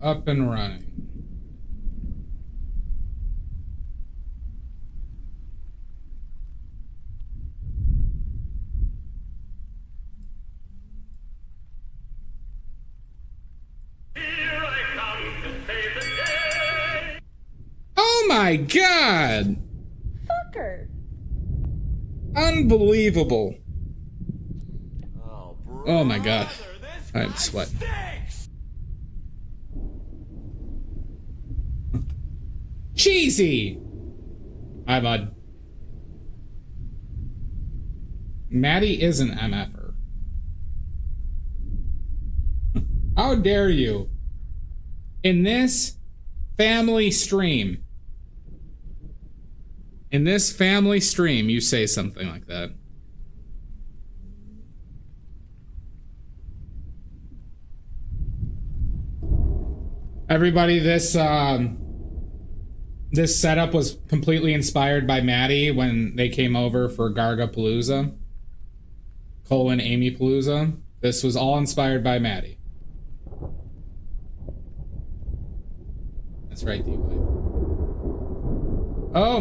up and running. Oh my god! Fucker! Unbelievable. Oh, oh my god. I'm sweating. Cheesy! Hi, bud. Maddie is an MFer. How dare you? In this family stream. In this family stream, you say something like that. Everybody, this setup was completely inspired by Maddie when they came over for Gargapalooza. Cole and Amy Palooza. This was all inspired by Maddie. That's right, D-Boy. Oh,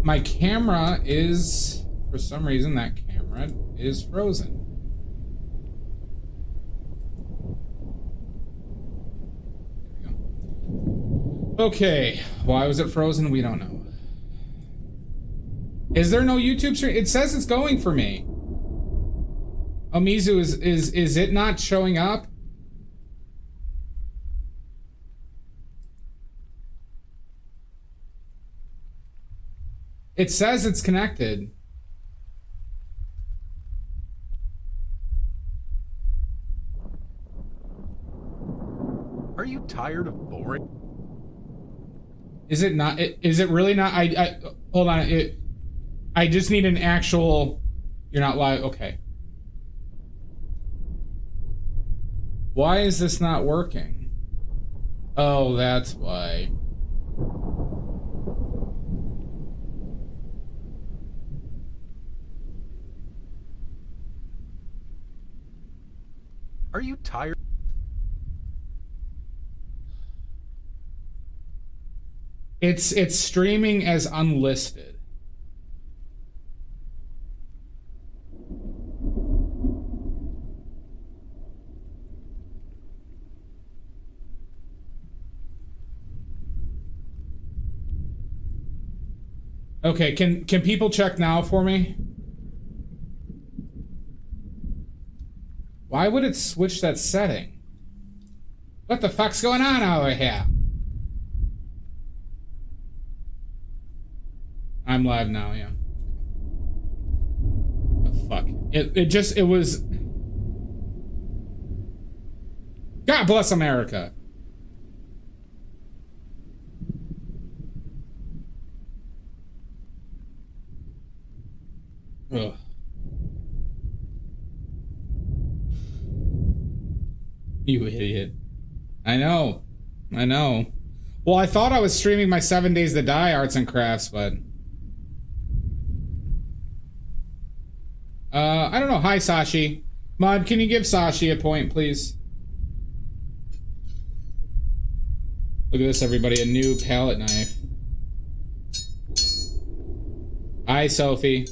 my camera is, for some reason, that camera is frozen. There we go. Okay, why was it frozen? We don't know. Is there no YouTube stream? It says it's going for me. Oh, Mizu, is it not showing up? It says it's connected. Are you tired of boring? Is it not? Is it really not? I hold on. I just need an actual. You're not live. Okay. Why is this not working? Oh, that's why. Are you tired? It's streaming as unlisted. Okay, can people check now for me? Why would it switch that setting? What the fuck's going on over here? I'm live now, yeah. Oh, fuck. It was... God bless America. Ugh. You idiot. I know. I know. Well, I thought I was streaming my 7 Days to Die arts and crafts, but... I don't know. Hi, Sashi. Mud, can you give Sashi a point, please? Look at this, everybody. A new palette knife. Hi, Sophie.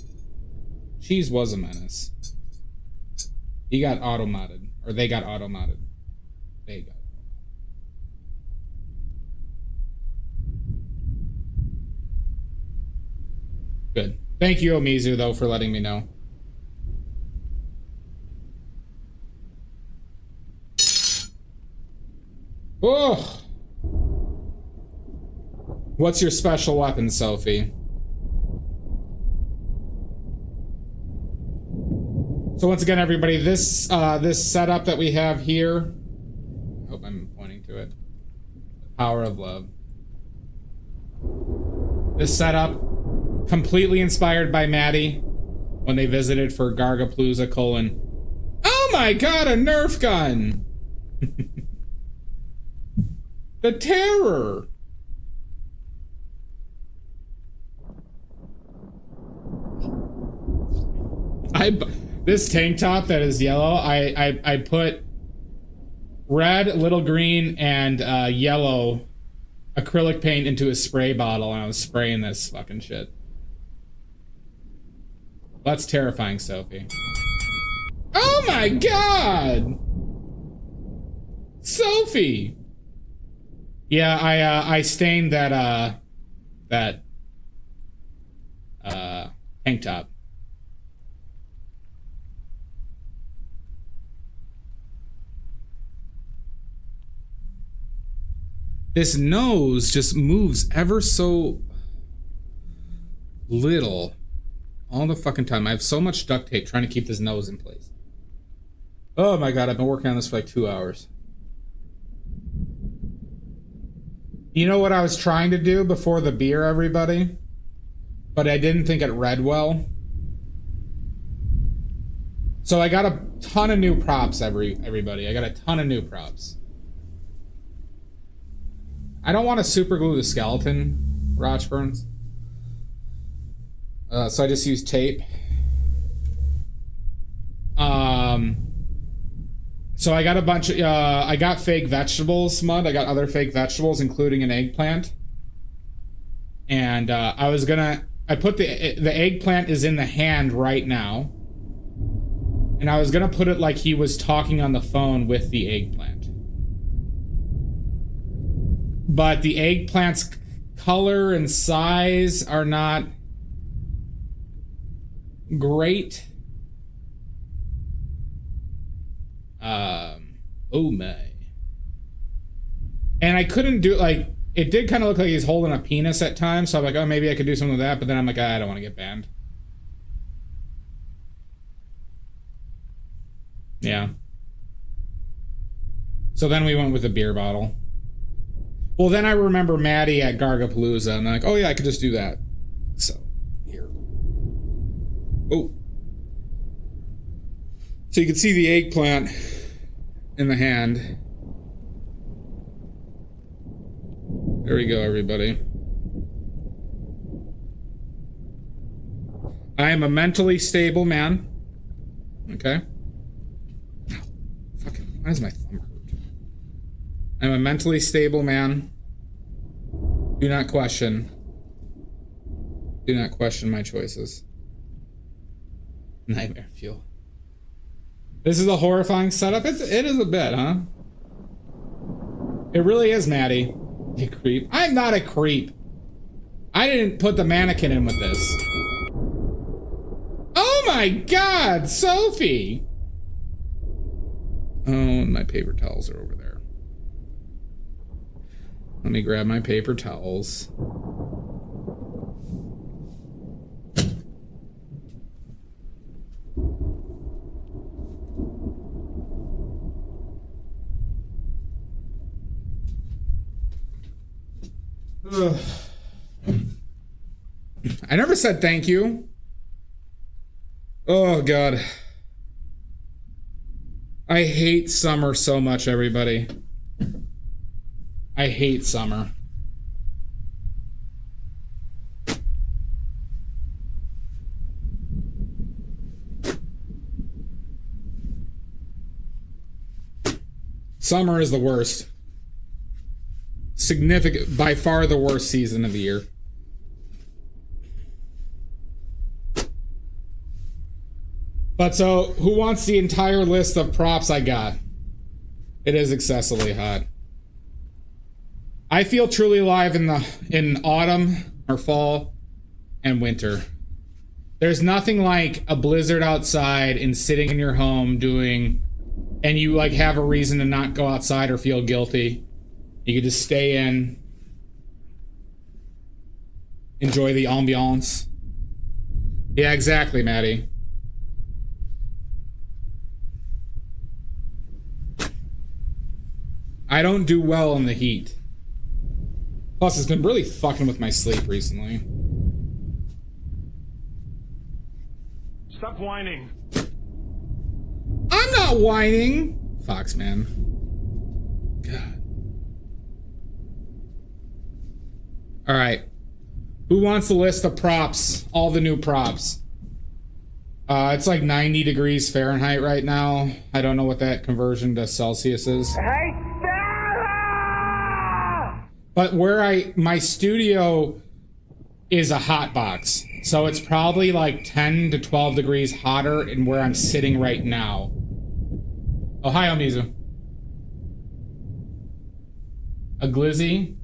Cheese was a menace. He got auto-modded. Or they got auto-modded. They got good. Thank you, Omizu, though, for letting me know. Oh! What's your special weapon, Sophie? So once again, everybody, this this setup that we have here, I hope I'm pointing to it. The power of love. This setup, completely inspired by Maddie when they visited for Gargapalooza, oh my god, a Nerf gun! The terror! This tank top that is yellow, I put red, little green, and yellow acrylic paint into a spray bottle, and I was spraying this fucking shit. That's terrifying, Sophie. Oh my god! Sophie! Yeah, I stained that tank top. This nose just moves ever so little all the fucking time. I have so much duct tape trying to keep this nose in place. Oh my god, I've been working on this for like 2 hours. You know what I was trying to do before the beer, everybody? But I didn't think it read well. So I got a ton of new props, everybody. I got a ton of new props. I don't want to super glue the skeleton, Rochburns. So I just use tape. So I got a bunch of, I got fake vegetables, Smud. I got other fake vegetables, including an eggplant. And I put the eggplant is in the hand right now. And I was gonna put it like he was talking on the phone with the eggplant. But the eggplant's color and size are not great. Oh my. And I couldn't do, like, it did kind of look like he's holding a penis at times, so I'm like, oh, maybe I could do something with that, but then I'm like, I don't want to get banned. Yeah. So then we went with a beer bottle. Well, then I remember Maddie at Gargapalooza, and I'm like, oh yeah, I could just do that. So, here. Oh. So you can see the eggplant in the hand. There we go, everybody. I am a mentally stable man. Okay? Fucking, why does my thumb hurt? I'm a mentally stable man. Do not question. Do not question my choices. Nightmare fuel. This is a horrifying setup. It is a bit, huh? It really is, Maddie. You creep. I'm not a creep. I didn't put the mannequin in with this. Oh my god, Sophie! Oh, and my paper towels are over there. Let me grab my paper towels. Ugh. I never said thank you. Oh god. I hate summer so much, everybody. I hate summer. Summer is the worst. Significant, by far the worst season of the year. But so, who wants the entire list of props I got? It is excessively hot. I feel truly alive in autumn or fall and winter. There's nothing like a blizzard outside and sitting in your home doing, and you like have a reason to not go outside or feel guilty. You can just stay in, enjoy the ambiance. Yeah, exactly, Maddie. I don't do well in the heat. Plus, it's been really fucking with my sleep recently. Stop whining. I'm not whining! Fox, man. God. Alright. Who wants the list of props? All the new props. It's like 90 degrees Fahrenheit right now. I don't know what that conversion to Celsius is. Hey, Sarah! But my studio is a hot box. So it's probably like 10 to 12 degrees hotter than where I'm sitting right now. Oh, hi, Omizu. A glizzy.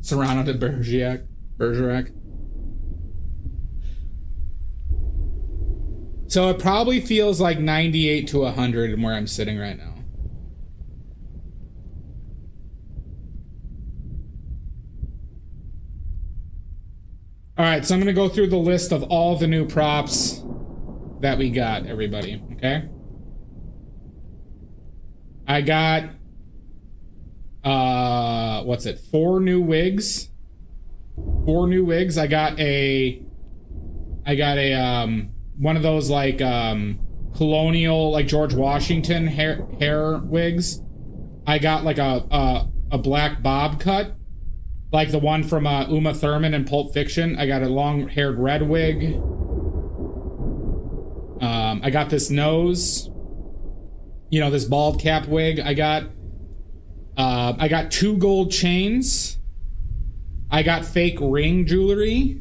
Serrano de Bergerac. So it probably feels like 98 to 100 in where I'm sitting right now. All right, so I'm going to go through the list of all the new props that we got, everybody, okay? I got, what's it? 4 new wigs. 4 new wigs. I got a, one of those like, colonial, like George Washington hair wigs. I got like a black bob cut, like the one from Uma Thurman in Pulp Fiction. I got a long-haired red wig. I got this nose, you know, this bald cap wig. I got 2 gold chains. I got fake ring jewelry.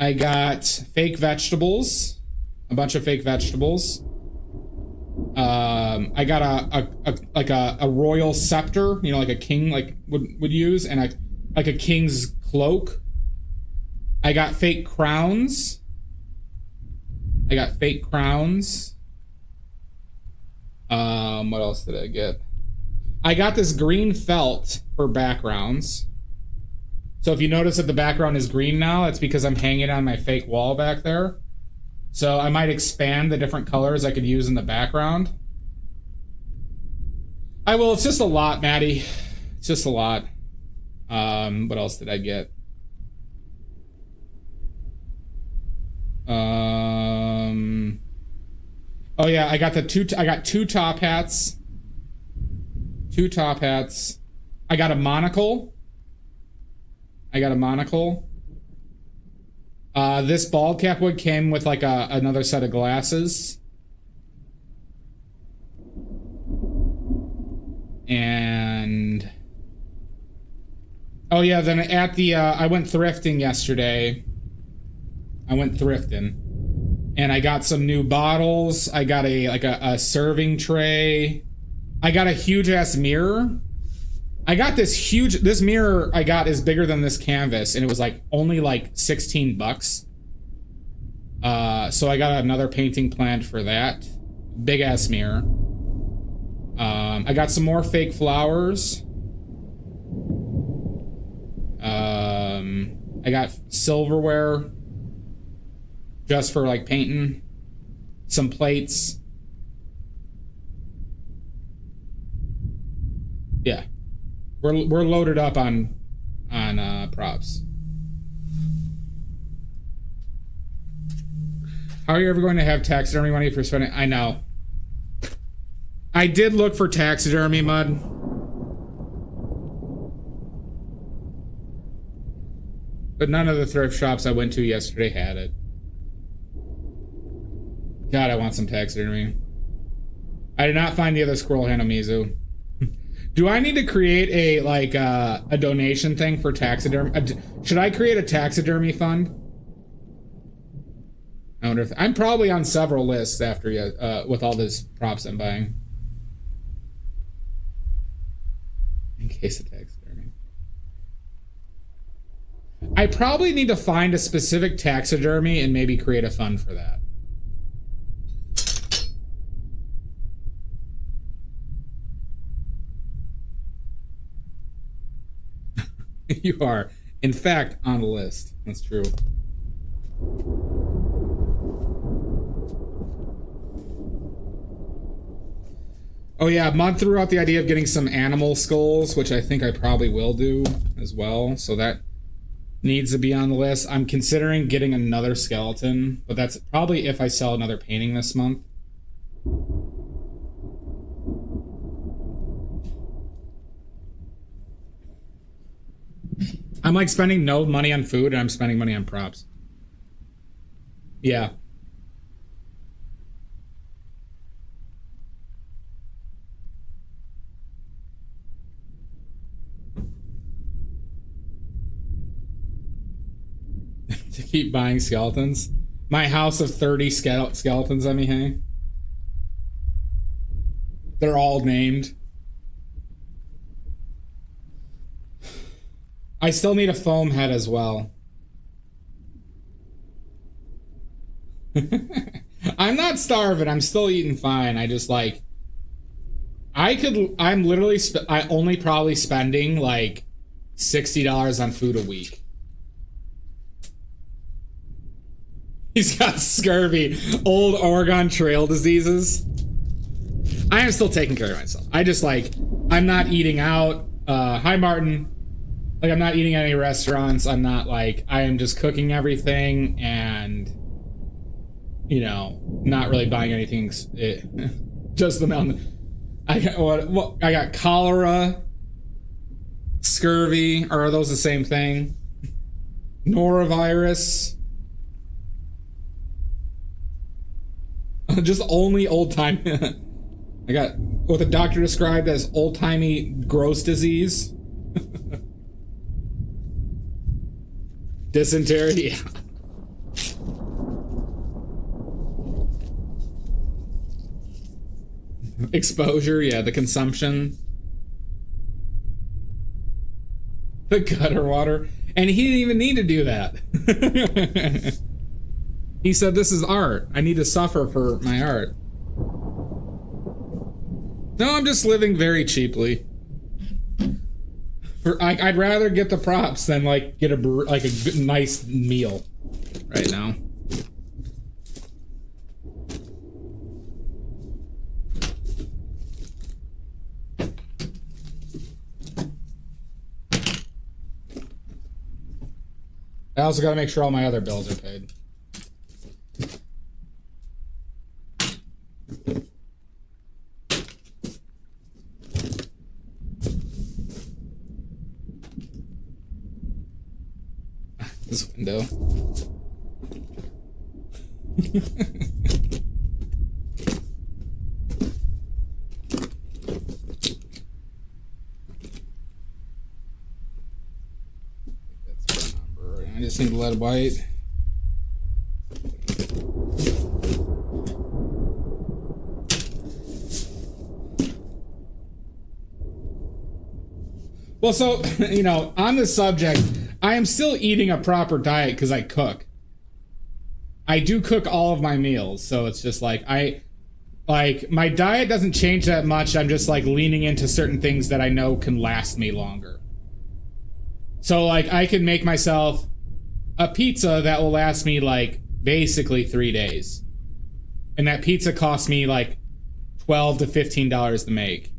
I got fake vegetables, a bunch of fake vegetables. I got a royal scepter, you know, like a king would use, and like a king's cloak. I got fake crowns. What else did I get? I got this green felt for backgrounds. So if you notice that the background is green now, it's because I'm hanging on my fake wall back there. So I might expand the different colors I could use in the background. I will. It's just a lot, Maddie. It's just a lot. What else did I get? Oh yeah, I got I got 2 top hats. 2 top hats. I got a monocle. This bald cap wig came with like another set of glasses. And oh yeah, then at the I went thrifting yesterday. And I got some new bottles. I got a serving tray. I got a huge ass mirror. I got this mirror I got is bigger than this canvas, and it was like only like $16. So I got another painting planned for that. Big ass mirror. I got some more fake flowers. I got silverware just for like painting. Some plates. Yeah. We're loaded up on props. How are you ever going to have taxidermy money for spending? I know. I did look for taxidermy mud. But none of the thrift shops I went to yesterday had it. God, I want some taxidermy. I did not find the other squirrel hand Mizu. Do I need to create a donation thing for taxidermy? Should I create a taxidermy fund? I wonder if I'm probably on several lists after you with all these props I'm buying. In case of taxidermy. I probably need to find a specific taxidermy and maybe create a fund for that. You are, in fact, on the list. That's true. Oh yeah, Mud threw out the idea of getting some animal skulls, which I think I probably will do as well. So that needs to be on the list. I'm considering getting another skeleton, but that's probably if I sell another painting this month. I'm like spending no money on food and I'm spending money on props. Yeah. To keep buying skeletons. My house of 30 skeletons, I mean, hey. They're all named. I still need a foam head as well. I'm not starving. I'm still eating fine. I just like... I'm literally... I only probably spending like $60 on food a week. He's got scurvy. Old Oregon Trail diseases. I am still taking care of myself. I just like... I'm not eating out. Hi, Martin. Like, I'm not eating at any restaurants. I'm not like... I am just cooking everything and... You know, not really buying anything. Just the mountain. I got cholera, scurvy. Or are those the same thing? Norovirus. Just only old time. I got what the doctor described as old timey gross disease. Dysentery. Yeah. Exposure, yeah, the consumption. The gutter water. And he didn't even need to do that. He said, this is art. I need to suffer for my art. No, I'm just living very cheaply. I'd rather get the props than like get a good, nice meal right now. I also got to make sure all my other bills are paid. This window. I just need lead white. Well, so, you know, on this subject, I am still eating a proper diet because I cook. I do cook all of my meals, so it's just like, my diet doesn't change that much. I'm just like leaning into certain things that I know can last me longer. So like, I can make myself a pizza that will last me like basically 3 days. And that pizza costs me like $12 to $15 to make.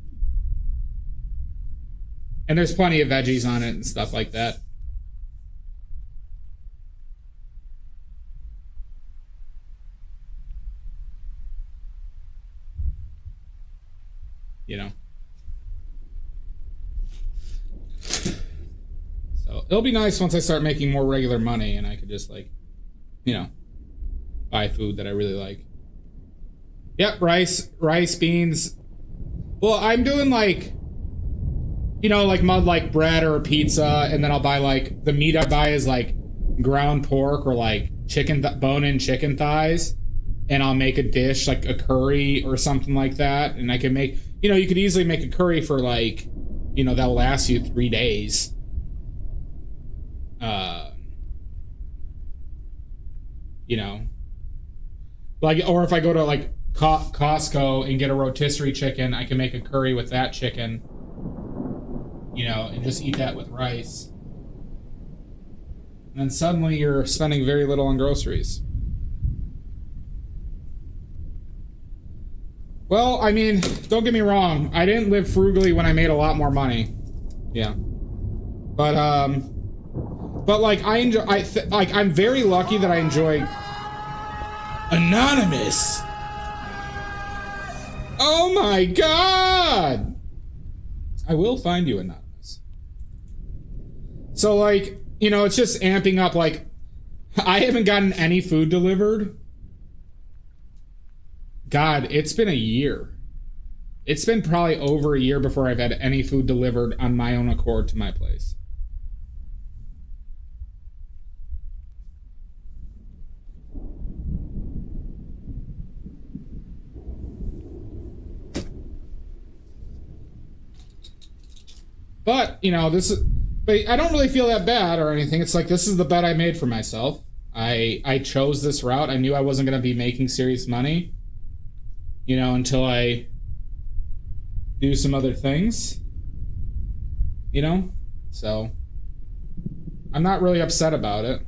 And there's plenty of veggies on it and stuff like that. You know. So it'll be nice once I start making more regular money and I could just like, you know, buy food that I really like. Yep, rice, beans. Well, I'm doing like, you know, like bread or pizza, and then I'll buy like, the meat I buy is like ground pork or like bone-in chicken thighs, and I'll make a dish like a curry or something like that, and I can make, you know, you could easily make a curry for like, you know, that'll last you 3 days. You know, like, or if I go to like Costco and get a rotisserie chicken, I can make a curry with that chicken. You know, and just eat that with rice. And then suddenly you're spending very little on groceries. Well, I mean, don't get me wrong. I didn't live frugally when I made a lot more money. Yeah. But like I enjoy, like I'm very lucky that I enjoy Anonymous. Oh my God. I will find you, Anonymous. So like, you know, it's just amping up like I haven't gotten any food delivered. God, it's been a year. It's been probably over a year before I've had any food delivered on my own accord to my place. But, you know, but I don't really feel that bad or anything. It's like, this is the bet I made for myself. I chose this route. I knew I wasn't going to be making serious money, you know, until I do some other things, you know? So, I'm not really upset about it.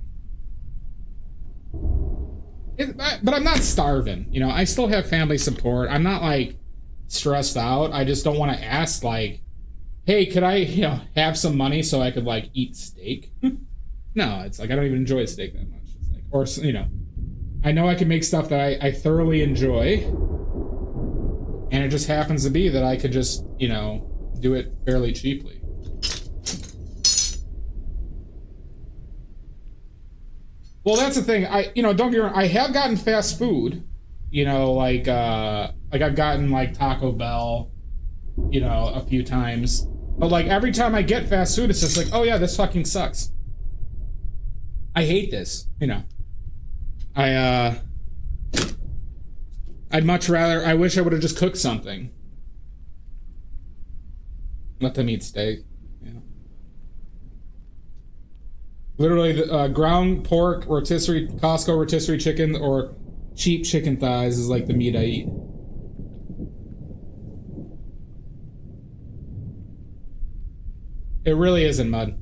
But I'm not starving, you know? I still have family support. I'm not, like, stressed out. I just don't want to ask, like, hey, could I, you know, have some money so I could, like, eat steak? No, it's like, I don't even enjoy steak that much. It's like, or, you know, I know I can make stuff that I thoroughly enjoy, and it just happens to be that I could just, you know, do it fairly cheaply. Well, that's the thing. You know, don't get me wrong, I have gotten fast food, you know, like I've gotten, like, Taco Bell, you know, a few times. But, like, every time I get fast food, it's just like, oh yeah, this fucking sucks. I hate this, you know. I'd much rather, I wish I would have just cooked something. Let them eat steak, you know. Literally, the ground pork, rotisserie, Costco rotisserie chicken, or cheap chicken thighs is like the meat I eat. It really isn't, Mud.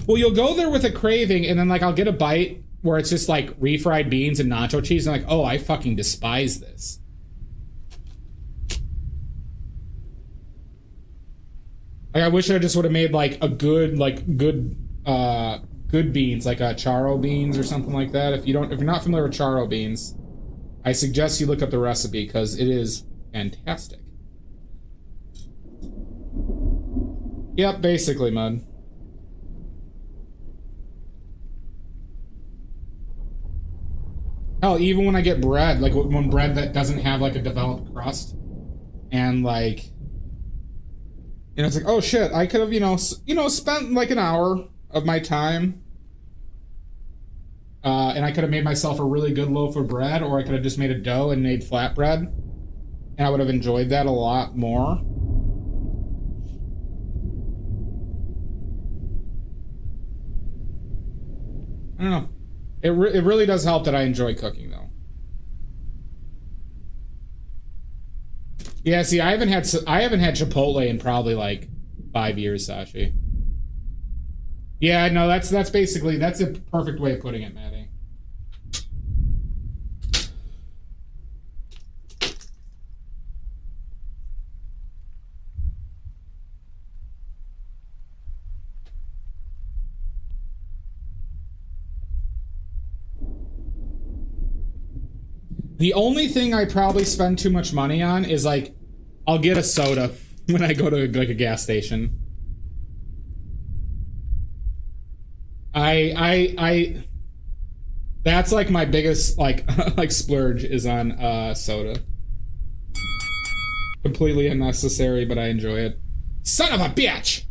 Well, you'll go there with a craving, and then, like, I'll get a bite where it's just, like, refried beans and nacho cheese, and I'm like, oh, I fucking despise this. Like, I wish I just would have made, like, a good, like, good beans, like charo beans or something like that. If you're not familiar with charo beans, I suggest you look up the recipe, because it is fantastic. Yep, basically, Mud. Hell, even when I get bread, like when bread that doesn't have, like, a developed crust, and, like, you know, it's like, oh shit, I could have, you know, spent, like, an hour of my time, and I could have made myself a really good loaf of bread, or I could have just made a dough and made flatbread, and I would have enjoyed that a lot more. I don't know. It really does help that I enjoy cooking, though. Yeah, see, I haven't had Chipotle in probably, like, 5 years, Sashi. Yeah, no, that's a perfect way of putting it, Maddie. The only thing I probably spend too much money on is, like, I'll get a soda when I go to, like, a gas station. That's, like, my biggest, like, like, splurge is on soda. Completely unnecessary, but I enjoy it. Son of a bitch!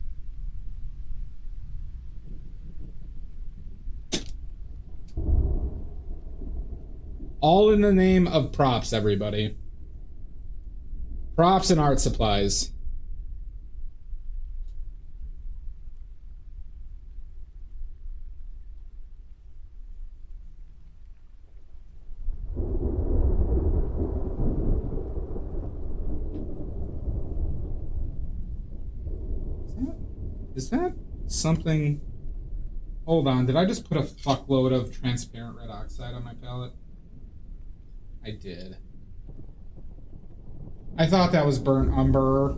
All in the name of props, everybody. Props and art supplies. Is that something? Hold on, did I just put a fuckload of transparent red oxide on my palette? I did. I thought that was burnt umber.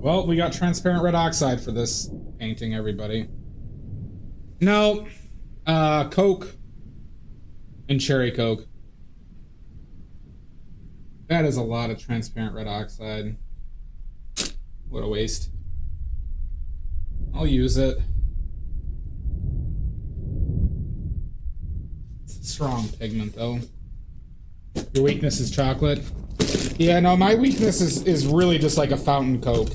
Well, we got transparent red oxide for this painting, everybody. No, Coke and cherry Coke. That is a lot of transparent red oxide. What a waste. I'll use it. It's a strong pigment, though. Your weakness is chocolate? Yeah, no, my weakness is really just like a fountain Coke.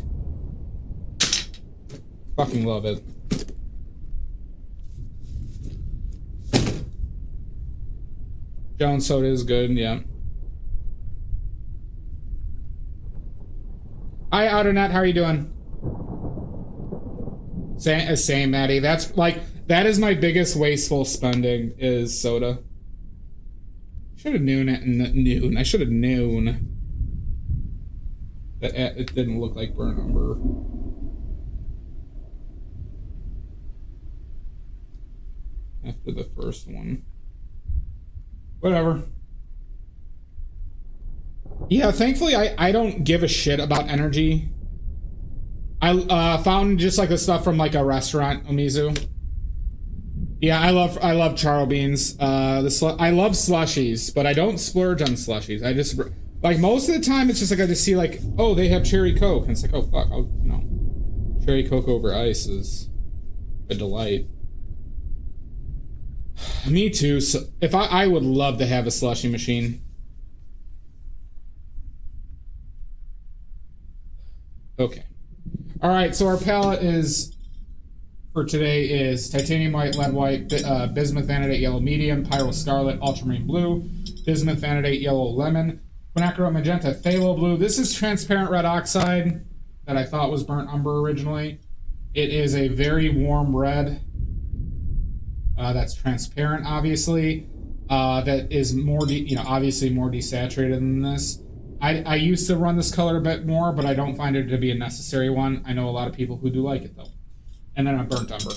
Fucking love it. Jones soda is good, yeah. Hi, Outernet, how are you doing? Same, Maddie. That's like, that is my biggest wasteful spending is soda. Should have known. I should have known that it didn't look like burnt umber. After the first one. Whatever. Yeah, thankfully I don't give a shit about energy. I found just like the stuff from like a restaurant, Omizu. Yeah, I love Charo beans. I love slushies, but I don't splurge on slushies. I just like most of the time it's just like I just see like, oh, they have cherry Coke, and it's like, oh fuck, oh no, cherry Coke over ice is a delight. Me too. So if I would love to have a slushie machine. Okay. All right. So our palette for today is titanium white, lead white, bismuth vanadate yellow medium, pyro scarlet, ultramarine blue, bismuth vanadate yellow lemon, quinacridone magenta phthalo blue. This is transparent red oxide that I thought was burnt umber originally. It is a very warm red. That's transparent, obviously. That is more, obviously more desaturated than this. I used to run this color a bit more, but I don't find it to be a necessary one. I know a lot of people who do like it, though. And then a burnt umber.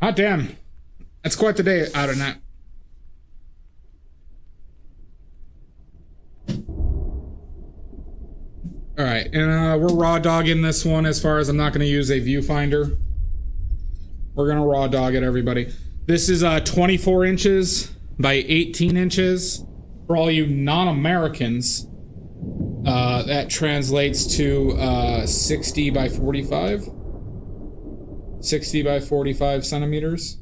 Hot damn. That's quite the day out of that. All right, and we're raw dogging this one as far as I'm not going to use a viewfinder. We're going to raw dog it, everybody. This is 24 inches by 18 inches. For all you non-Americans, that translates to 60 by 45. 60 by 45 centimeters.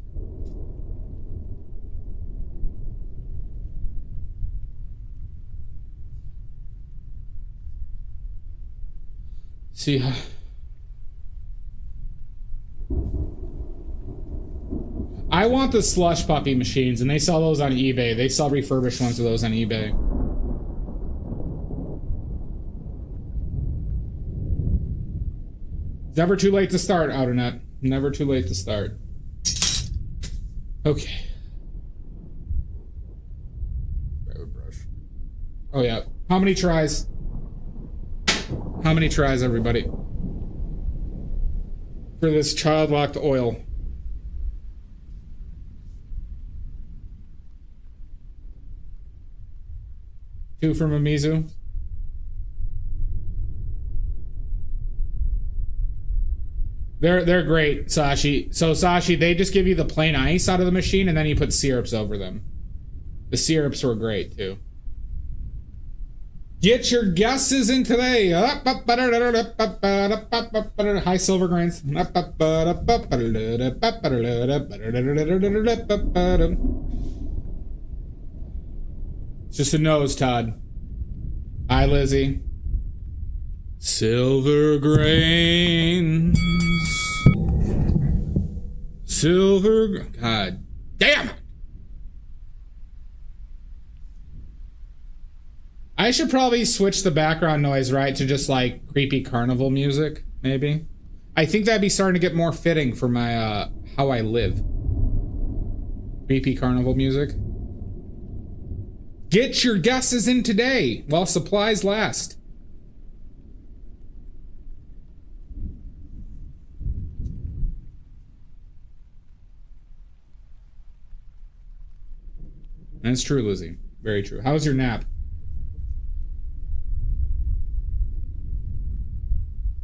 See, I want the slush puppy machines, and they sell those on eBay. They sell refurbished ones of those on eBay. It's never too late to start, Outernet. Never too late to start. Okay. Grab a brush. Oh yeah. How many tries? How many tries, everybody? For this child-locked oil. Two from Amizu. They're great, Sashi. So Sashi, they just give you the plain ice out of the machine and then you put syrups over them. The syrups were great too. Get your guesses in today. High silver grains. It's just a nose, Todd. Hi, Lizzie. Silver grains. Silver. God damn it. I should probably switch the background noise, right, to just like creepy carnival music, maybe. I think that'd be starting to get more fitting for my how I live. Creepy carnival music. Get your guesses in today while supplies last. That's true, Lizzie. Very true. How was your nap?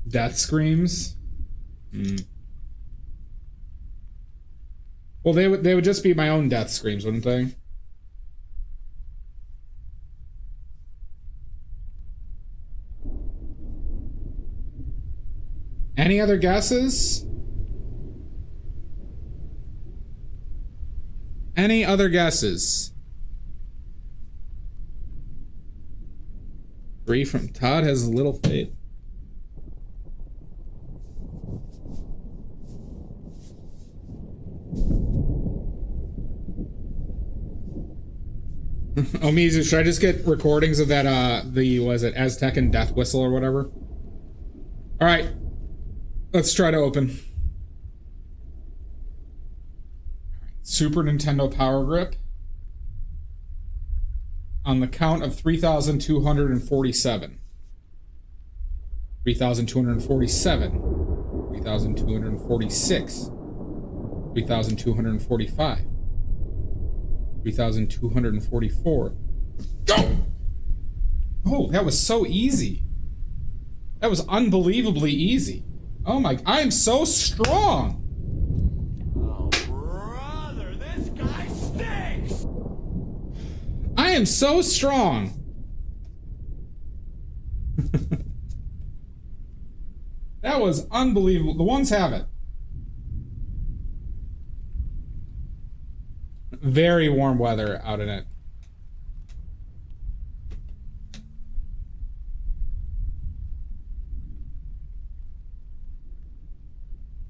Death screams? Well, they would just be my own death screams, wouldn't they? Any other guesses? Any other guesses? 3 from Todd has a little fade. Omizu, should I just get recordings of that, was it Aztec and Death Whistle or whatever? Alright. Let's try to open. Super Nintendo Power Grip. On the count of 3,247. 3,247. 3,246. 3,245. 3,244. Go! Oh, that was so easy. That was unbelievably easy. Oh my, I am so strong. Oh, brother, this guy stinks! I am so strong. That was unbelievable. The ones have it. Very warm weather out in it.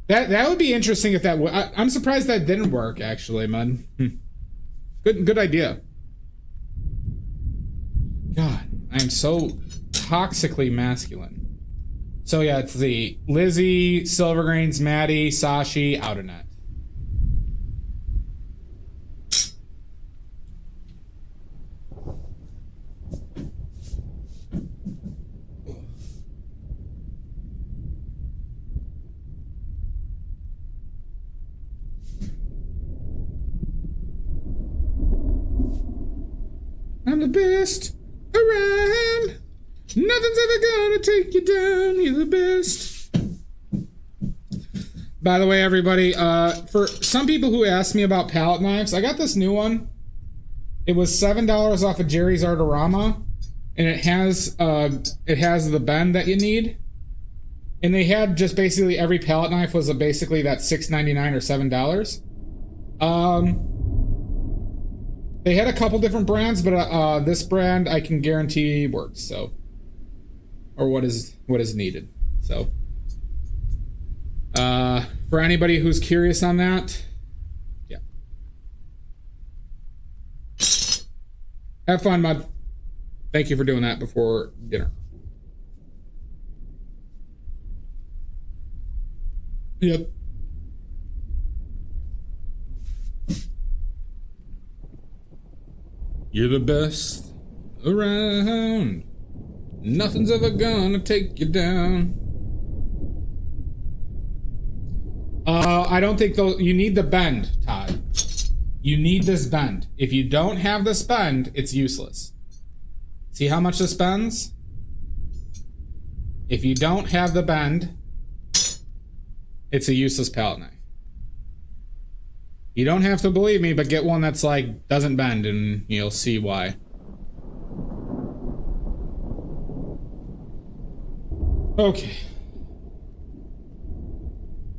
That would be interesting if that I'm surprised that didn't work, actually, man. Good idea. God, I am so toxically masculine. So yeah, it's the Lizzie, Silvergrains, Maddie, Sashi, Outernet. I'm the best around. Nothing's ever gonna take you down. You're the best. By the way, everybody, for some people who asked me about palette knives, I got this new one. It was $7 off of Jerry's Artorama, and it has the bend that you need. And they had just basically every palette knife was basically that $6.99 or $7. They had a couple different brands, but this brand I can guarantee works. So, or what is needed. So, for anybody who's curious on that, yeah. Have fun, Mud. Thank you for doing that before dinner. Yep. You're the best around. Nothing's ever gonna take you down. I don't think you need the bend, Todd. You need this bend. If you don't have this bend, it's useless. See how much this bends? If you don't have the bend, it's a useless palette knife. You don't have to believe me, but get one that's like doesn't bend and you'll see why. Okay.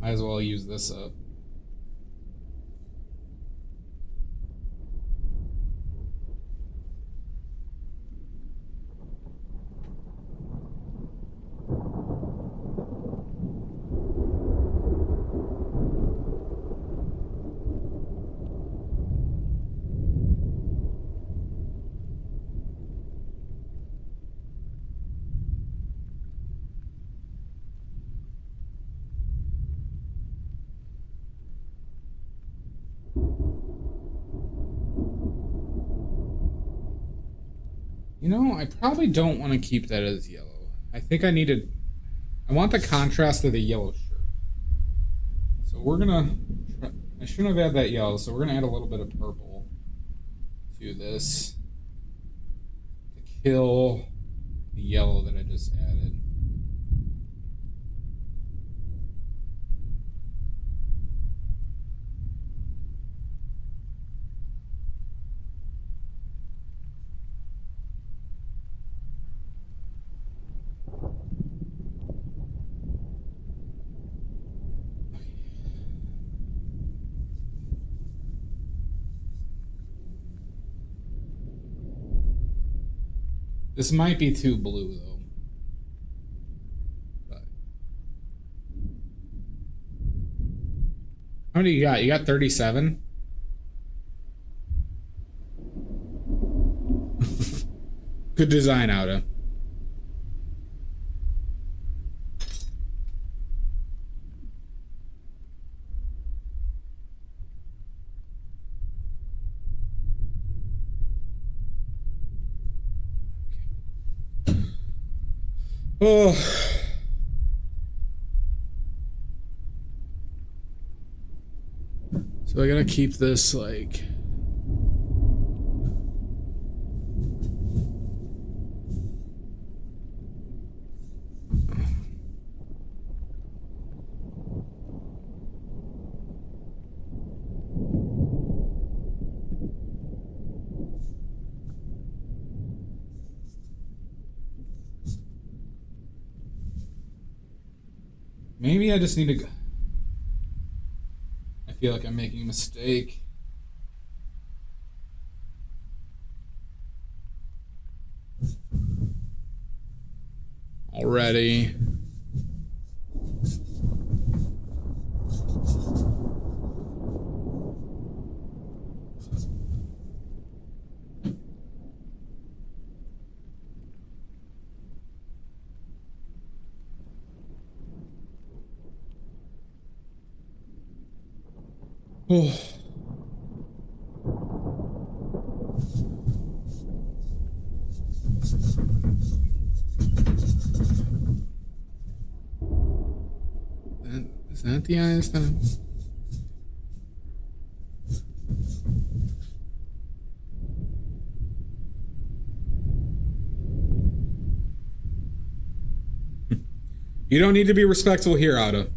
Might as well use this up. You know, I probably don't want to keep that as yellow. I think I want the contrast of the yellow shirt. So we're gonna, I shouldn't have had that yellow, so we're gonna add a little bit of purple to this to kill the yellow that I just added. This might be too blue, though. But... How many you got? You got 37? Good design, Auto. Oh. So I gotta keep this like... Maybe I just need to... I feel like I'm making a mistake. Already. Oh. Is that the eyes that You don't need to be respectful here, Otto,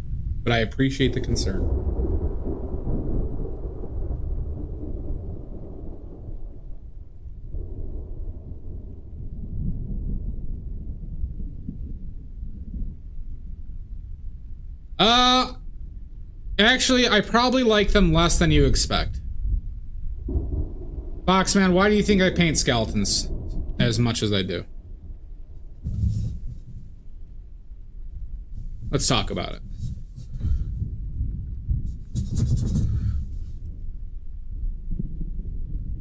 but I appreciate the concern. Actually, I probably like them less than you expect. Foxman, why do you think I paint skeletons as much as I do? Let's talk about it.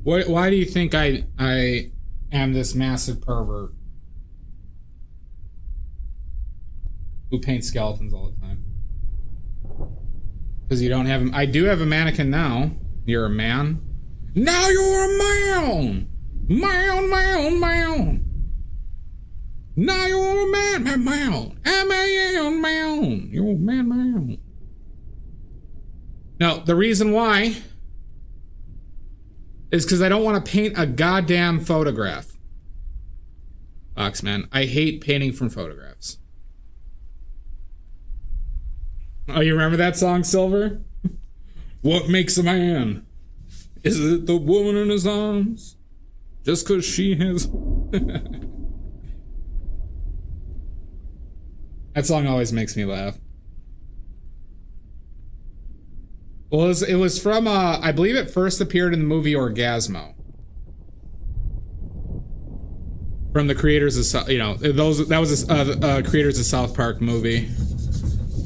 Why do you think I am this massive pervert who paints skeletons all the time? Because you don't have... I do have a mannequin now. You're a man. Now you're a man! Man, man, man! Now you're a man, man, man! M-A-N, man! You're a man, man! Now, the reason why is because I don't want to paint a goddamn photograph. Foxman, I hate painting from photographs. Oh, you remember that song, Silver? What makes a man? Is it the woman in his arms? Just because she has... That song always makes me laugh. Well, it was from, I believe it first appeared in the movie Orgasmo. From the creators of, you know, that was creators of South Park movie.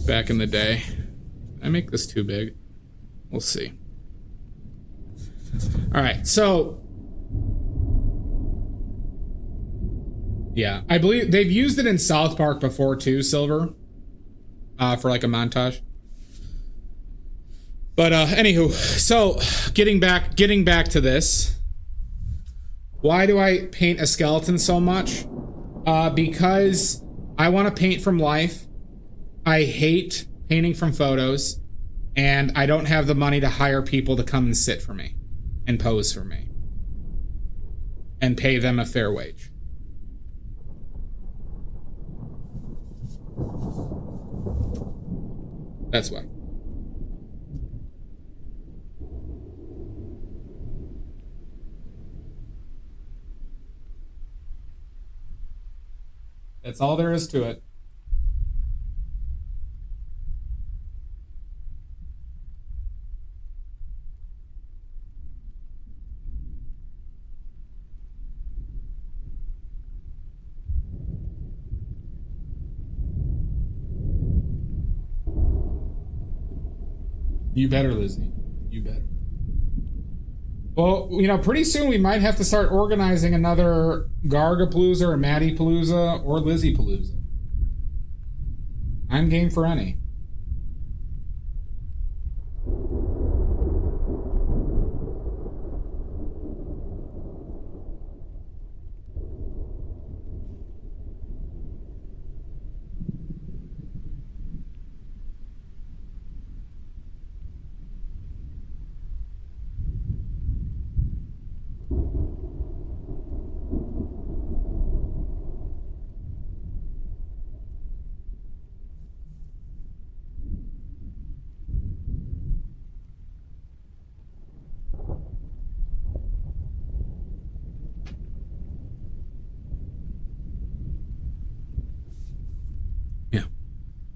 Back in the day. Did I make this too big? We'll see. Alright, so... Yeah, I believe they've used it in South Park before too, Silver. For like a montage. But anywho, so getting back to this. Why do I paint a skeleton so much? Because I want to paint from life. I hate painting from photos, and I don't have the money to hire people to come and sit for me and pose for me and pay them a fair wage. That's why. That's all there is to it. You better, Lizzie. You better. Well, you know, pretty soon we might have to start organizing another Gargapalooza or Maddie Palooza or Lizzie Palooza. I'm game for any.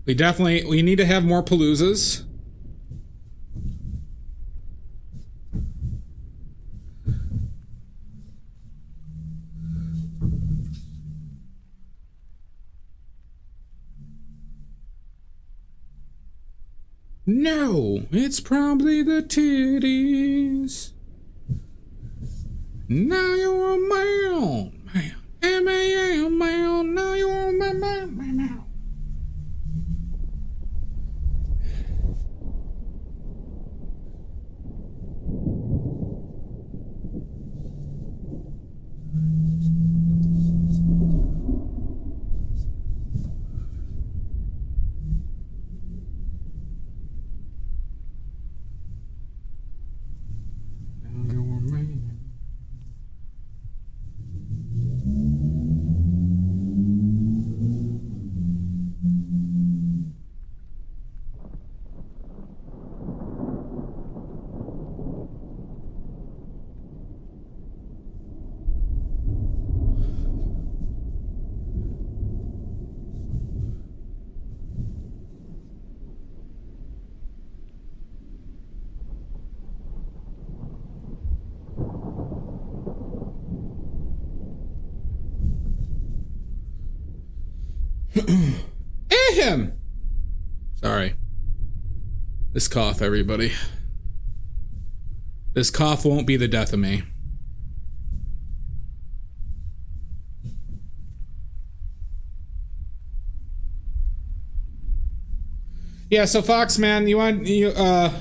We need to have more paloozas. No, it's probably the titties. Now you're a man, man. M-A-M, man. Now you're a man, man, man. Ahem. Sorry. This cough, everybody. This cough won't be the death of me. Yeah, so Fox, man, you want to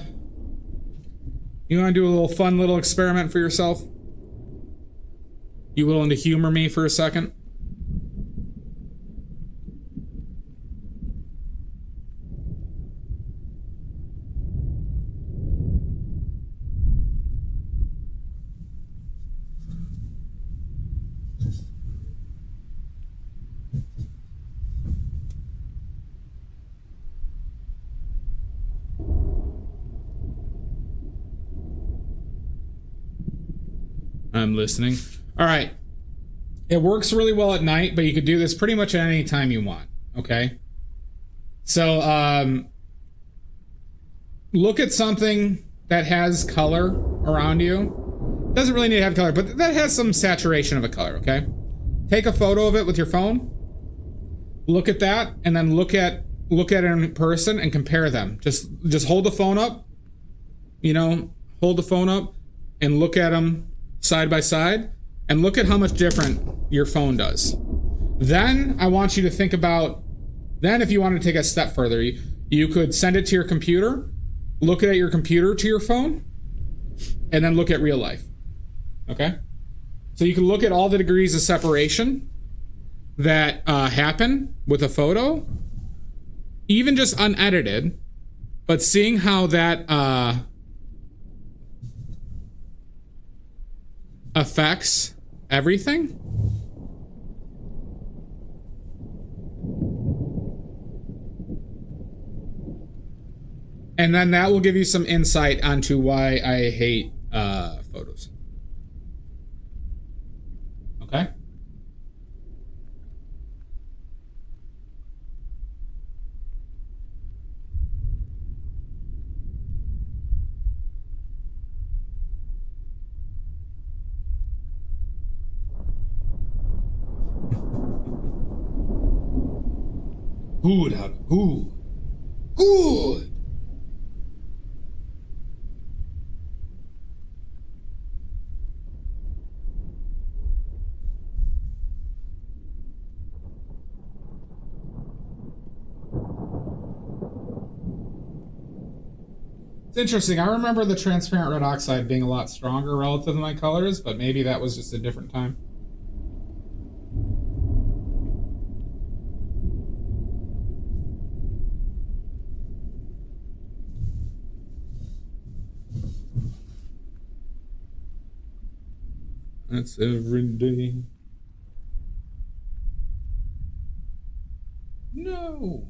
do a little fun little experiment for yourself? You willing to humor me for a second? I'm listening. All right. It works really well at night, but you could do this pretty much at any time you want. Okay. So, look at something that has color around you. Doesn't really need to have color, but that has some saturation of a color. Okay. Take a photo of it with your phone. Look at that, and then look at it in person and compare them. Just hold the phone up. You know, hold the phone up and look at them side by side, and look at how much different your phone does. Then I want you to think about, then if you want to take a step further, you could send it to your computer, look at your computer to your phone, and then look at real life. Okay? So you can look at all the degrees of separation that happen with a photo, even just unedited, but seeing how that affects everything. And then that will give you some insight onto why I hate photos. Okay? Good. It's interesting. I remember the transparent red oxide being a lot stronger relative to my colors, but maybe that was just a different time. That's every day. No.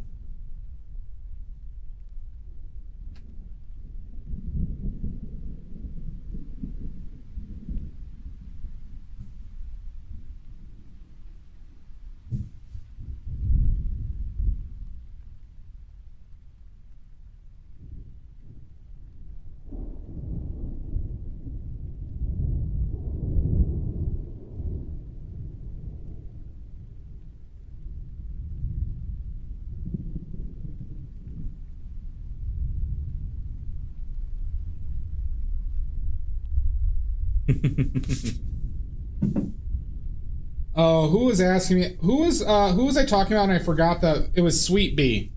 Oh, who was asking me? Who was I talking about? And I forgot that it was Sweet Bee.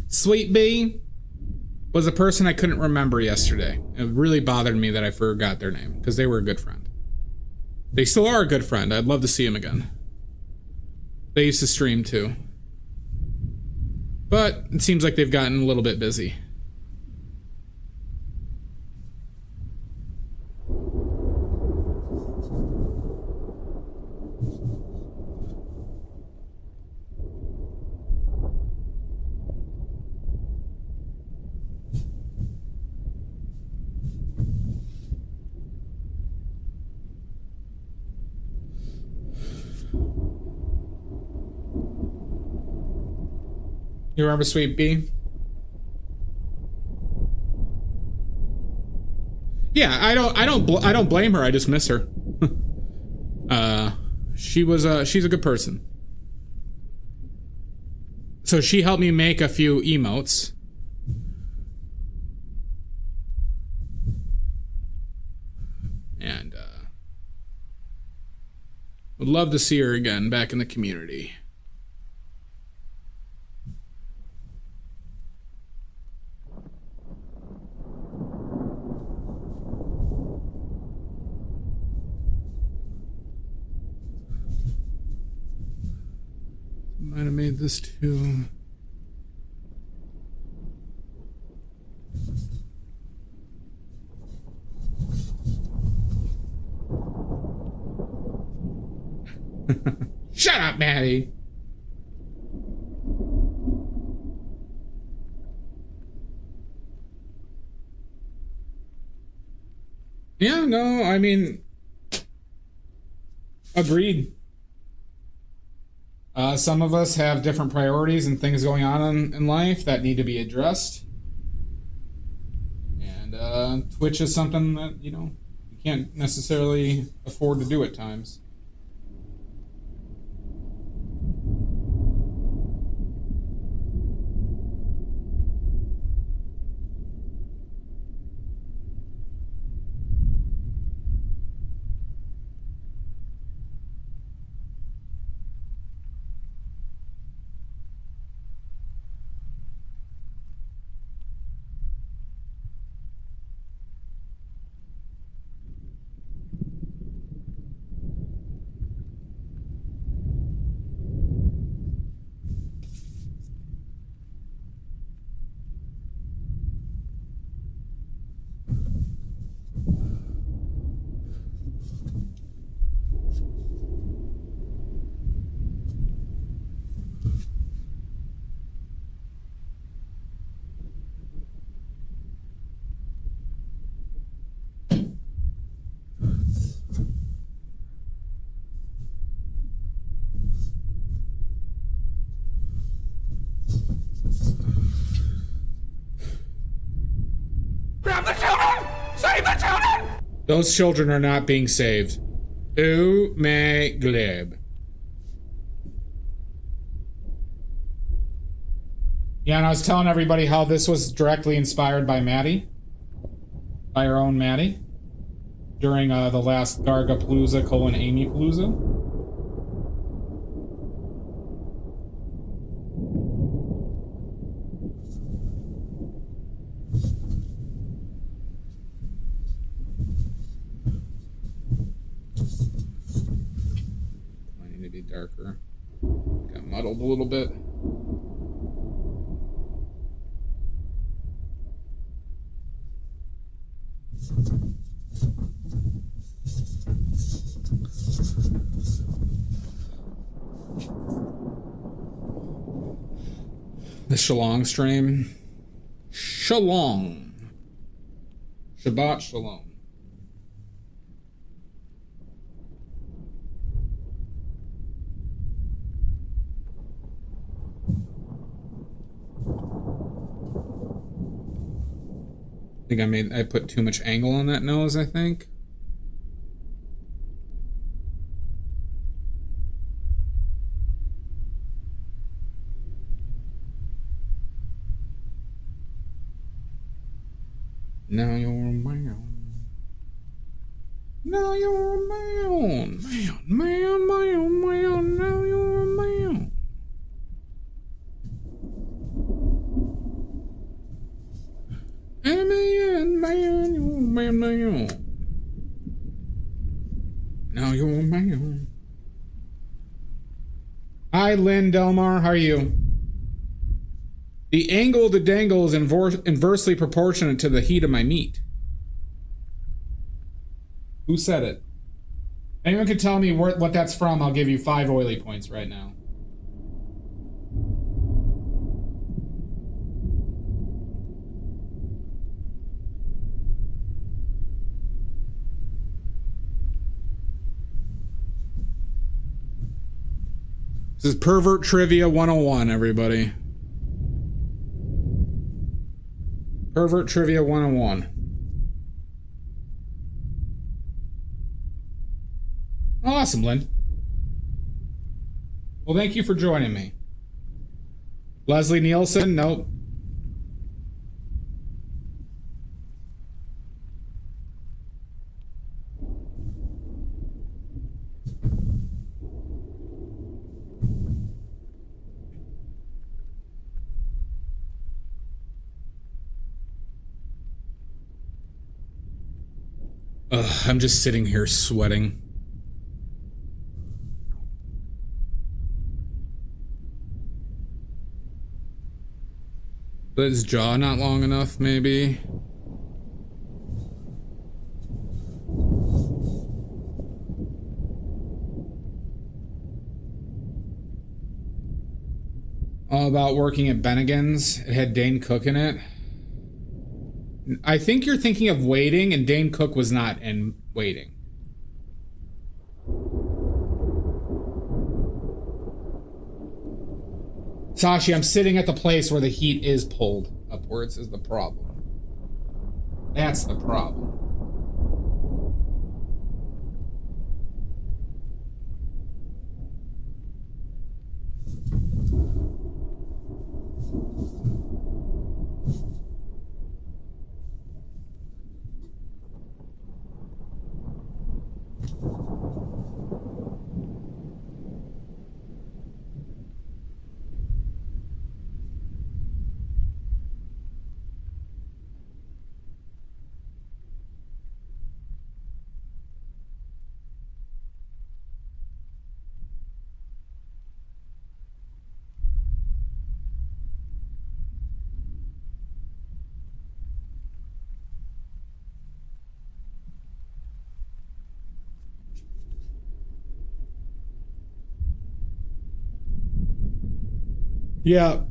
Sweet Bee was a person I couldn't remember yesterday. It really bothered me that I forgot their name because they were a good friend. They still are a good friend. I'd love to see them again. They used to stream too, but it seems like they've gotten a little bit busy. You remember Sweet Bee? Yeah, I don't blame her. I just miss her. She's a good person. So she helped me make a few emotes. And would love to see her again back in the community. Might have made this too. Shut up, Maddie. Yeah, no, I mean, agreed. Some of us have different priorities and things going on in life that need to be addressed. And Twitch is something that, you can't necessarily afford to do at times. Those children are not being saved. Oh my glib. Yeah, and I was telling everybody how this was directly inspired by Maddie. By our own Maddie. During the last Gargapalooza / Amy Palooza. darker. Got muddled a little bit. The Shalom stream. Shalom. Shabbat Shalom. I put too much angle on that nose, I think. Now you're my own. Now you're my own. My own. Now you're my own. Now you're my own. Hi, Lynn Delmar. How are you? The angle of the dangle is inversely proportionate to the heat of my meat. Who said it? Anyone can tell me what that's from, I'll give you 5 oily points right now. This is Pervert Trivia 101, everybody. Pervert Trivia 101. Awesome, Lynn. Well, thank you for joining me. Leslie Nielsen? Nope. I'm just sitting here sweating. But his jaw not long enough, maybe? All about working at Bennigan's. It had Dane Cook in it. I think you're thinking of Waiting, and Dane Cook was not in Waiting. Sashi, I'm sitting at the place where the heat is pulled upwards is the problem. That's the problem. Yeah,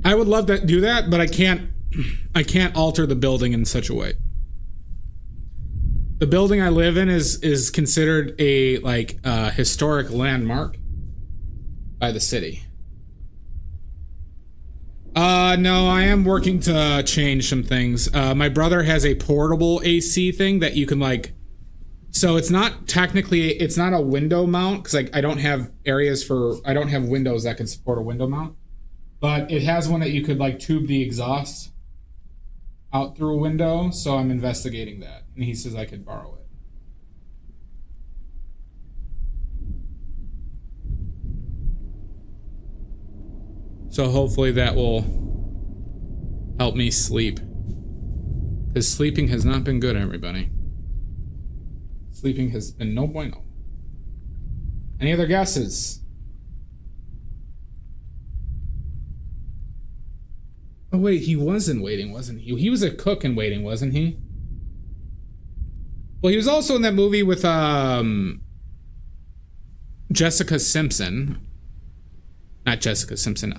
I would love to do that, but I can't alter the building in such a way. The building I live in is considered a historic landmark by the city. No, I am working to change some things. My brother has a portable AC thing that you can so it's not technically, it's not a window mount because I don't have windows that can support a window mount, but it has one that you could tube the exhaust out through a window. So I'm investigating that, and he says I could borrow it. So hopefully that will help me sleep, because sleeping has not been good, everybody. Sleeping has been no bueno. Any other guesses? Oh wait, he was in Waiting, wasn't he? He was a cook in Waiting, wasn't he? Well, he was also in that movie with Jessica Simpson. Not Jessica Simpson.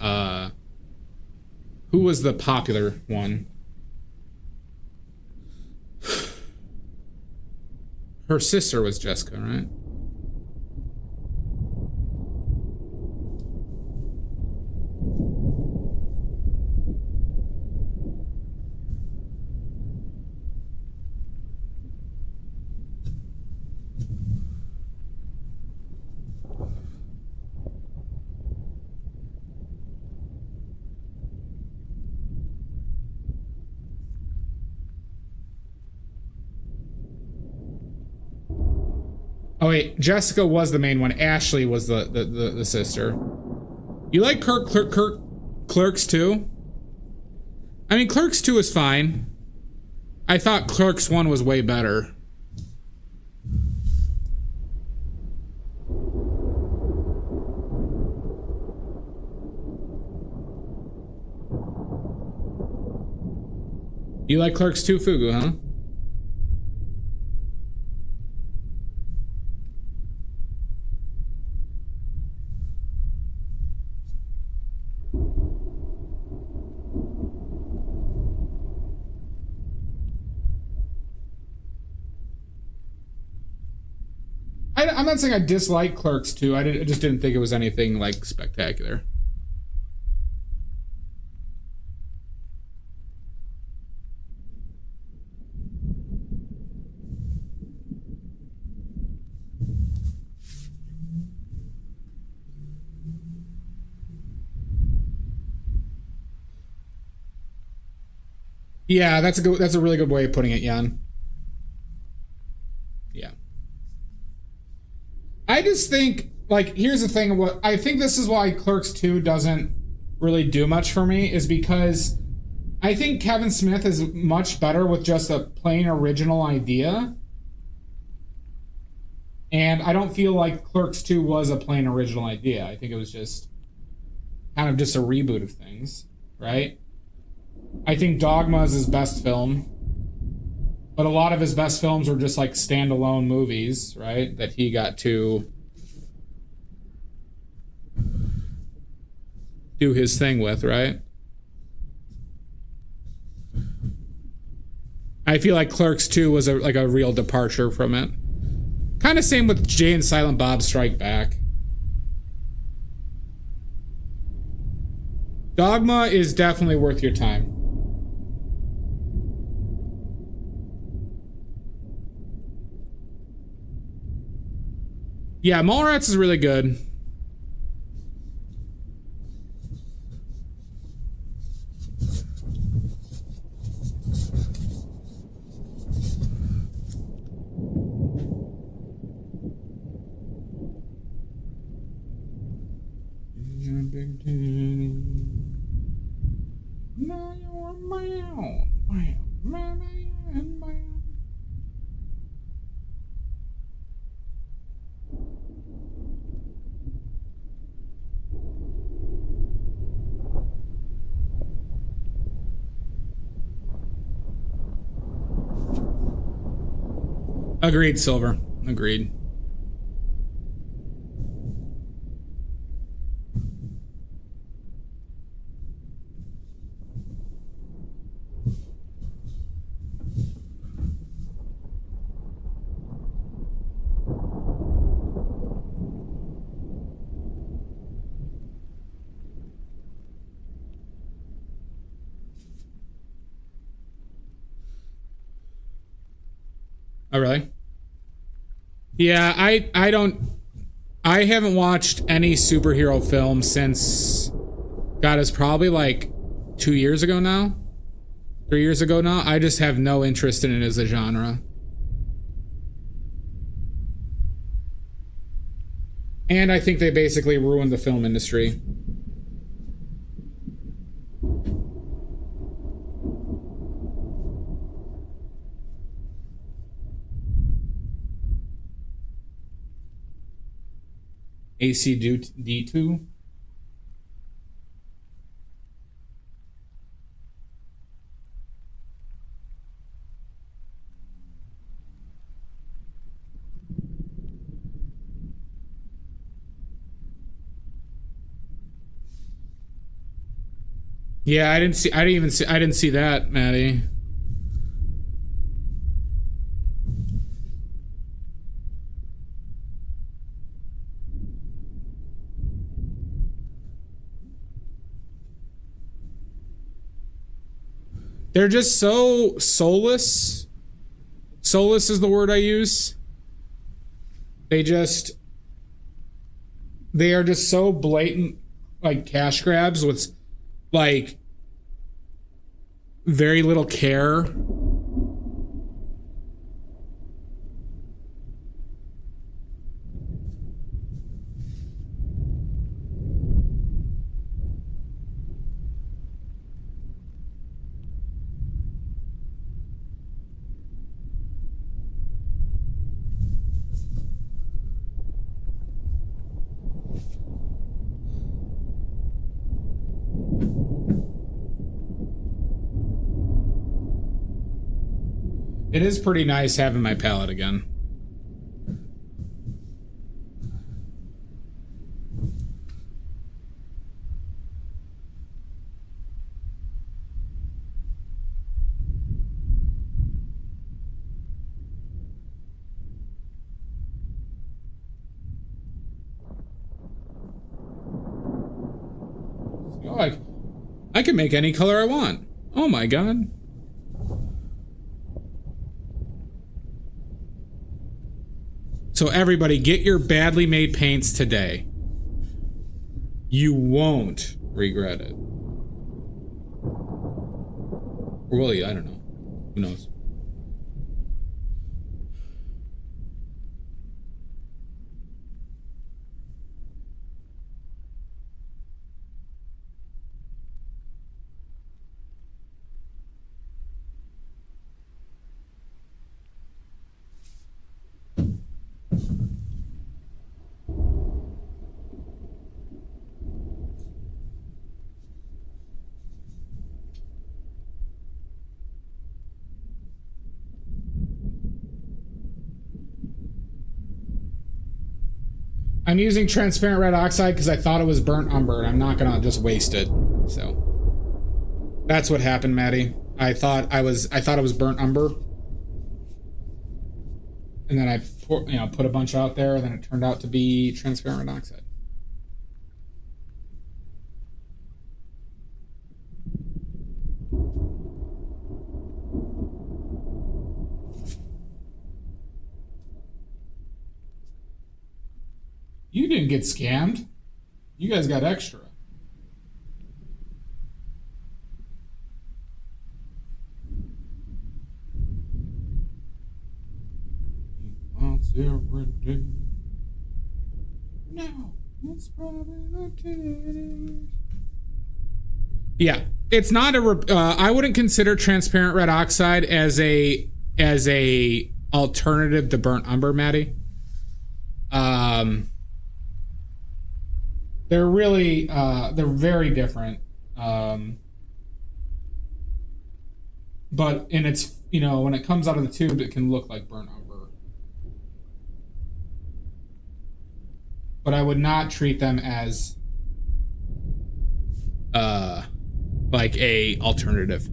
Who was the popular one? Her sister was Jessica, right? Oh wait, Jessica was the main one. Ashley was the sister. You like Clerks 2? I mean, Clerks 2 is fine. I thought Clerks 1 was way better. You like Clerks 2, Fugu, huh? I'm not saying I dislike Clerks 2. I just didn't think it was anything like spectacular. Yeah, that's a really good way of putting it, Jan. Yeah. I just think, like, here's the thing. What I think this is why Clerks 2 doesn't really do much for me is because I think Kevin Smith is much better with just a plain original idea. And I don't feel like Clerks 2 was a plain original idea. I think it was just kind of just a reboot of things, right? I think Dogma is his best film. But a lot of his best films were just like standalone movies, right? That he got to do his thing with, right? I feel like Clerks 2 was like a real departure from it. Kind of same with Jay and Silent Bob Strike Back. Dogma is definitely worth your time. Yeah, Mallrats is really good. Agreed, Silver. Agreed. Oh, really? Yeah, I haven't watched any superhero film since, God, it's probably like 2 years ago now? 3 years ago now? I just have no interest in it as a genre. And I think they basically ruined the film industry. D2. Yeah, I didn't see that, Maddie. They're just so soulless. Soulless is the word I use. They are just so blatant, like cash grabs with like very little care. It is pretty nice having my palette again. Oh, I can make any color I want. Oh my god. So everybody, get your badly made paints today. You won't regret it. Or will you? I don't know. Who knows? I'm using transparent red oxide because I thought it was burnt umber, and I'm not gonna just waste it. So that's what happened, Maddie. I thought it was burnt umber, and then I put a bunch out there, and then it turned out to be transparent red oxide. You didn't get scammed. You guys got extra. Once every day. No, it's probably the titties. Yeah, it's not I wouldn't consider transparent red oxide as a alternative to burnt umber, Maddie. They're really they're very different. But and it's when it comes out of the tube, it can look like burnt umber. But I would not treat them as like a alternative.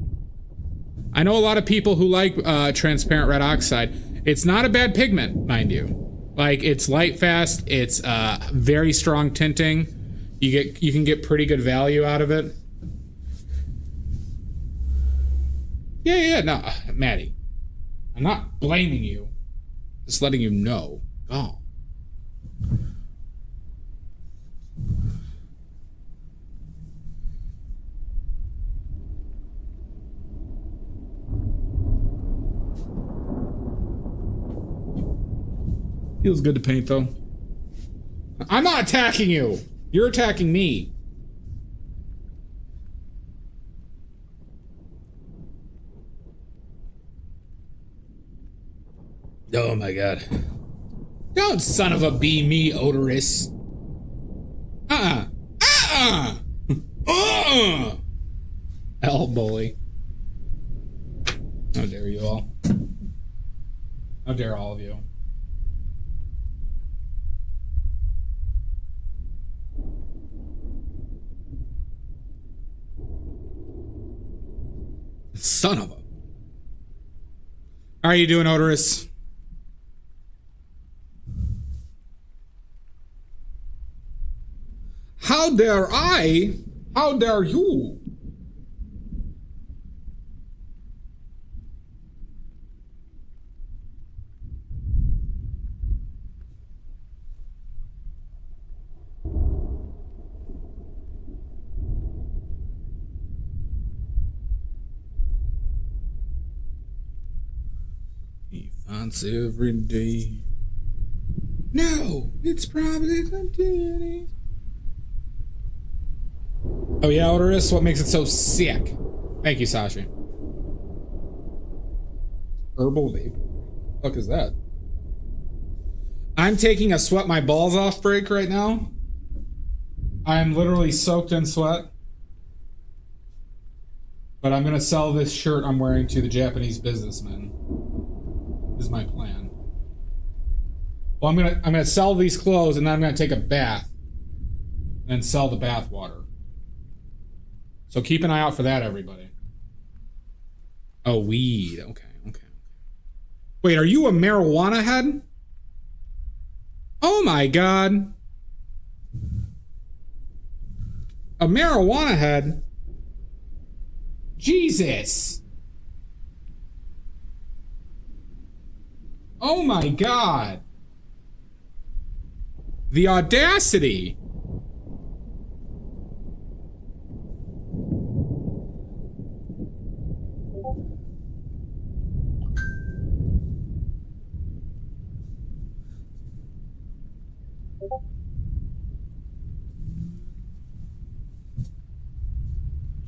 I know a lot of people who like transparent red oxide. It's not a bad pigment, mind you. Like, it's light fast, it's very strong tinting. You can get pretty good value out of it. Yeah, no, Maddie. I'm not blaming you. Just letting you know. Oh. Feels good to paint, though. I'm not attacking you. You're attacking me. Oh my god. Don't son of a be me, odorous. L bully. How dare you all? How dare all of you? Son of a. How are you doing, Odorous? How dare I? How dare you? He fights every day. No, it's probably the titties. Oh yeah, Odorous, what makes it so sick? Thank you, Sashi. Herbal vape. What the fuck is that? I'm taking a sweat my balls off break right now. I'm literally soaked in sweat. But I'm gonna sell this shirt I'm wearing to the Japanese businessman. Is my plan. Well, I'm gonna sell these clothes and then I'm gonna take a bath and sell the bath water. So keep an eye out for that, everybody. Oh, weed. Okay. Wait, are you a marijuana head? Oh my god. A marijuana head? Jesus. Oh my god. The audacity.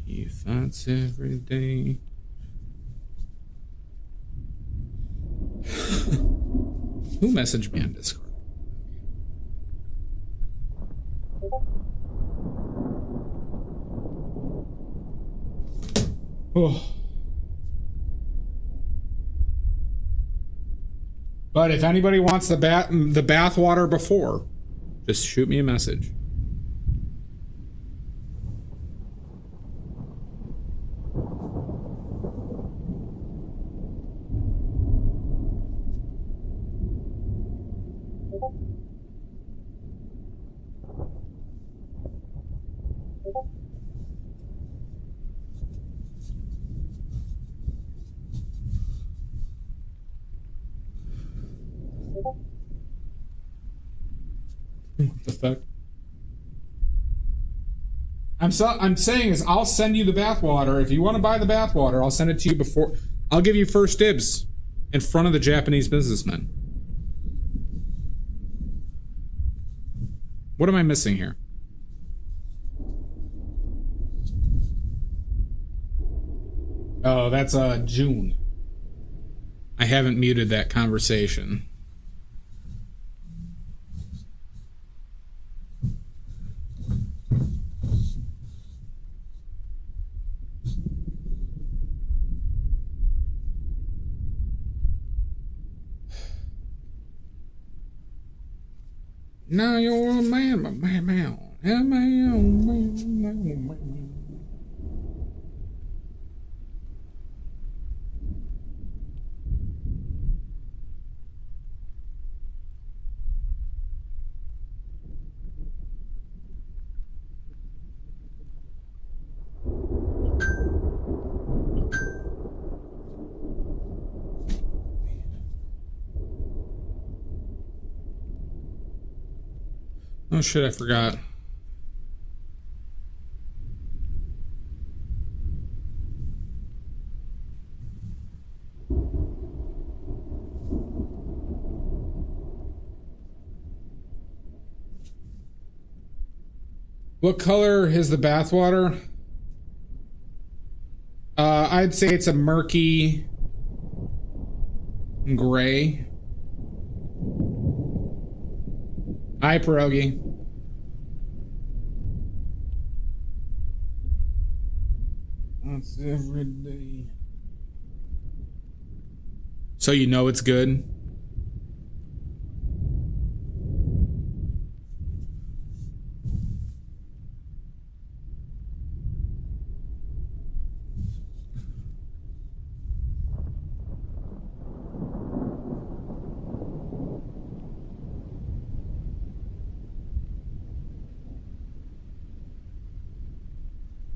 He fights every day. Who messaged me on Discord? Oh. But if anybody wants the bath water before, just shoot me a message. What the fuck? I'm saying is I'll send you the bathwater. If you want to buy the bathwater, I'll send it to you before. I'll give you first dibs in front of the Japanese businessmen. What am I missing here? Oh, that's June. I haven't muted that conversation. Now you're a man, man. Oh shit, I forgot. What color is the bathwater? I'd say it's a murky gray. Hi, Pierogi. That's every day. So you know it's good?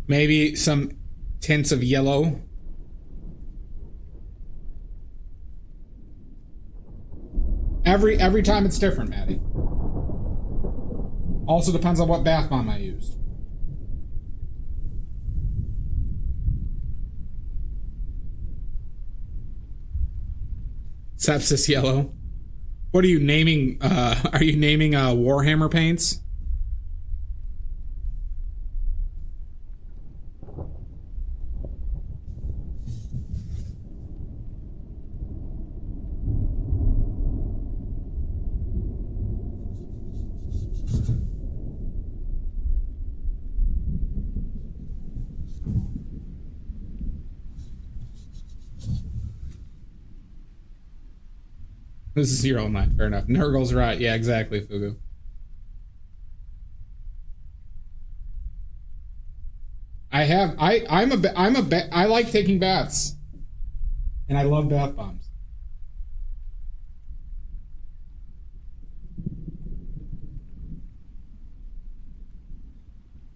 Maybe some tints of yellow. Every time it's different, Maddie. Also depends on what bath bomb I used. Sepsis yellow. What are you naming? Are you naming Warhammer paints? This is your own line. Fair enough. Nurgle's right. Yeah, exactly, Fugu. I like taking baths. And I love bath bombs.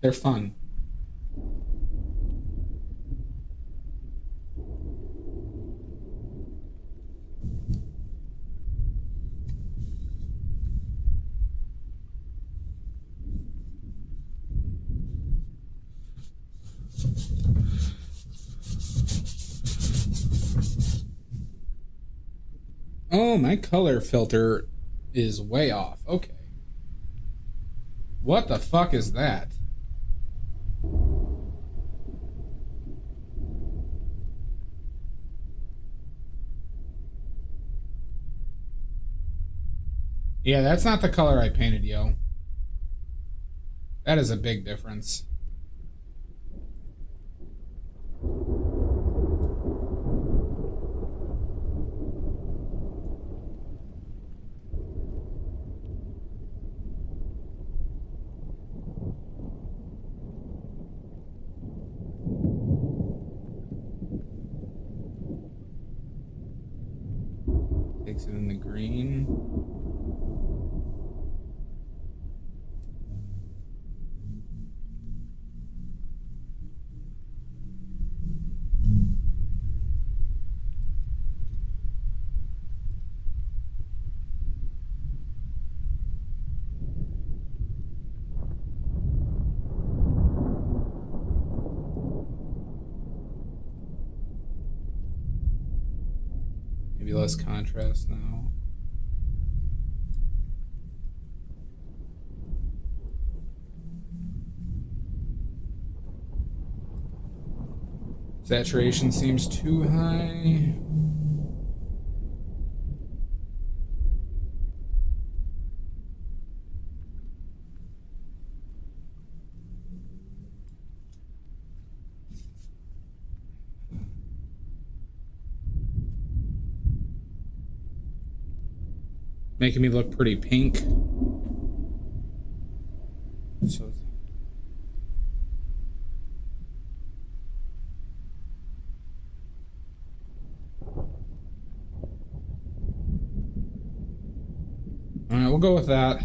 They're fun. Oh, my color filter is way off. Okay. What the fuck is that? Yeah, that's not the color I painted, yo. That is a big difference. Takes it in the green. Maybe less contrast now. Saturation seems too high. Making me look pretty pink. So all right, we'll go with that.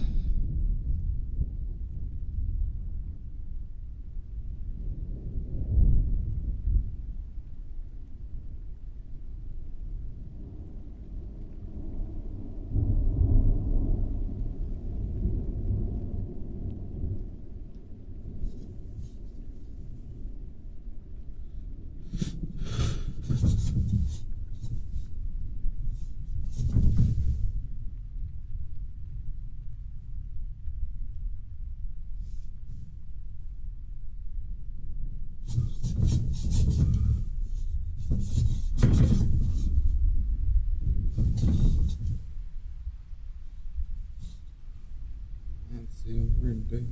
That's every day.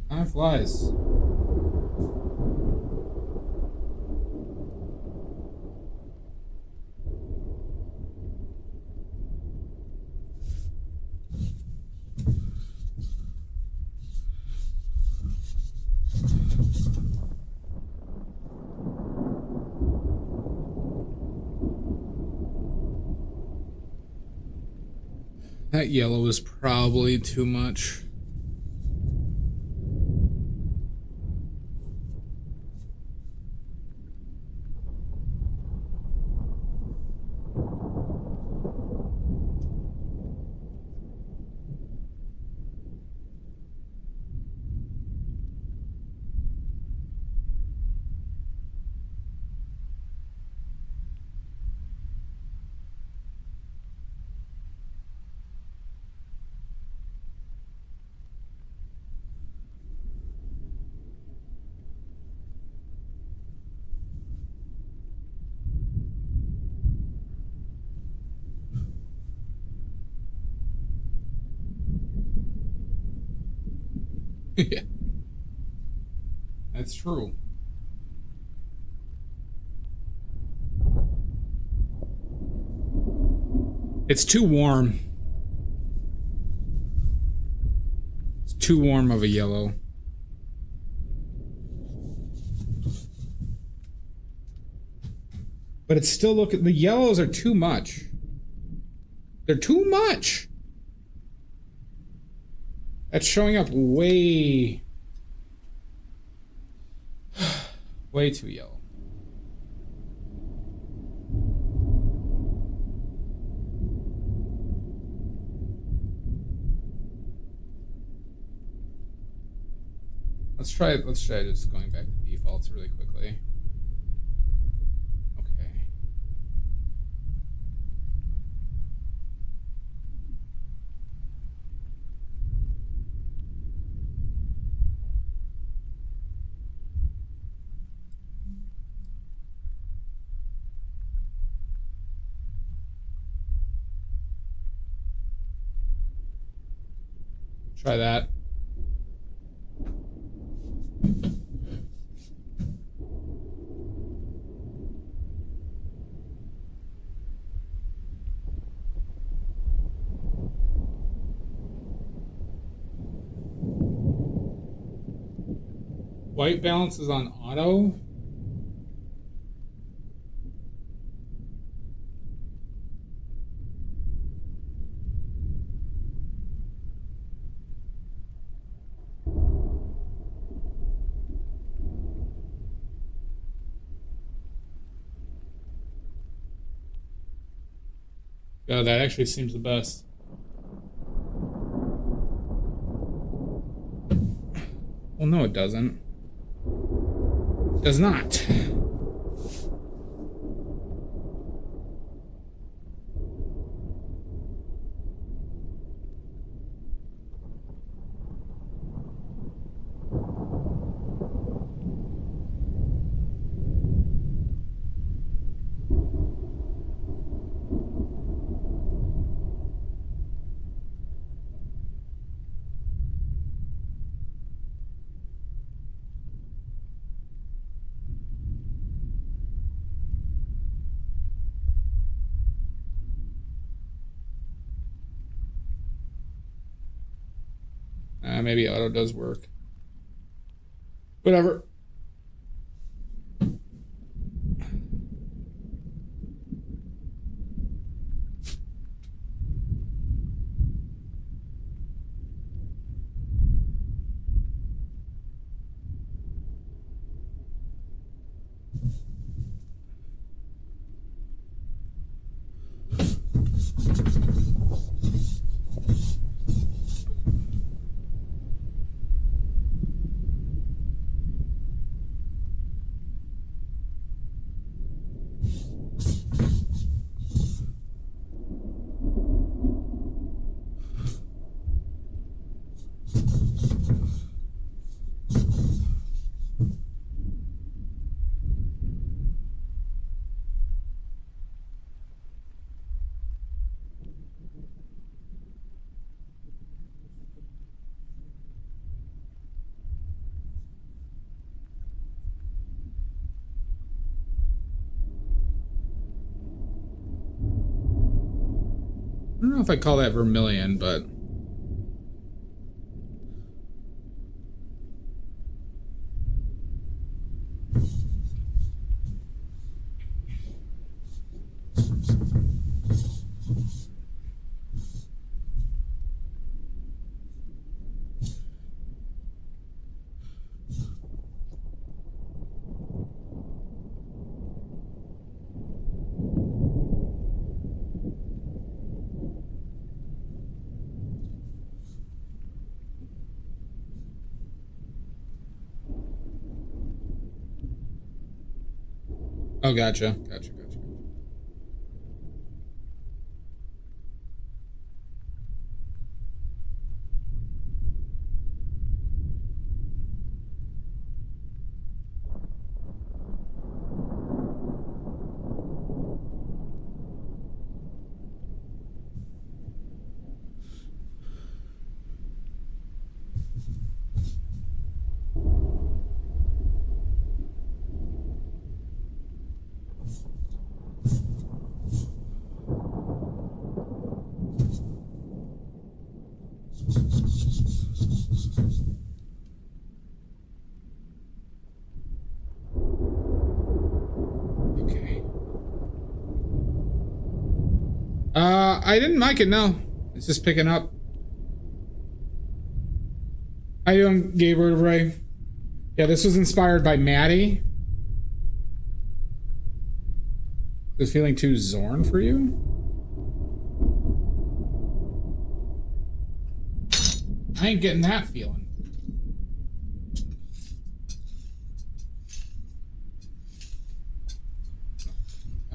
Time flies. That yellow is probably too much. Yeah. That's true. It's too warm. It's too warm of a yellow. But it's still looking, the yellows are too much. They're too much. That's showing up way too yellow. Let's try just going back to defaults really quickly. Okay. Try that. White balance is on auto. Yeah, that actually seems the best. Well, no, it doesn't. It does not. Maybe auto does work. Whatever. don't know if I call that vermilion, but oh, gotcha. Okay. I didn't mic it, no. It's just picking up. How you doing, Gabriel Ray? Yeah, this was inspired by Maddie. Is it feeling too Zorn for you? I ain't getting that feeling.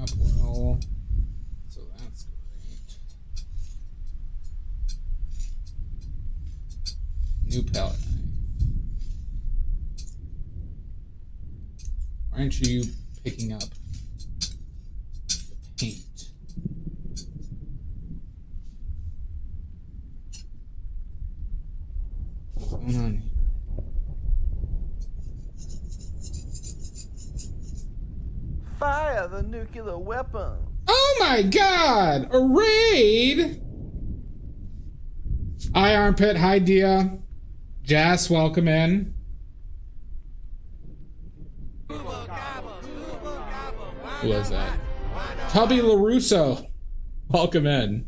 Up well. So that's great. New palette knife. Why aren't you picking up the paint? What's going on here? Fire the nuclear weapon. Oh my god! A raid! Hi, Armpit. Hi, Dia. Jess, welcome in. Who was that? Tubby LaRusso. Welcome in.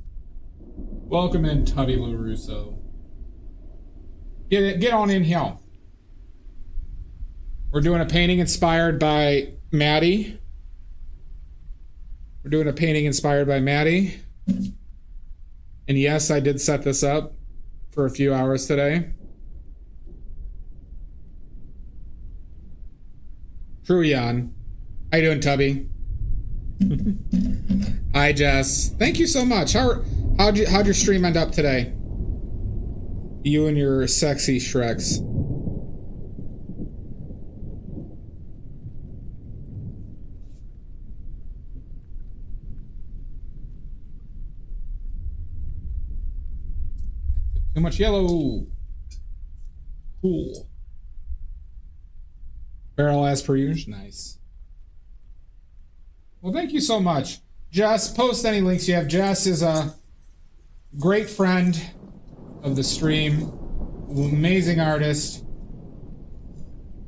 Welcome in, Tubby LaRusso. Get on in here. We're doing a painting inspired by Maddie. We're doing a painting inspired by Maddie. And yes, I did set this up for a few hours today. True, Jan. How you doing, Tubby? Hi, Jess. Thank you so much. How'd your stream end up today? You and your sexy Shreks. Too much yellow. Cool. Barrel as per usual. Nice. Well, thank you so much. Jess, post any links you have. Jess is a great friend of the stream. Amazing artist.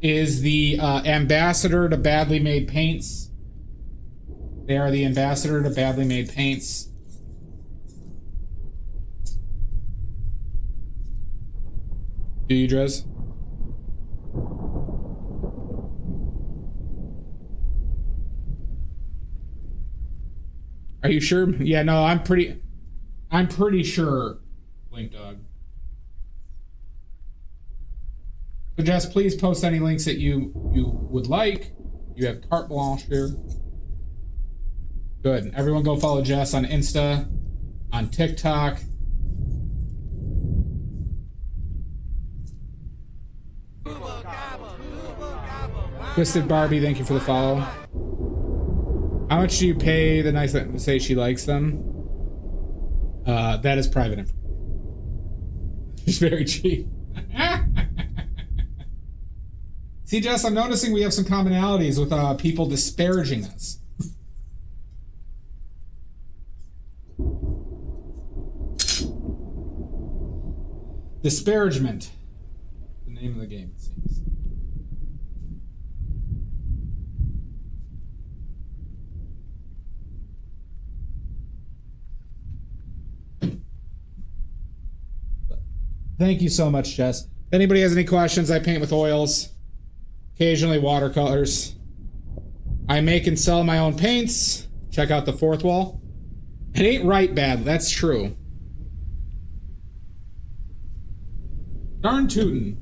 Is the ambassador to Badly Made Paints. They are the ambassador to Badly Made Paints. Do you, Drez? Are you sure? Yeah, no, I'm pretty sure, Blink Dog. So Jess, please post any links that you would like. You have carte blanche here. Good. Everyone go follow Jess on Insta, on TikTok. Twisted Barbie, thank you for the follow. How much do you pay the nice to say she likes them? That is private information. It's very cheap. See, Jess, I'm noticing we have some commonalities with people disparaging us. Disparagement. The name of the game, it seems. Thank you so much, Jess. If anybody has any questions, I paint with oils, occasionally watercolors. I make and sell my own paints. Check out the fourth wall. It ain't right bad, that's true. Darn tootin'.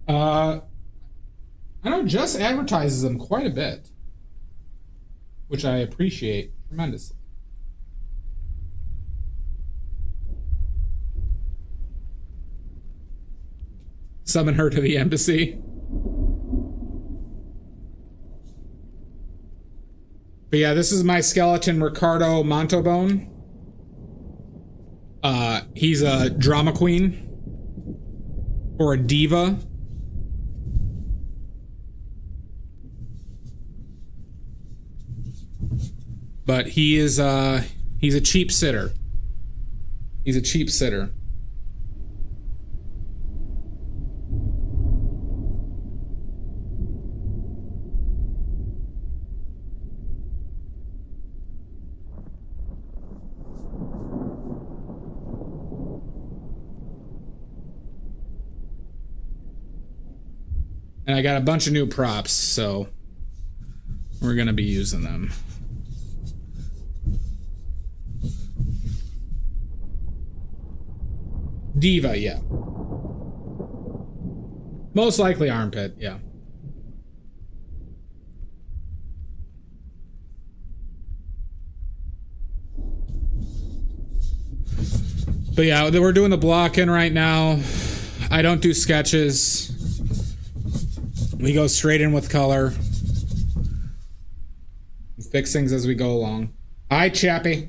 I know Jess advertises them quite a bit, which I appreciate tremendously. Summon her to the embassy. But yeah, this is my skeleton, Ricardo Montobone. He's a drama queen or a diva. But he's a cheap sitter. He's a cheap sitter. And I got a bunch of new props, so we're gonna be using them. Diva, yeah. Most likely armpit, yeah. But yeah, we're doing the blocking right now. I don't do sketches. We go straight in with color. Fix things as we go along. Hi, Chappie.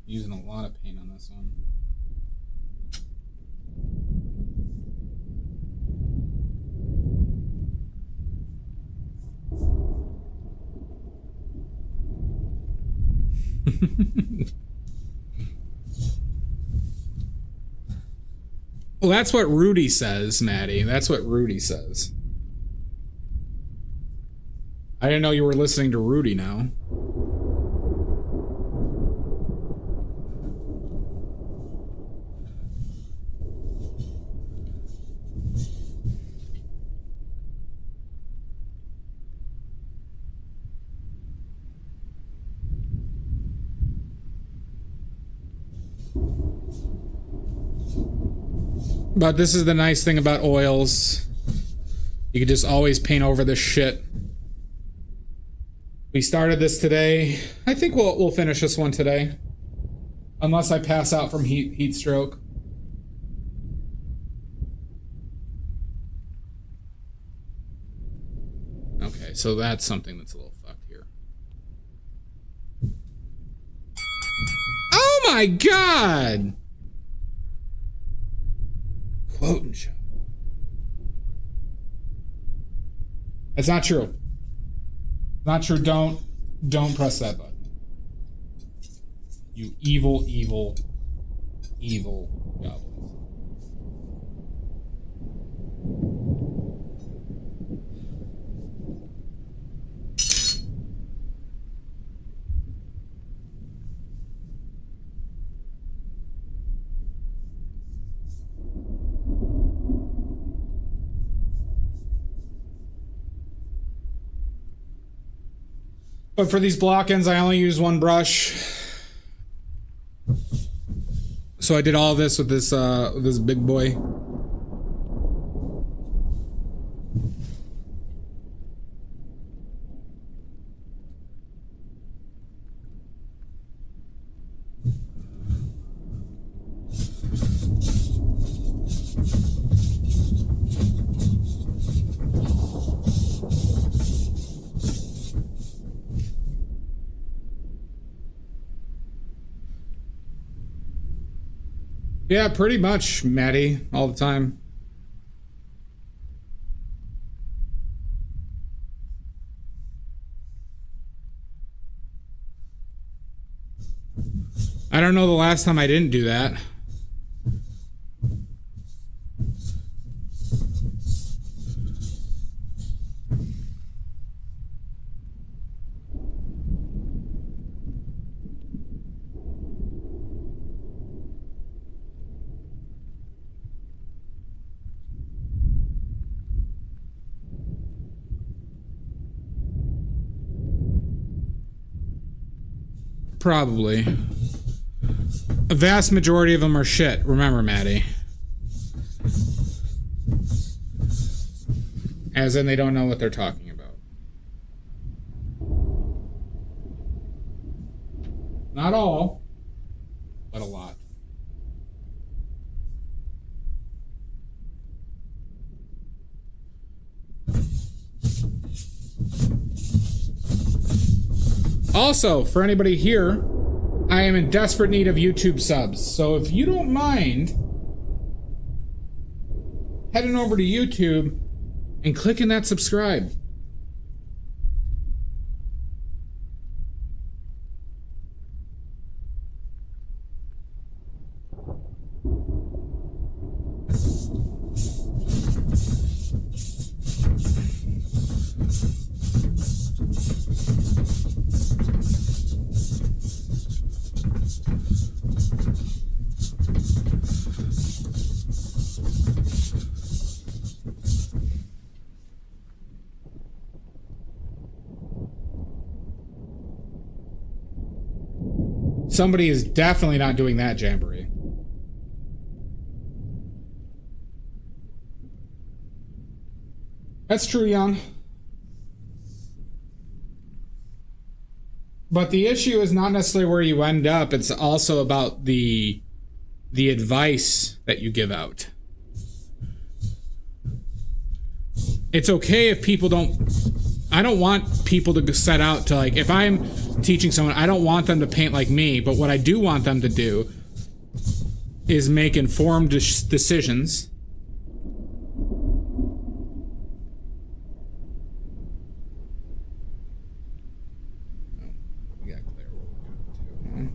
Using a lot of paint on this one. Well, that's what Rudy says, Maddie. That's what Rudy says. I didn't know you were listening to Rudy now. But this is the nice thing about oils. You can just always paint over this shit. We started this today. I think we'll finish this one today. Unless I pass out from heat stroke. Okay, so that's something that's a little fucked here. Oh my god! Quote and show. That's not true. Not true. Don't press that button. You evil, evil, evil goblins. But for these block-ins, I only use one brush. So I did all of this with this big boy. Yeah, pretty much, Maddie, all the time. I don't know the last time I didn't do that. Probably. A vast majority of them are shit. Remember, Maddie. As in, they don't know what they're talking about. Not all, but a lot. Also, for anybody here, I am in desperate need of YouTube subs. So if you don't mind heading over to YouTube and clicking that subscribe. Somebody is definitely not doing that, Jamboree. That's true, Jan. But the issue is not necessarily where you end up. It's also about the advice that you give out. It's okay if people don't... I don't want people to set out to, like, if I'm teaching someone, I don't want them to paint like me, but what I do want them to do is make informed decisions. We gotta clear what we're going to.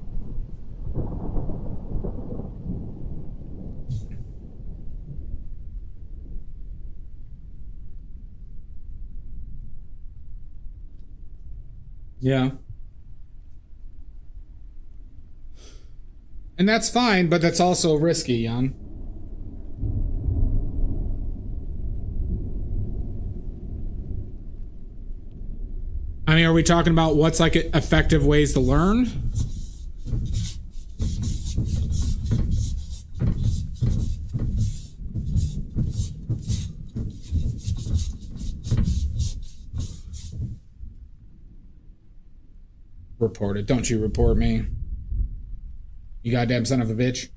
Yeah. And that's fine, but that's also risky, Jan. I mean, are we talking about what's like effective ways to learn? Report it. Don't you report me. You goddamn son of a bitch.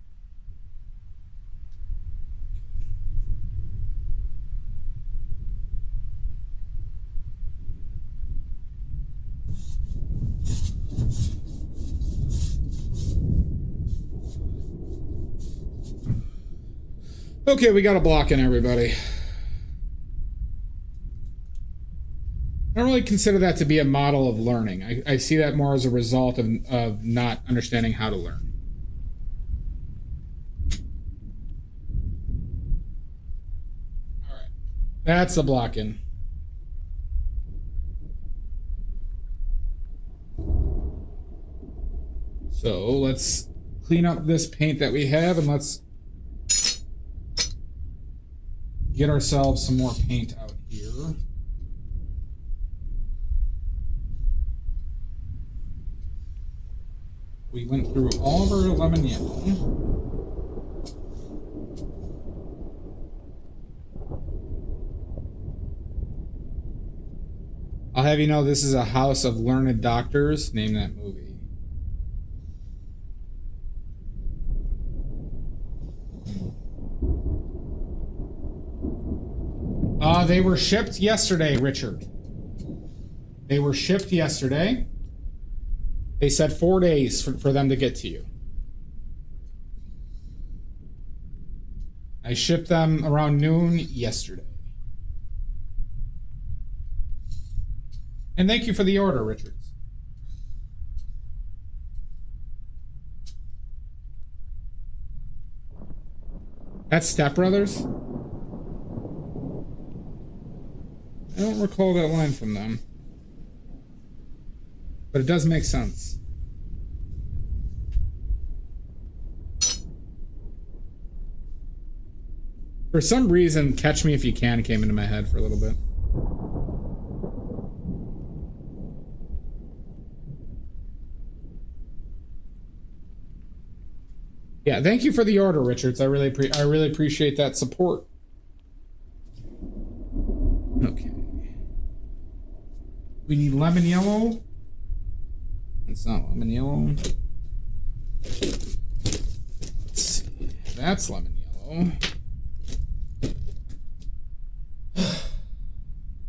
Okay, we got a block in, everybody. I don't really consider that to be a model of learning. I see that more as a result of not understanding how to learn. All right. That's a block in. So let's clean up this paint that we have and let's get ourselves some more paint out here. We went through all of our lemon yellow. I'll have you know this is a house of learned doctors. Name that movie. They were shipped yesterday, Richard. They were shipped yesterday. They said 4 days for them to get to you. I shipped them around noon yesterday. And thank you for the order, Richards. That's Step Brothers? I don't recall that line from them. But it does make sense. For some reason, Catch Me If You Can came into my head for a little bit. Yeah, thank you for the order, Richards. I really appreciate that support. Okay. We need lemon yellow. It's not lemon yellow. Let's see. That's lemon yellow.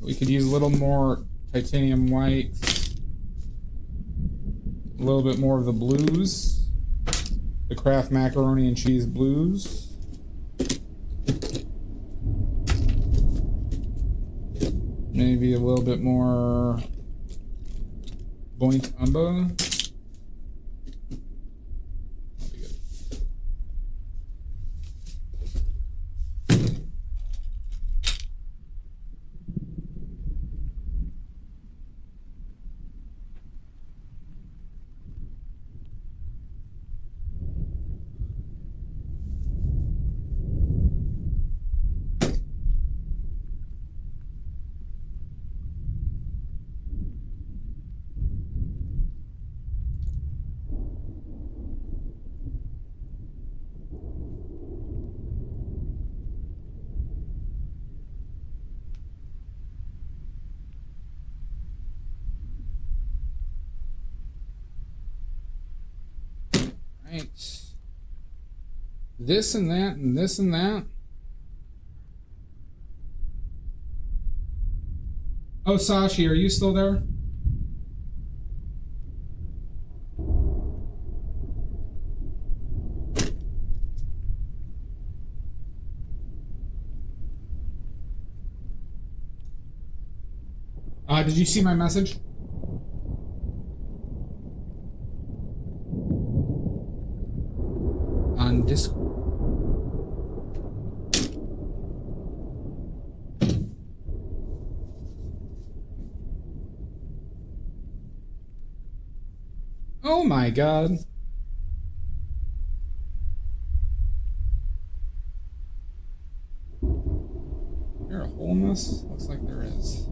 We could use a little more titanium white. A little bit more of the blues. The Kraft macaroni and cheese blues. Maybe a little bit more Boint Umba. That'll be good. Right. This and that and this and that. Oh, Sashi, are you still there? Did you see my message? On Discord. Oh my god. Is there a hole in this? Looks like there is.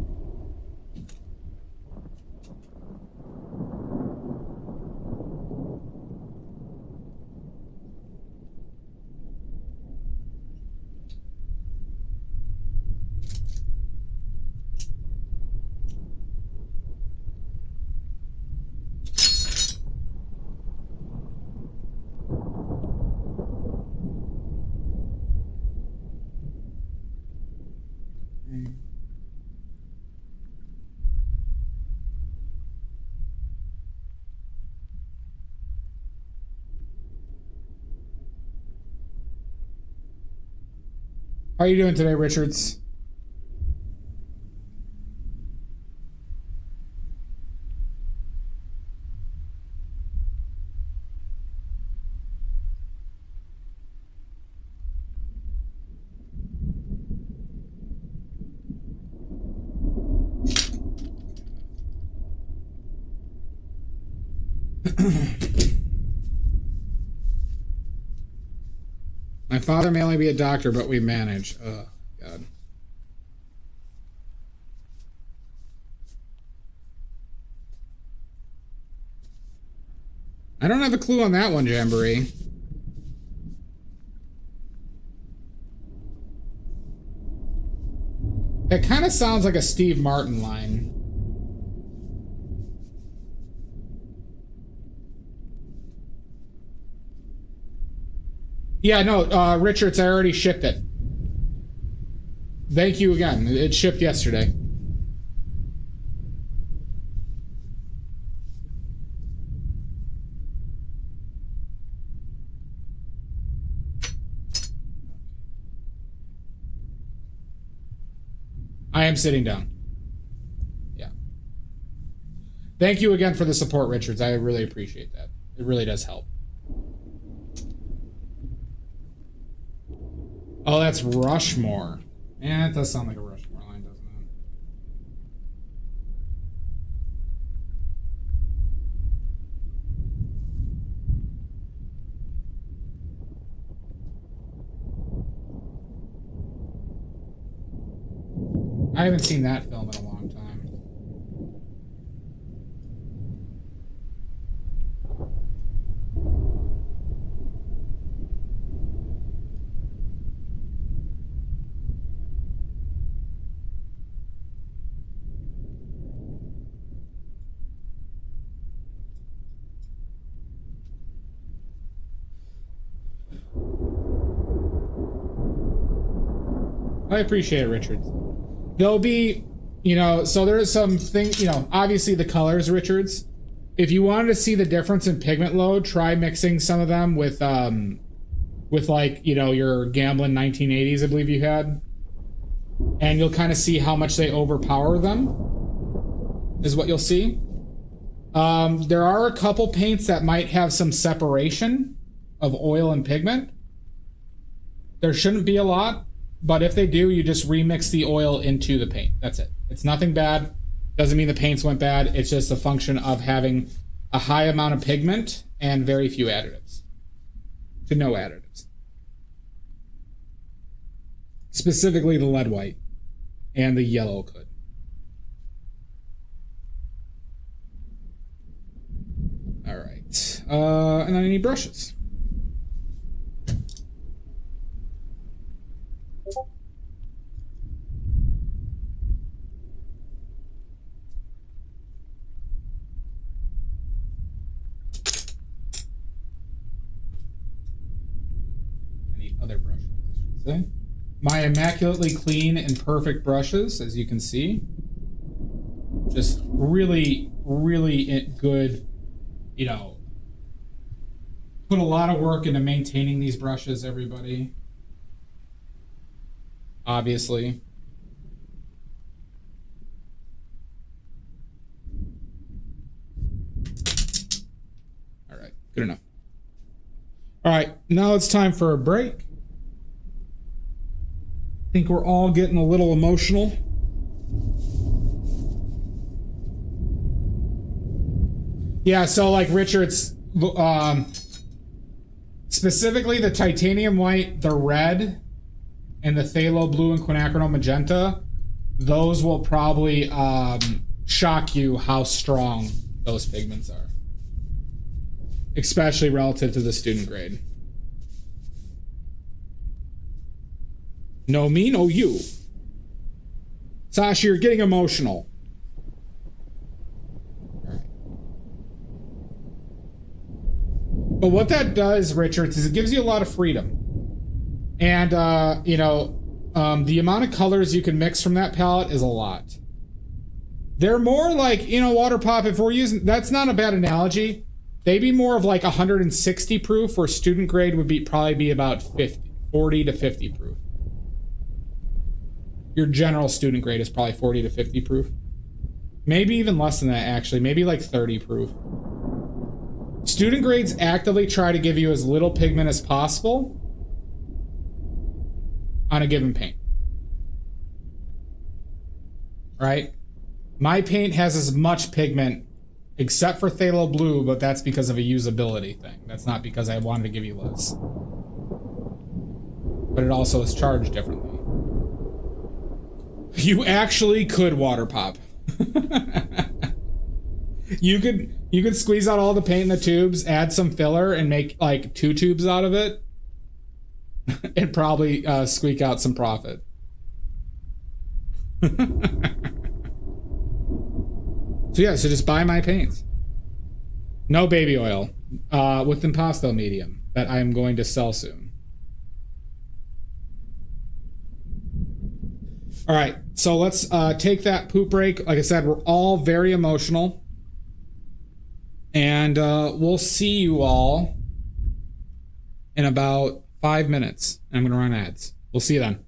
How are you doing today, Richards? My father may only be a doctor, but we manage. Oh, God. I don't have a clue on that one, Jamboree. It kind of sounds like a Steve Martin line. Yeah, no, Richards, I already shipped it. Thank you again. It shipped yesterday. I am sitting down. Yeah. Thank you again for the support, Richards. I really appreciate that. It really does help. Oh, that's Rushmore. Yeah, it does sound like a Rushmore line, doesn't it? I haven't seen that film in a long time. I appreciate it, Richards. There'll be, you know, so there's some thing, you know, obviously the colors, Richards. If you wanted to see the difference in pigment load, try mixing some of them with like, you know, your Gamblin 1980s, I believe you had. And you'll kind of see how much they overpower them, is what you'll see. There are a couple paints that might have some separation of oil and pigment. There shouldn't be a lot. But if they do, you just remix the oil into the paint. That's it. It's nothing bad. Doesn't mean the paints went bad. It's just a function of having a high amount of pigment and very few additives. To no additives. Specifically the lead white and the yellow could. All right. And then I need brushes. Other brushes, I should say. My immaculately clean and perfect brushes, as you can see. Just really, really good, you know, put a lot of work into maintaining these brushes, everybody. Obviously. All right, good enough. All right, now it's time for a break. I think we're all getting a little emotional. Yeah, so like Richard's, specifically the titanium white, the red, and the phthalo blue and quinacridone magenta, those will probably shock you how strong those pigments are. Especially relative to the student grade. No me, no you. Sasha, you're getting emotional. All right. But what that does, Richards, is it gives you a lot of freedom. And, you know, the amount of colors you can mix from that palette is a lot. They're more like, you know, water pop, if we're using, that's not a bad analogy. They'd be more of like 160 proof, where student grade would be probably be about 40 to 50 proof. Your general student grade is probably 40 to 50 proof. Maybe even less than that, actually. Maybe like 30 proof. Student grades actively try to give you as little pigment as possible on a given paint. Right? My paint has as much pigment except for phthalo blue, but that's because of a usability thing. That's not because I wanted to give you less. But it also is charged differently. You actually could water pop. You could squeeze out all the paint in the tubes, add some filler, and make like 2 tubes out of it, and probably squeak out some profit. So yeah, so just buy my paints. No baby oil, with impasto medium that I am going to sell soon. All right, so let's take that poop break. Like I said, we're all very emotional. And we'll see you all in about 5 minutes. I'm going to run ads. We'll see you then.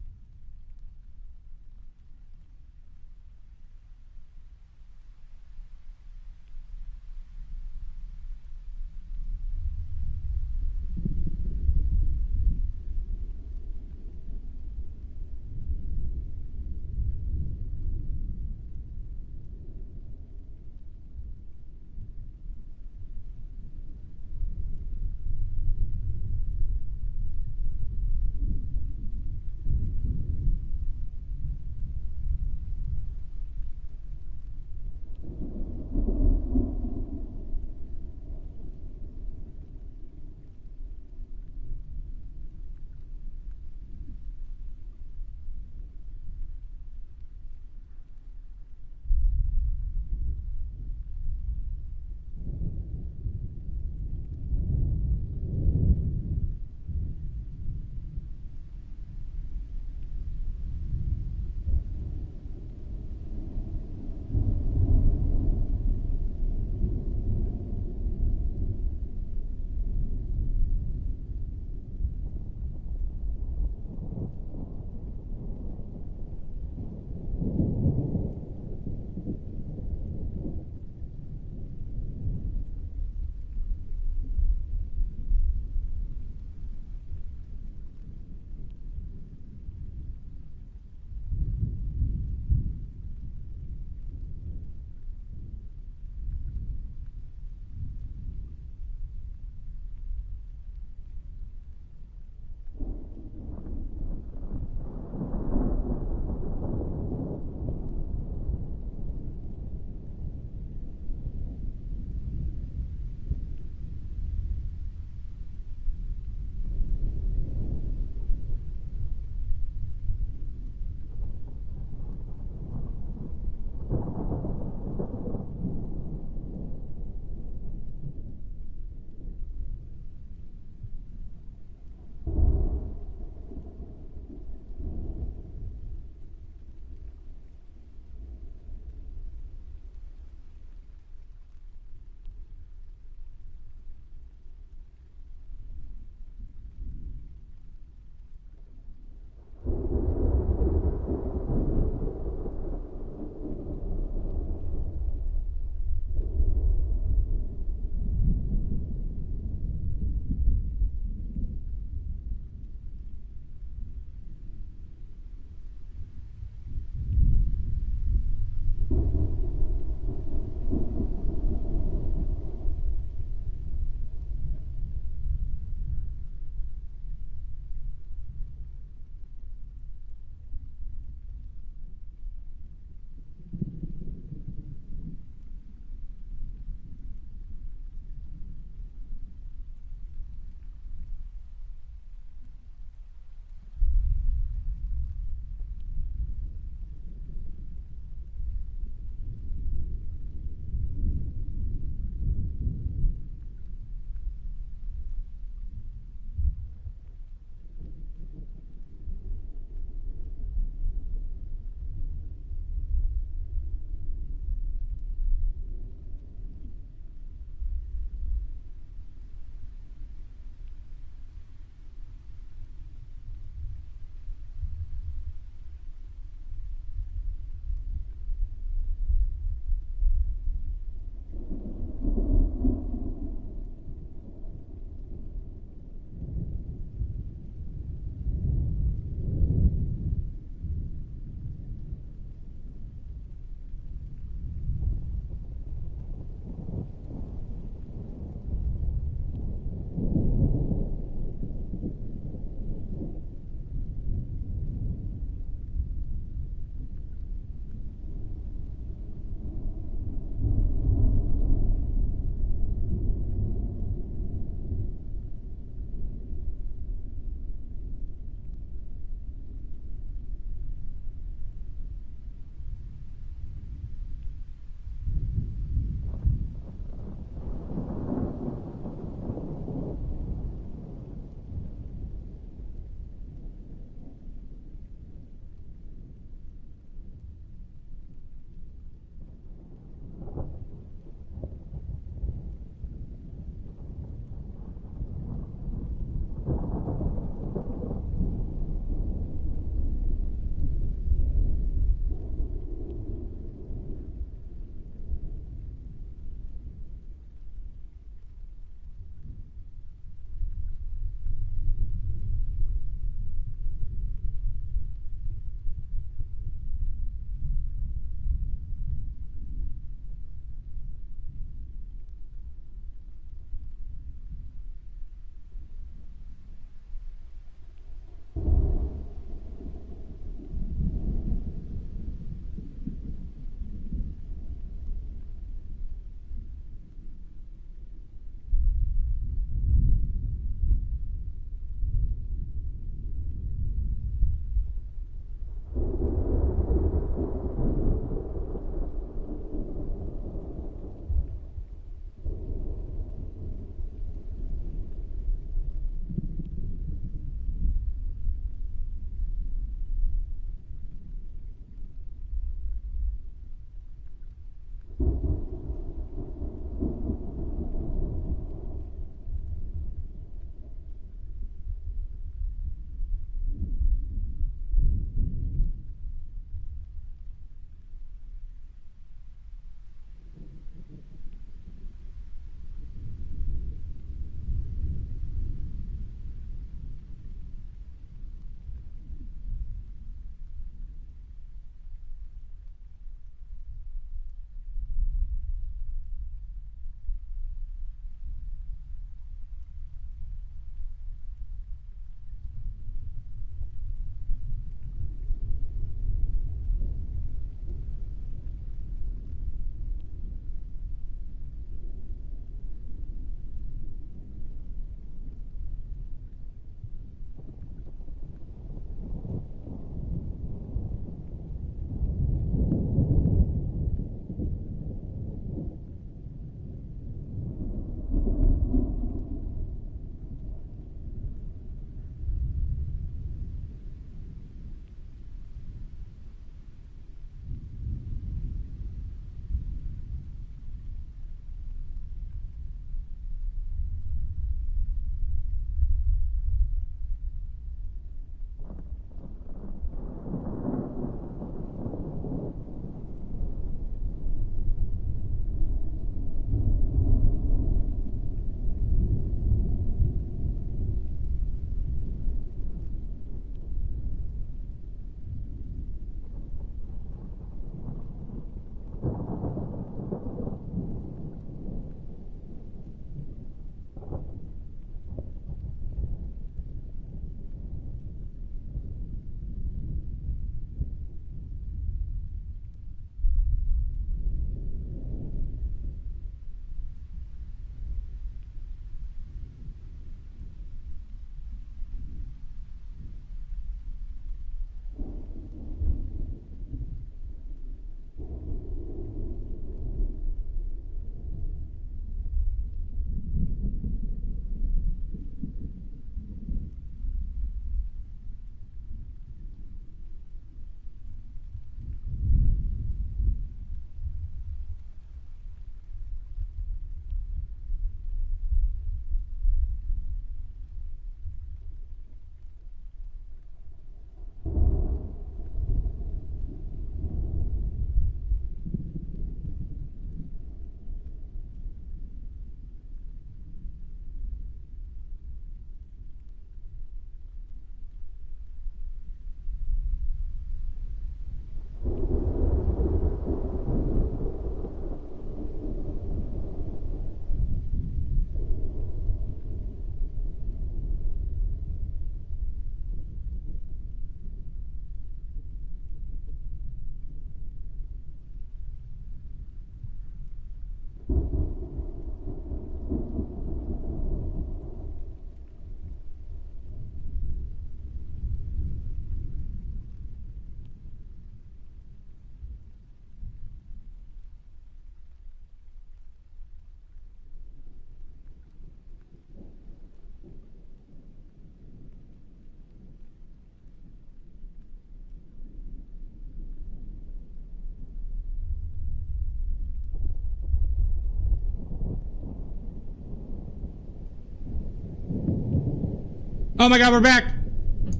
Oh my god, we're back!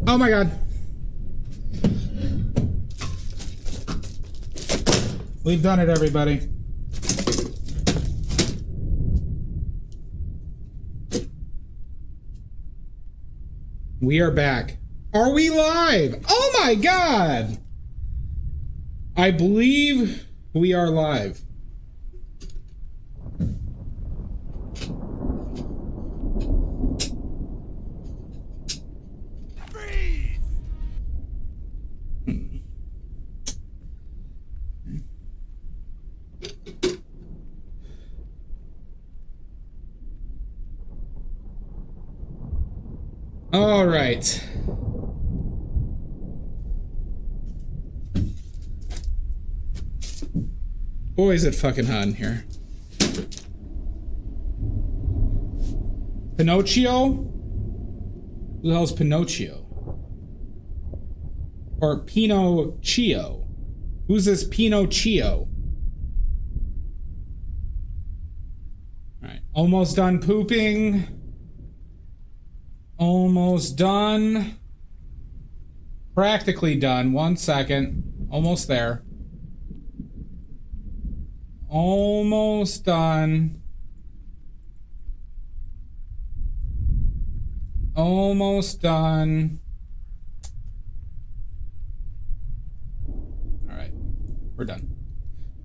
Oh my god. We've done it, everybody. We are back. Are we live? Oh my god! I believe we are live. Freeze! All right. Boy, is it fucking hot in here. Pinocchio? Who the hell's Pinocchio? Or Pinocchio? Who's this Pinocchio? Alright, almost done pooping. Almost done. Practically done. 1 second. Almost there. Almost done. Almost done. All right, we're done.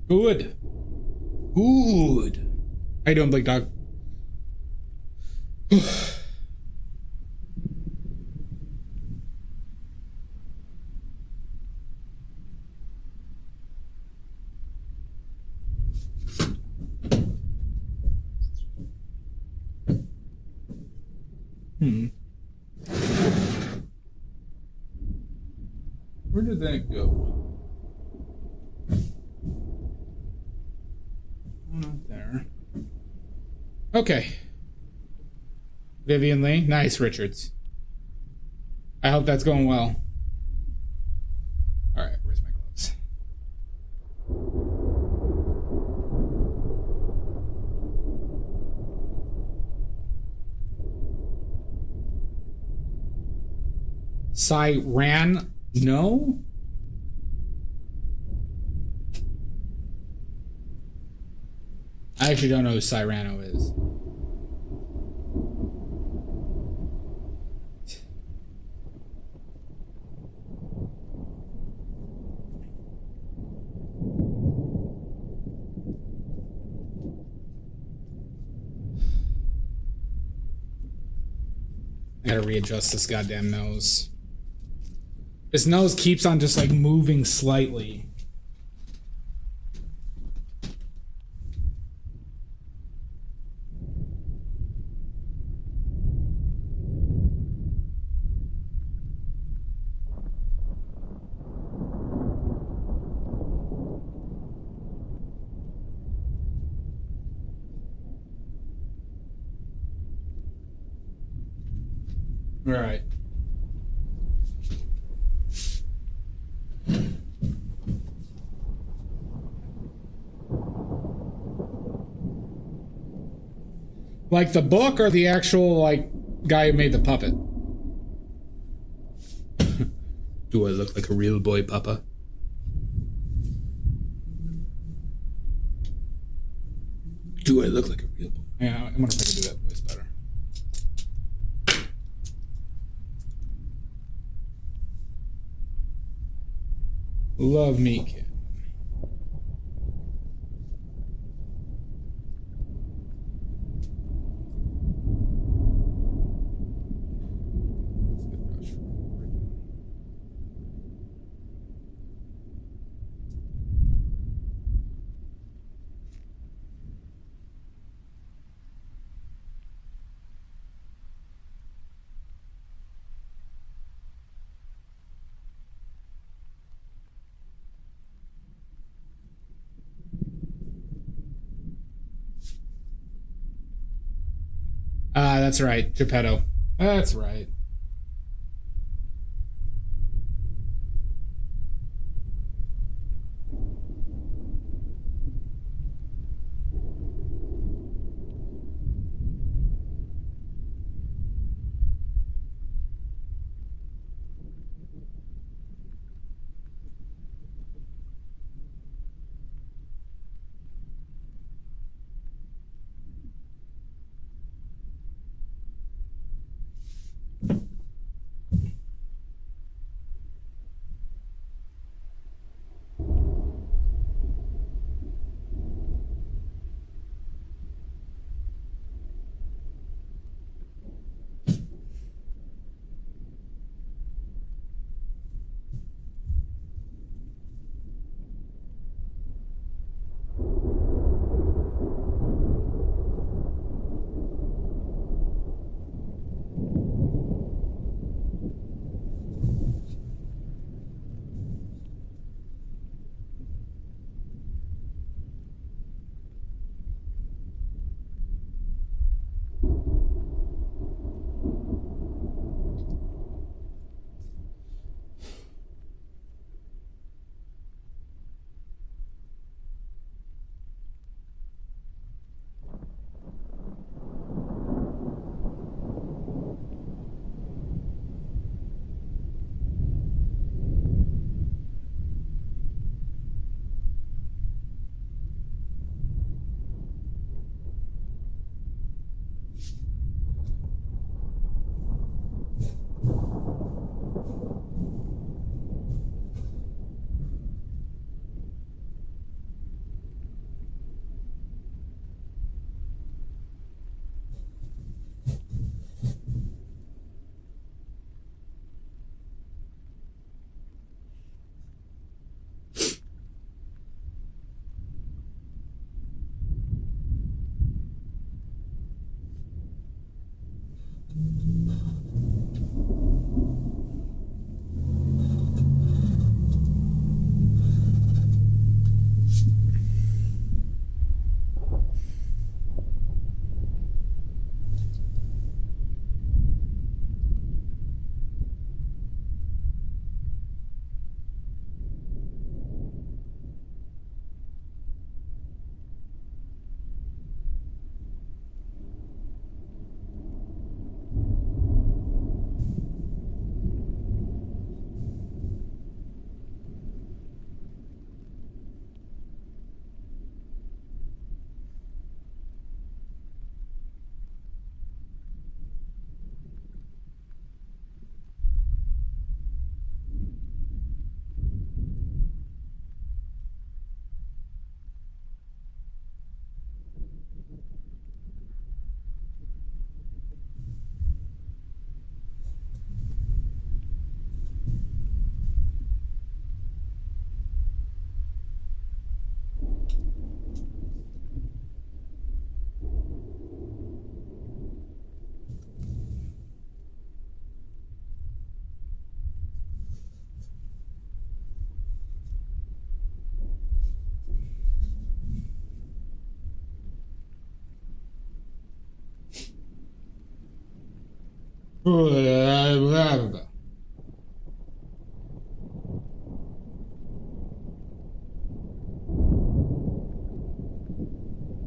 Good. Good. How you doing, Blake Dog? Where did that go? Not there. Okay. Vivian Lee. Nice, Richards. I hope that's going well. All right, where's my gloves? Cyrano? No? I actually don't know who Cyrano is. I gotta readjust this goddamn nose. His nose keeps on just like moving slightly. All right. Like the book or the actual, like, guy who made the puppet? Do I look like a real boy, Papa? Do I look like a real boy? Yeah, I wonder if I can do that voice better. Love me, kid. That's right, Geppetto. That's right.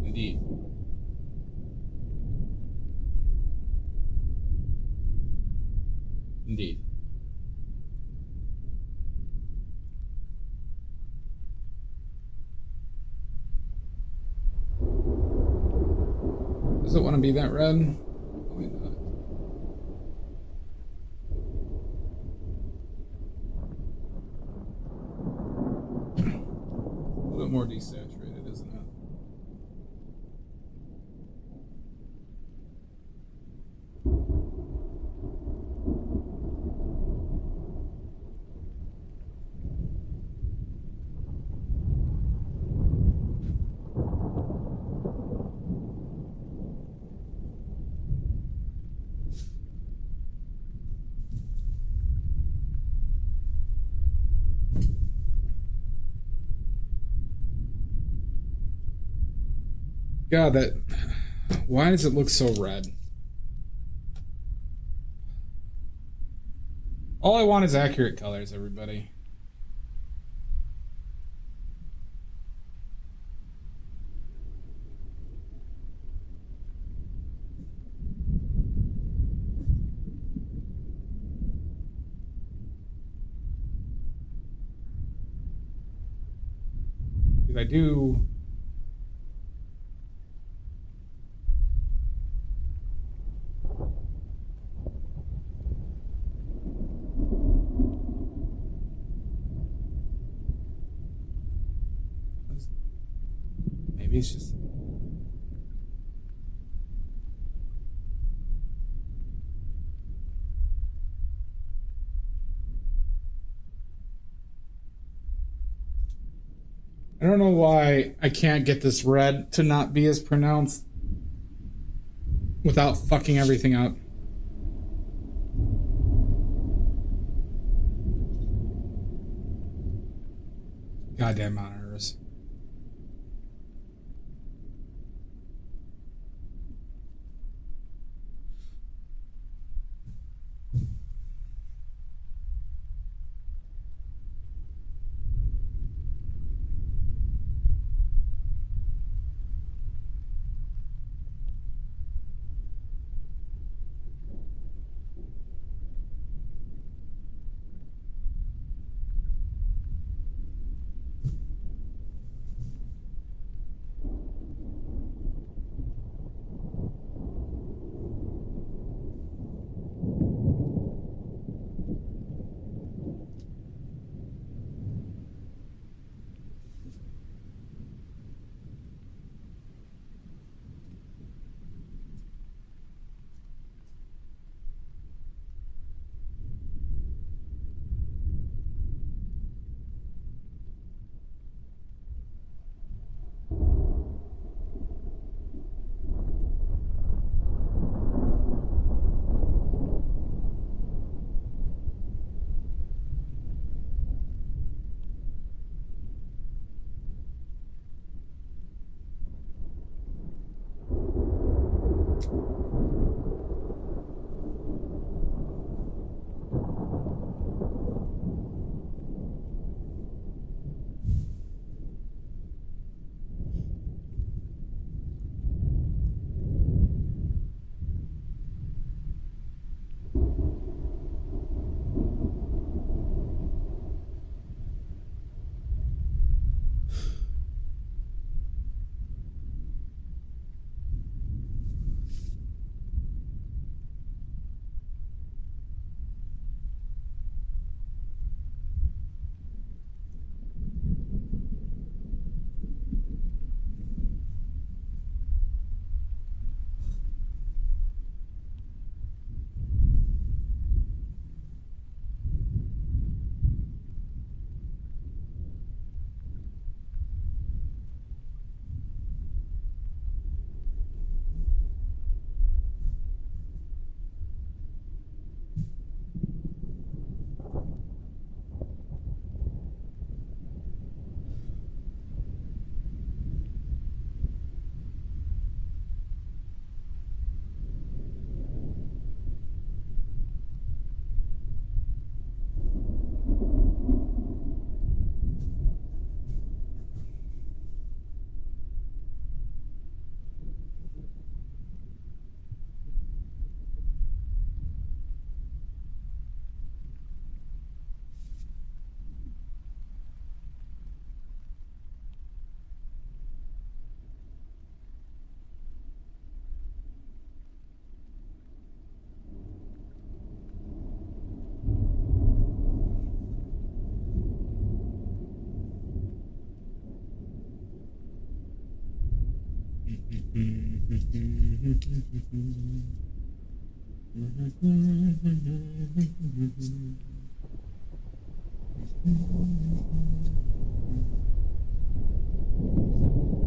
Indeed. Indeed. Does it want to be that red? Probably not. A little bit more desaturated, isn't it? God, that... Why does it look so red? All I want is accurate colors, everybody. If I do... Maybe it's just... I don't know why I can't get this red to not be as pronounced without fucking everything up. Goddamn monitors.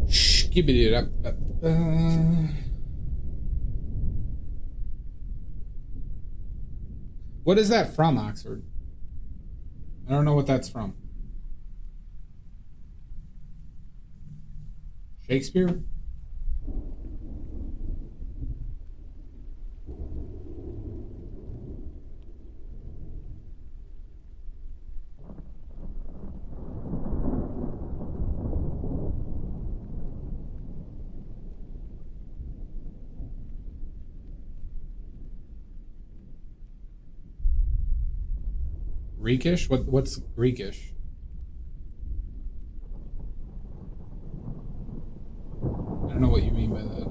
Skibbity it up. What is that from, Oxford? I don't know what that's from. Shakespeare? Greekish? What's Greekish? I don't know what you mean by that.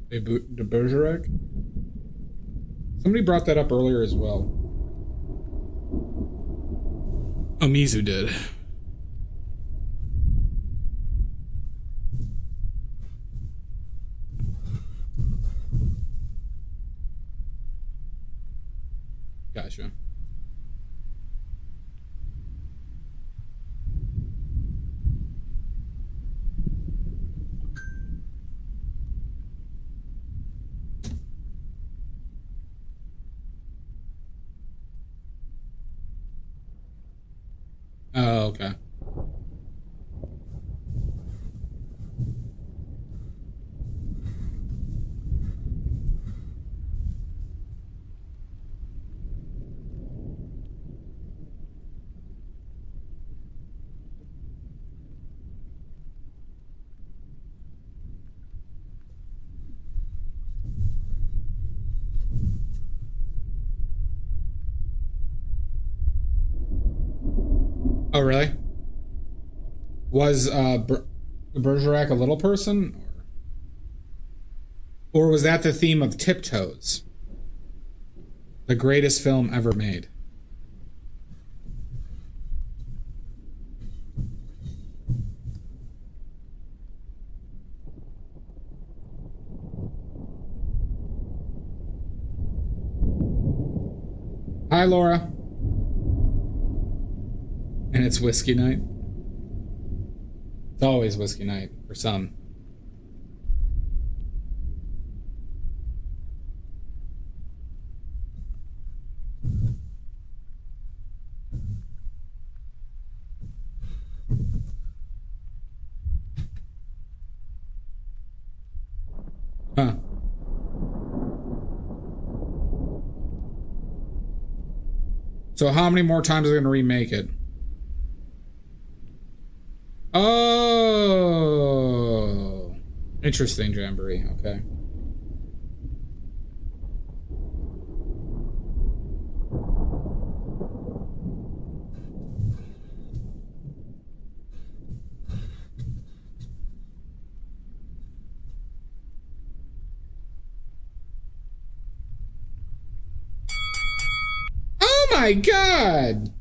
De Bergerac? Somebody brought that up earlier as well. Mizu did. Gotcha. Oh, okay. Oh, really? Was Bergerac a little person? Or was that the theme of Tiptoes? The greatest film ever made. Hi, Laura. And it's whiskey night. It's always whiskey night for some. Huh. So how many more times are they going to remake it? Oh, interesting, Jamboree. Okay. Oh my God!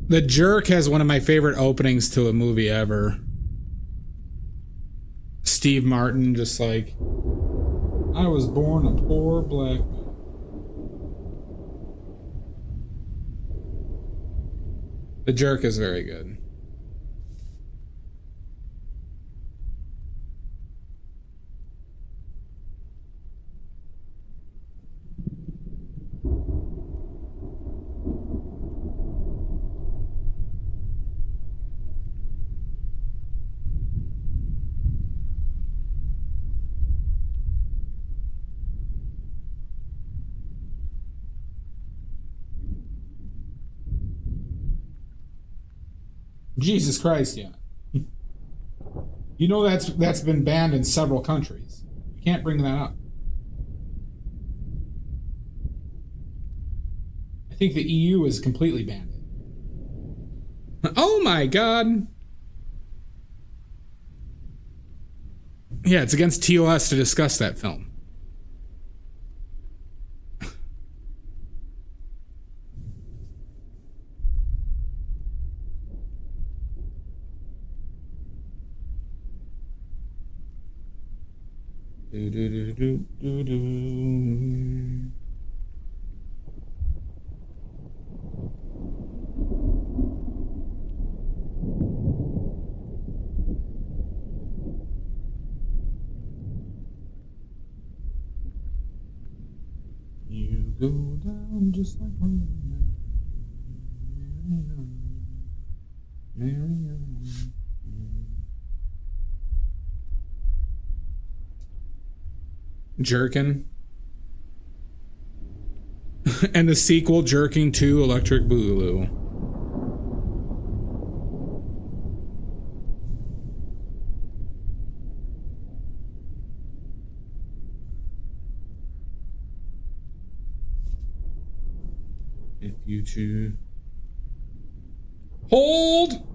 The Jerk has one of my favorite openings to a movie ever. Steve Martin just like, I was born a poor black man. The Jerk is very good. Jesus Christ, yeah. You know that's been banned in several countries. You can't bring that up. I think the EU has completely banned it. Oh my god! Yeah, it's against TOS to discuss that film. Do, do, do, do, do, do. You go down just like Mariana. Jerkin. And the sequel, Jerking 2 Electric Boogaloo. If you choose. Hold!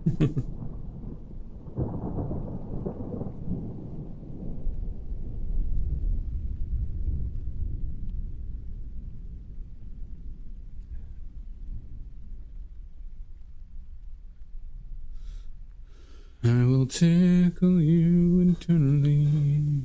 I will tickle you eternally.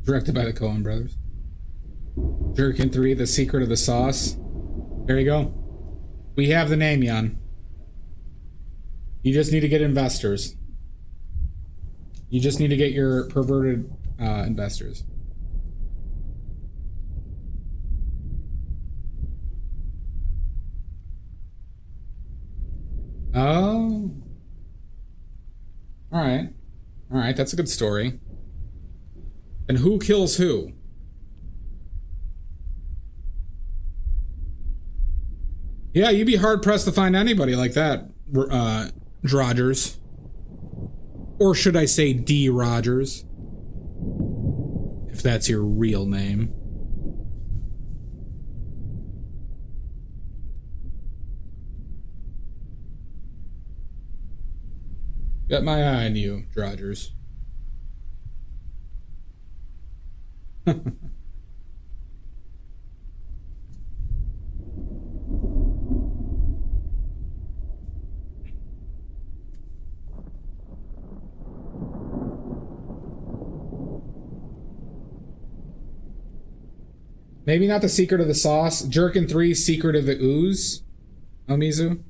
Directed by the Coen brothers. Jerkin 3, The Secret of the Sauce. There you go. We have the name, Jan. You just need to get investors. You just need to get your perverted investors. Oh. Alright. Alright, that's a good story. And who kills who? Yeah, you'd be hard-pressed to find anybody like that, Rogers. Or should I say D. Rogers? If that's your real name. Got my eye on you, Rogers. Maybe not The Secret of the Sauce. Jerkin 3, Secret of the Ooze. Omizu.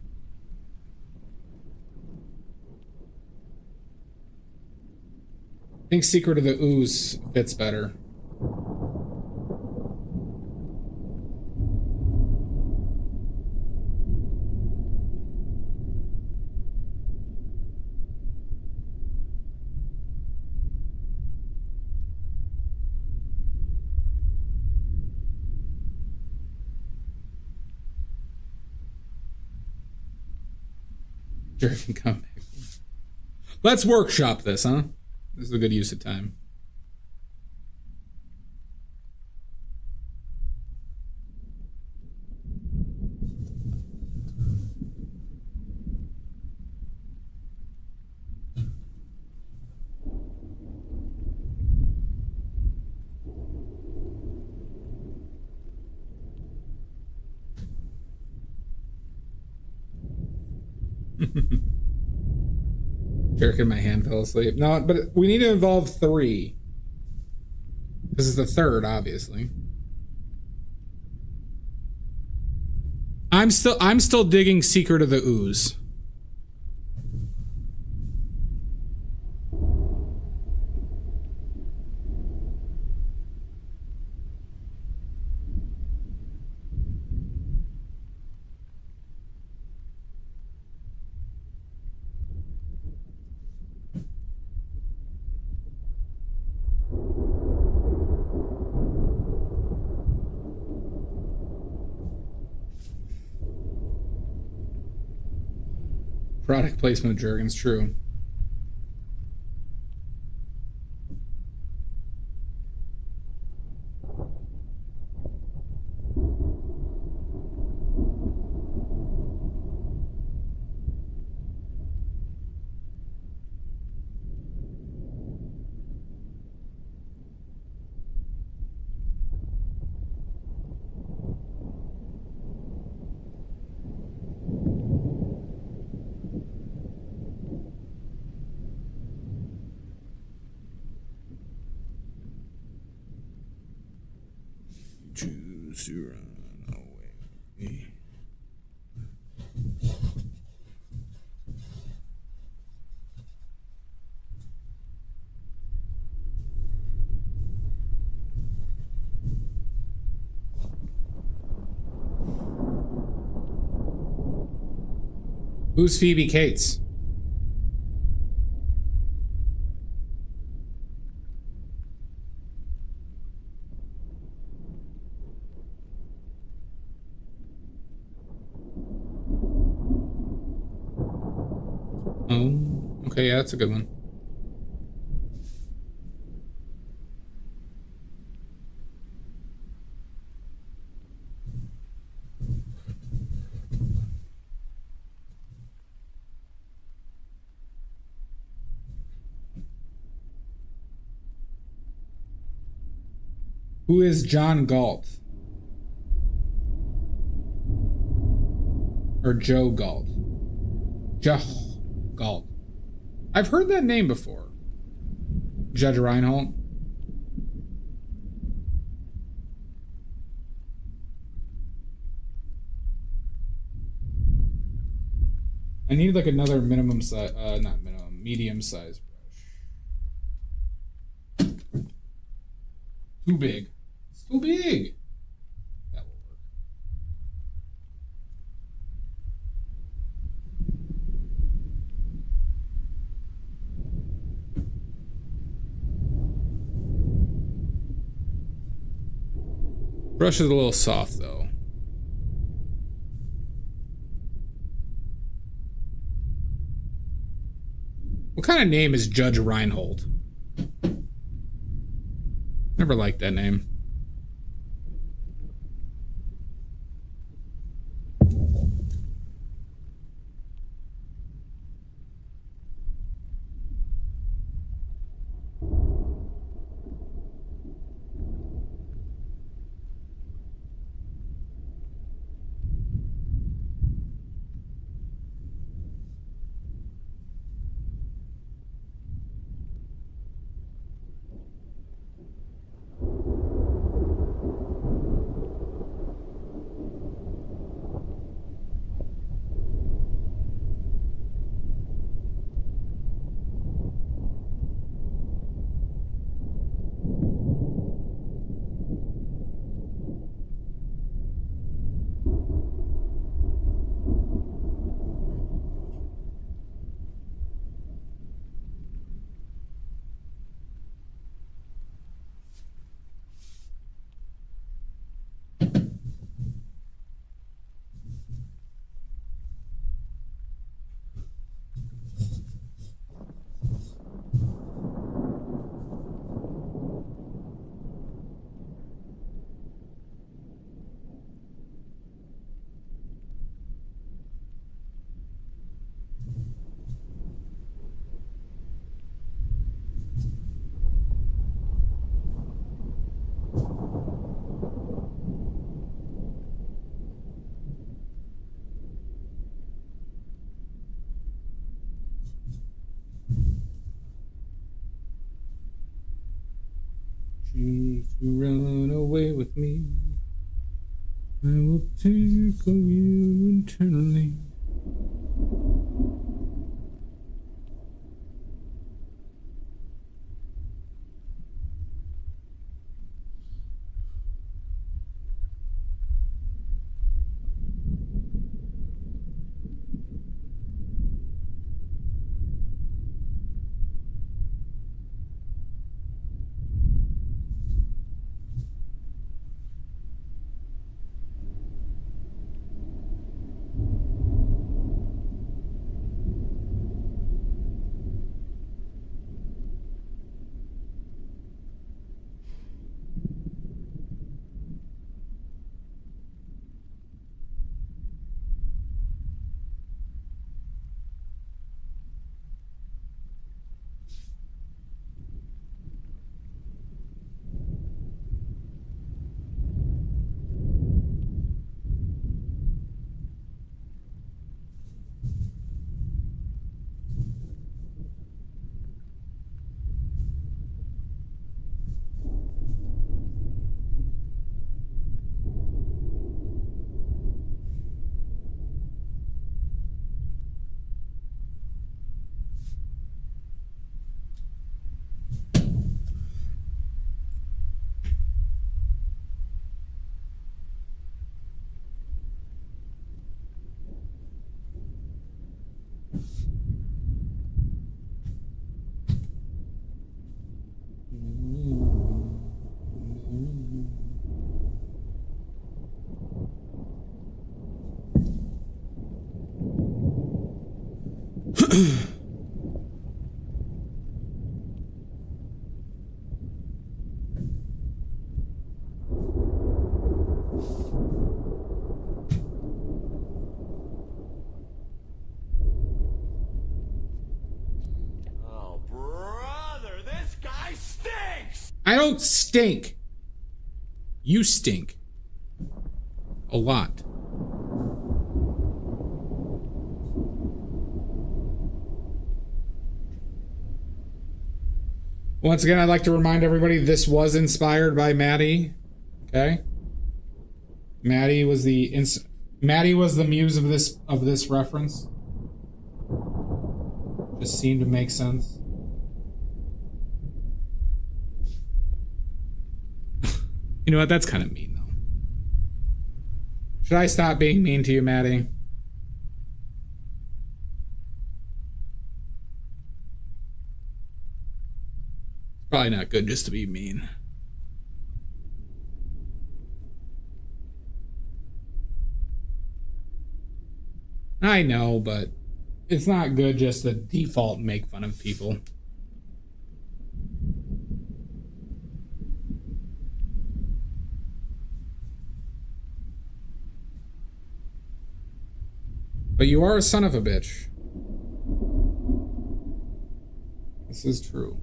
I think Secret of the Ooze fits better. Jerkin comic. Let's workshop this, huh? This is a good use of time. Jerking my hand fell asleep. No, but we need to involve 3. This is the 3rd, obviously. I'm still digging Secret of the Ooze. Product placement jargon's true. Choose to run away. Who's Phoebe Cates? Oh, okay, yeah, that's a good one. Who is John Galt? Or Joe Galt? Joe Galt. I've heard that name before. Judge Reinhold. I need like another minimum size, not minimum, medium size brush. Too big. It's too big. That will work. Brush is a little soft though. What kind of name is Judge Reinhold? Never liked that name. choose to run away with me, I will tickle you eternally. Oh, brother, this guy stinks! I don't stink. You stink. A lot. Once again, I'd like to remind everybody this was inspired by Maddie. Okay? Maddie was the muse of this reference. Just seemed to make sense. You know what? That's kind of mean, though. Should I stop being mean to you, Maddie? Probably not good just to be mean. I know, but it's not good just to default make fun of people. But you are a son of a bitch. This is true.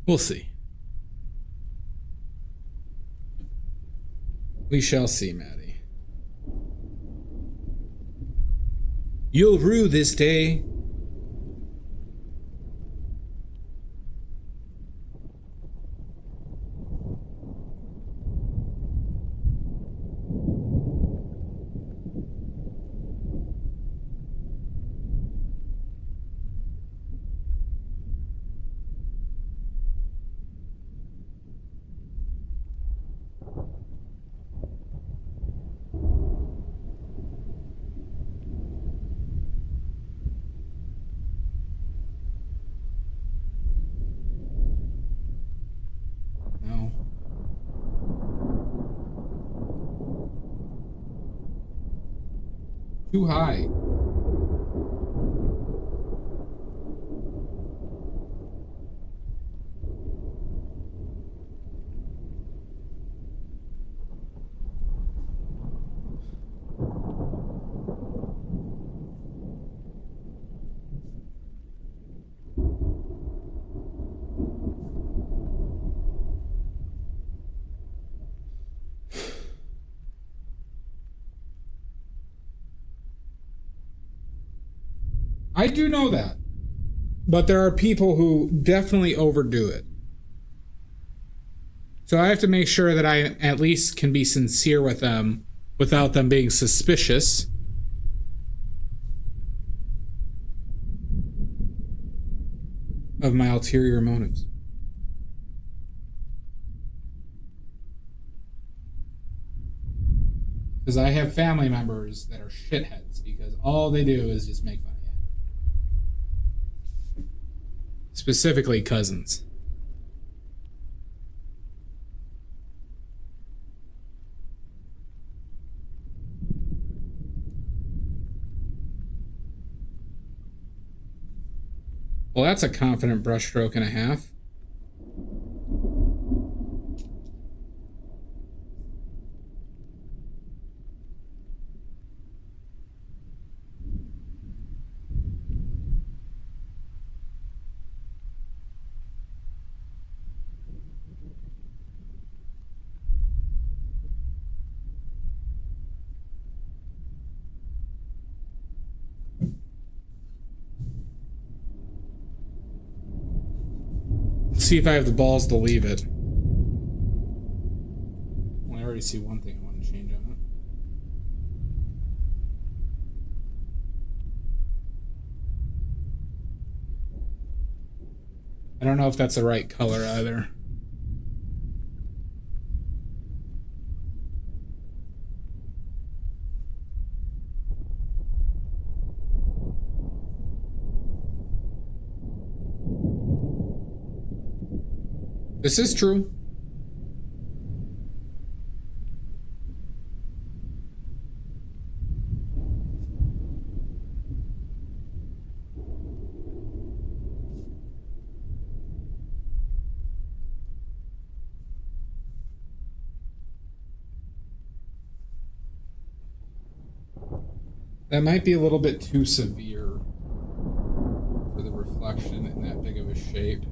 We'll see. We shall see, Maddie. You'll rue this day. Too high. I do know that. But there are people who definitely overdo it. So I have to make sure that I at least can be sincere with them without them being suspicious. Of my ulterior motives. Because I have family members that are shitheads because all they do is just make fun of you. Specifically cousins. Well, that's a confident brushstroke and a half. See if I have the balls to leave it. Well, I already see one thing I want to change on it. I don't know if that's the right color either. This is true. That might be a little bit too severe for the reflection in that big of a shape.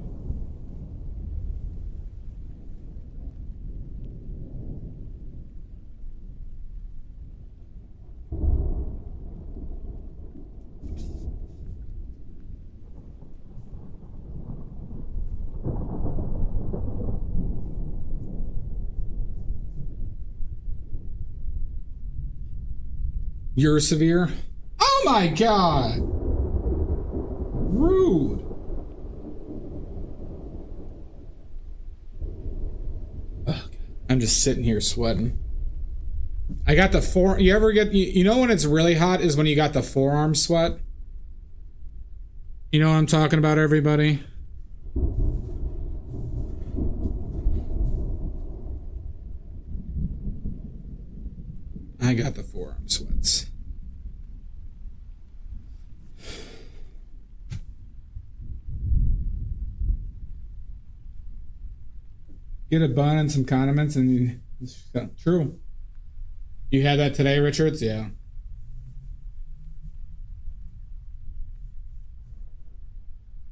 You're severe? Oh my god! Rude. Ugh, I'm just sitting here sweating. I got the you ever get, you know when it's really hot is when you got the forearm sweat? You know what I'm talking about, everybody? I got the forearm sweats. Get a bun and some condiments and it's true. You had that today, Richards? Yeah.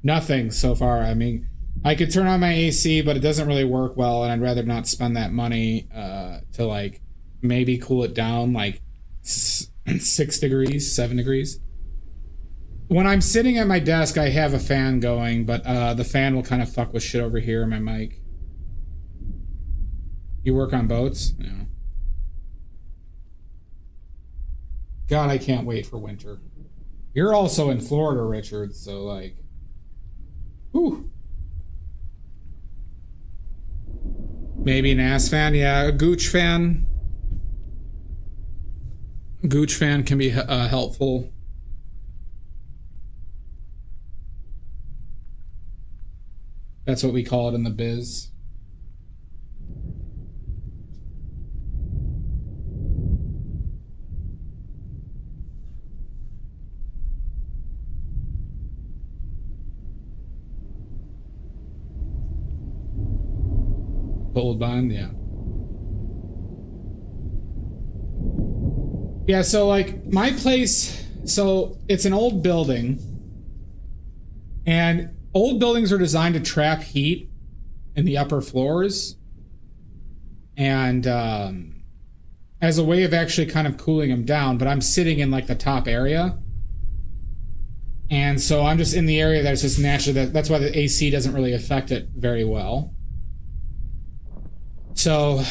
Nothing so far. I mean, I could turn on my AC, but it doesn't really work well, and I'd rather not spend that money to like maybe cool it down like 6 degrees, 7 degrees. When I'm sitting at my desk, I have a fan going, but the fan will kind of fuck with shit over here in my mic. You work on boats? No. God, I can't wait for winter. You're also in Florida, Richard, so like... Whew. Maybe an ass fan? Yeah, a gooch fan. Gooch fan can be helpful. That's what we call it in the biz. Old bond, yeah. Yeah, so like my place, so it's an old building, and old buildings are designed to trap heat in the upper floors, and as a way of actually kind of cooling them down. But I'm sitting in like the top area, and so I'm just in the area that's just naturally, that's why the AC doesn't really affect it very well. So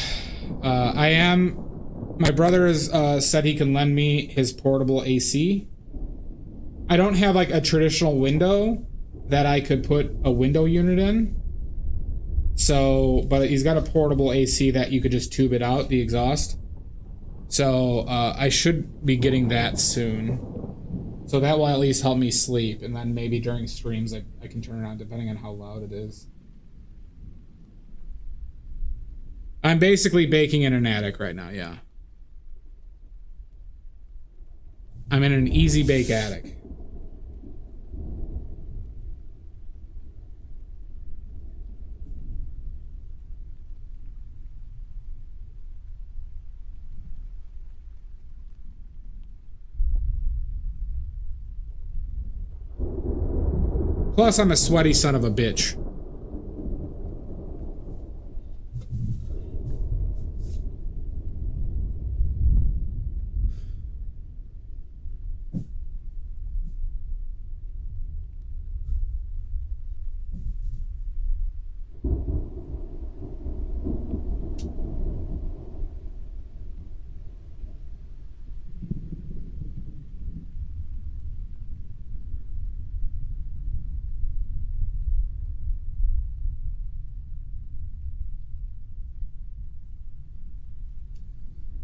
my brother has said he can lend me his portable AC. I don't have like a traditional window that I could put a window unit in. So, but he's got a portable AC that you could just tube it out, the exhaust. So I should be getting that soon. So that will at least help me sleep. And then maybe during streams I can turn it on depending on how loud it is. I'm basically baking in an attic right now, yeah. I'm in an easy bake attic. Plus, I'm a sweaty son of a bitch.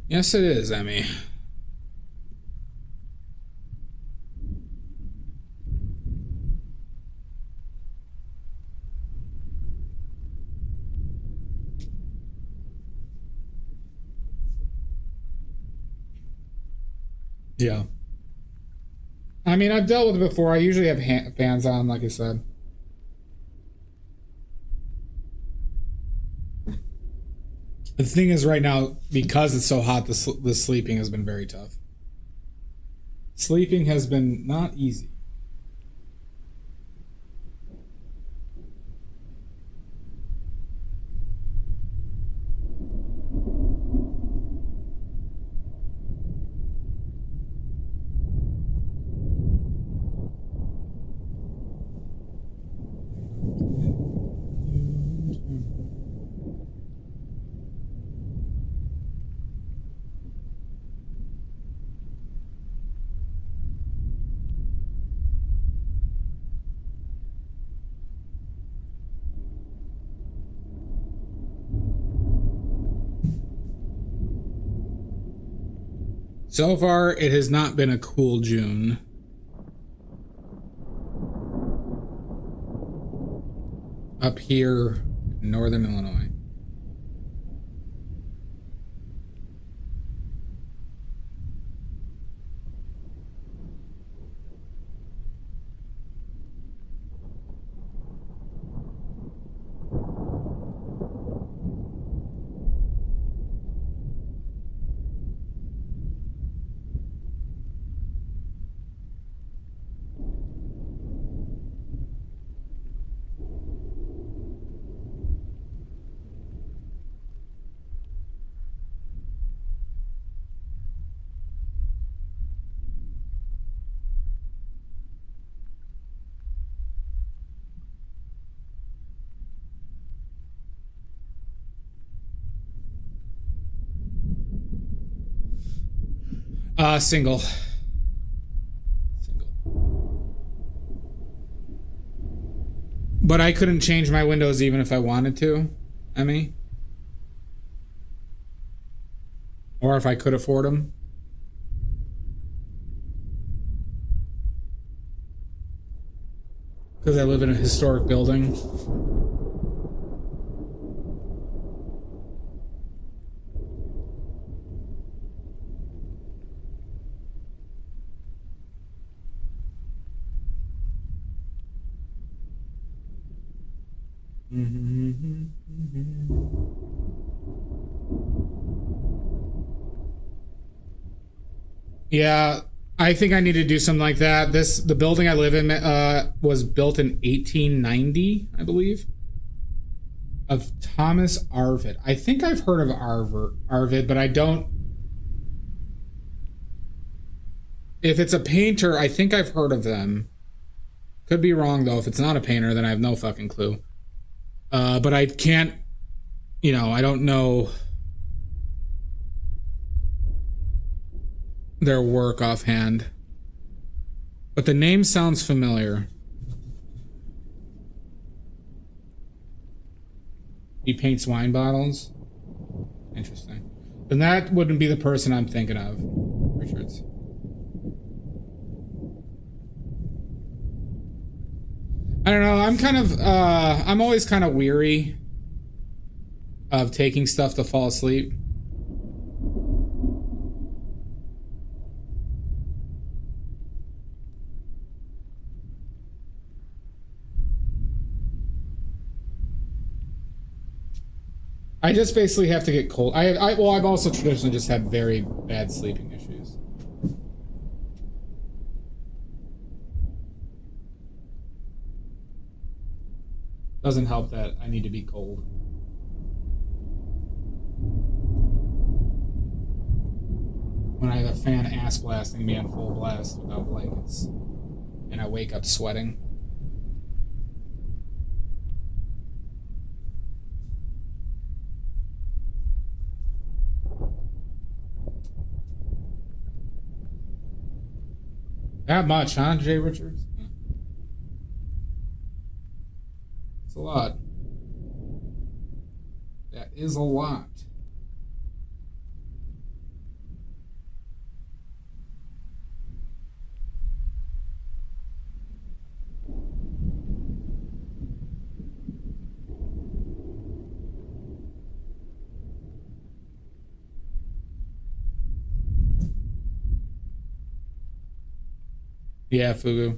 Yes, it is, Emmy. Yeah. I mean, I've dealt with it before. I usually have fans on, like I said. The thing is, right now, because it's so hot, the sleeping has been very tough. Sleeping has been not easy. So far, it has not been a cool June. Up here in northern Illinois. Single. But I couldn't change my windows even if I wanted to, Emmy. Or if I could afford them. Because I live in a historic building. Yeah, I think I need to do something like that. The building I live in was built in 1890, I believe. Of Thomas Arvid. I think I've heard of Arvid, but I don't. If it's a painter, I think I've heard of them. Could be wrong though. If it's not a painter, then I have no fucking clue. But I can't, I don't know their work offhand. But the name sounds familiar. He paints wine bottles? Interesting. Then that wouldn't be the person I'm thinking of, Richards. I don't know, I'm kind of, I'm always kind of weary of taking stuff to fall asleep. I just basically have to get cold. I've also traditionally just had very bad sleeping issues. Doesn't help that I need to be cold. When I have a fan ass blasting me on full blast without blankets, and I wake up sweating. That much, huh, Jay Richards? It's a lot. That is a lot. Yeah, Fugu.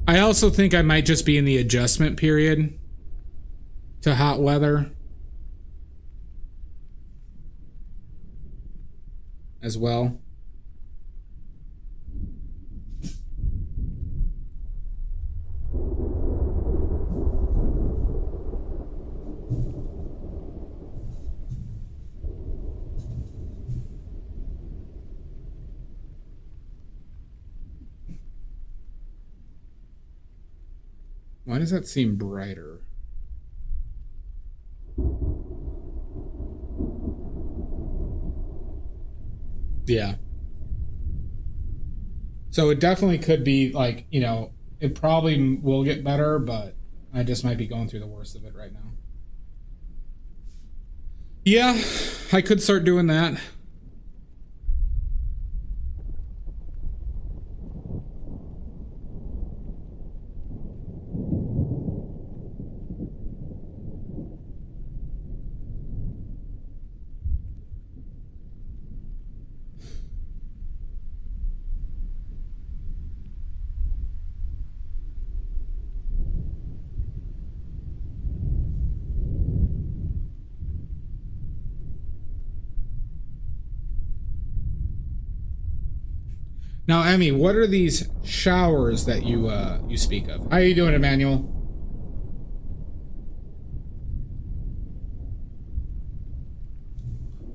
I also think I might just be in the adjustment period to hot weather as well. Why does that seem brighter? Yeah. So it definitely could be like, it probably will get better, but I just might be going through the worst of it right now. Yeah, I could start doing that. Now, Emmy, what are these showers that you speak of? How are you doing, Emmanuel?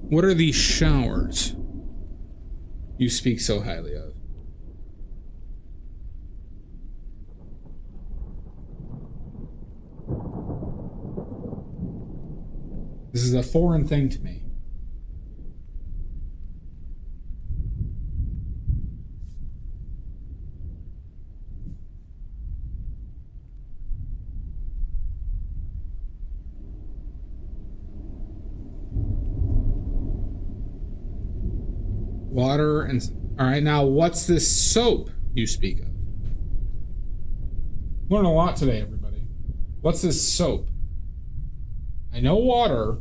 What are these showers you speak so highly of? This is a foreign thing to me. Water and... All right, now what's this soap you speak of? Learned a lot today, everybody. What's this soap? I know water.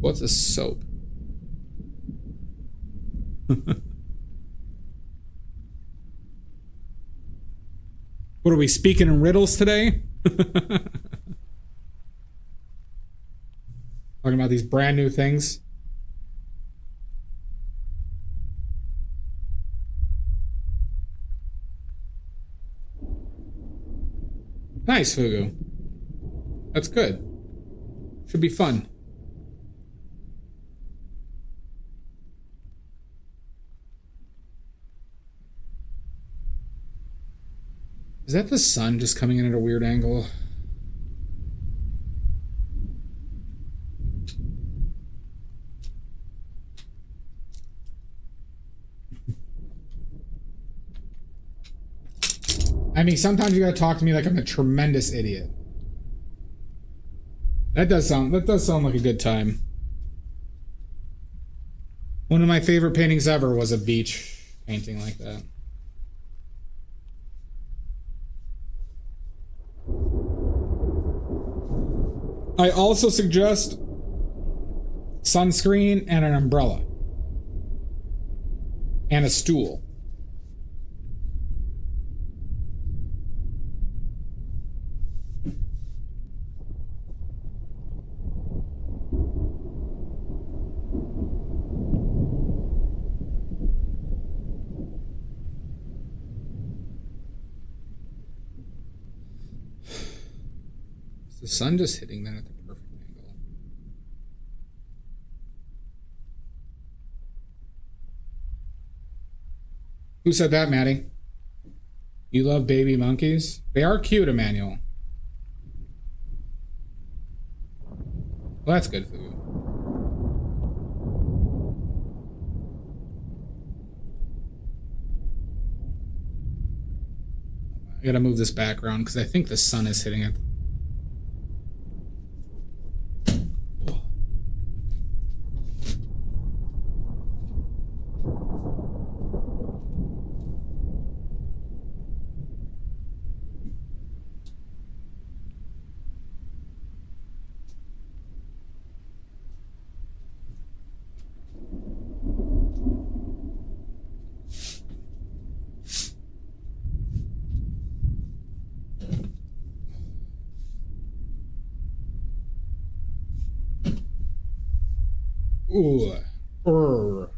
What's a soap? What are we speaking in riddles today? Talking about these brand new things. Nice, Fugu. That's good. Should be fun. Is that the sun just coming in at a weird angle? I mean, sometimes you gotta talk to me like I'm a tremendous idiot. That does sound like a good time. One of my favorite paintings ever was a beach painting like that. I also suggest sunscreen and an umbrella. And a stool. Is the sun just hitting that at the perfect angle? Who said that, Maddie? You love baby monkeys? They are cute, Emmanuel. Well, that's good food. I gotta move this background because I think the sun is hitting it. Ooh. Urgh.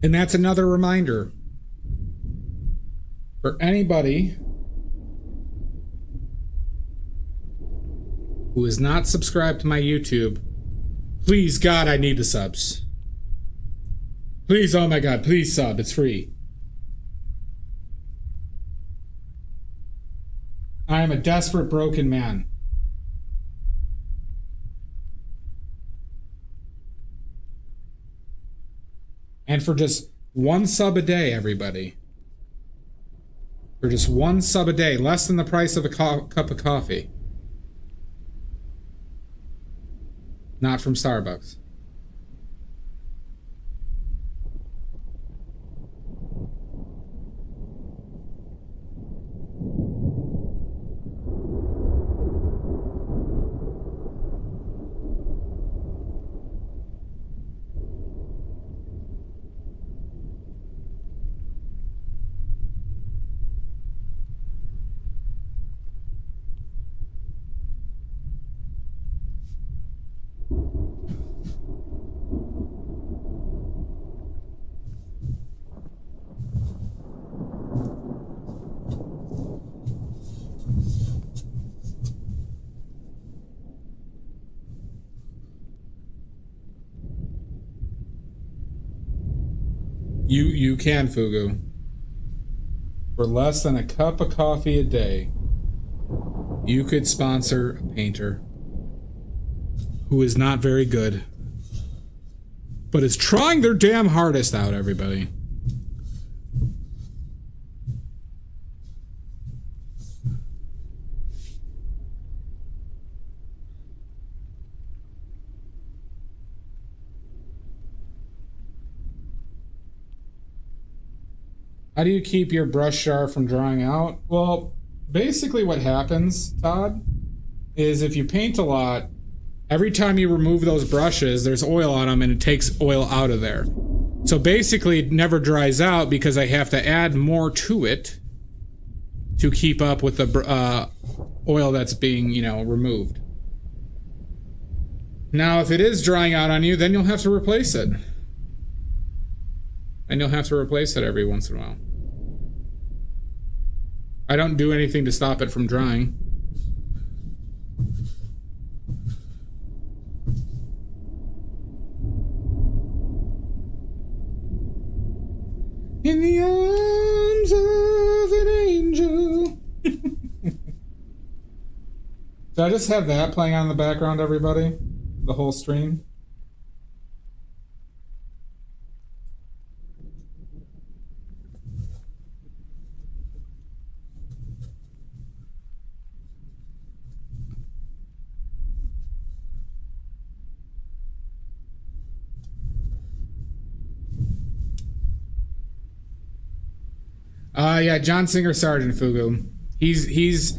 And that's another reminder for anybody who is not subscribed to my YouTube. Please, God, I need the subs. Please, oh my God, please sub. It's free. I am a desperate, broken man. And for just one sub a day, everybody. For just one sub a day, less than the price of a cup of coffee. Not from Starbucks. You can, Fugu. For less than a cup of coffee a day, you could sponsor a painter who is not very good, but is trying their damn hardest out, everybody. How do you keep your brush jar from drying out? Well, basically what happens, Todd, is if you paint a lot, every time you remove those brushes, there's oil on them and it takes oil out of there. So basically it never dries out because I have to add more to it to keep up with the oil that's being, removed. Now, if it is drying out on you, then you'll have to replace it. And you'll have to replace it every once in a while. I don't do anything to stop it from drying. In the arms of an angel. So I just have that playing on in the background, everybody? The whole stream? Yeah, John Singer Sargent, Fugu. His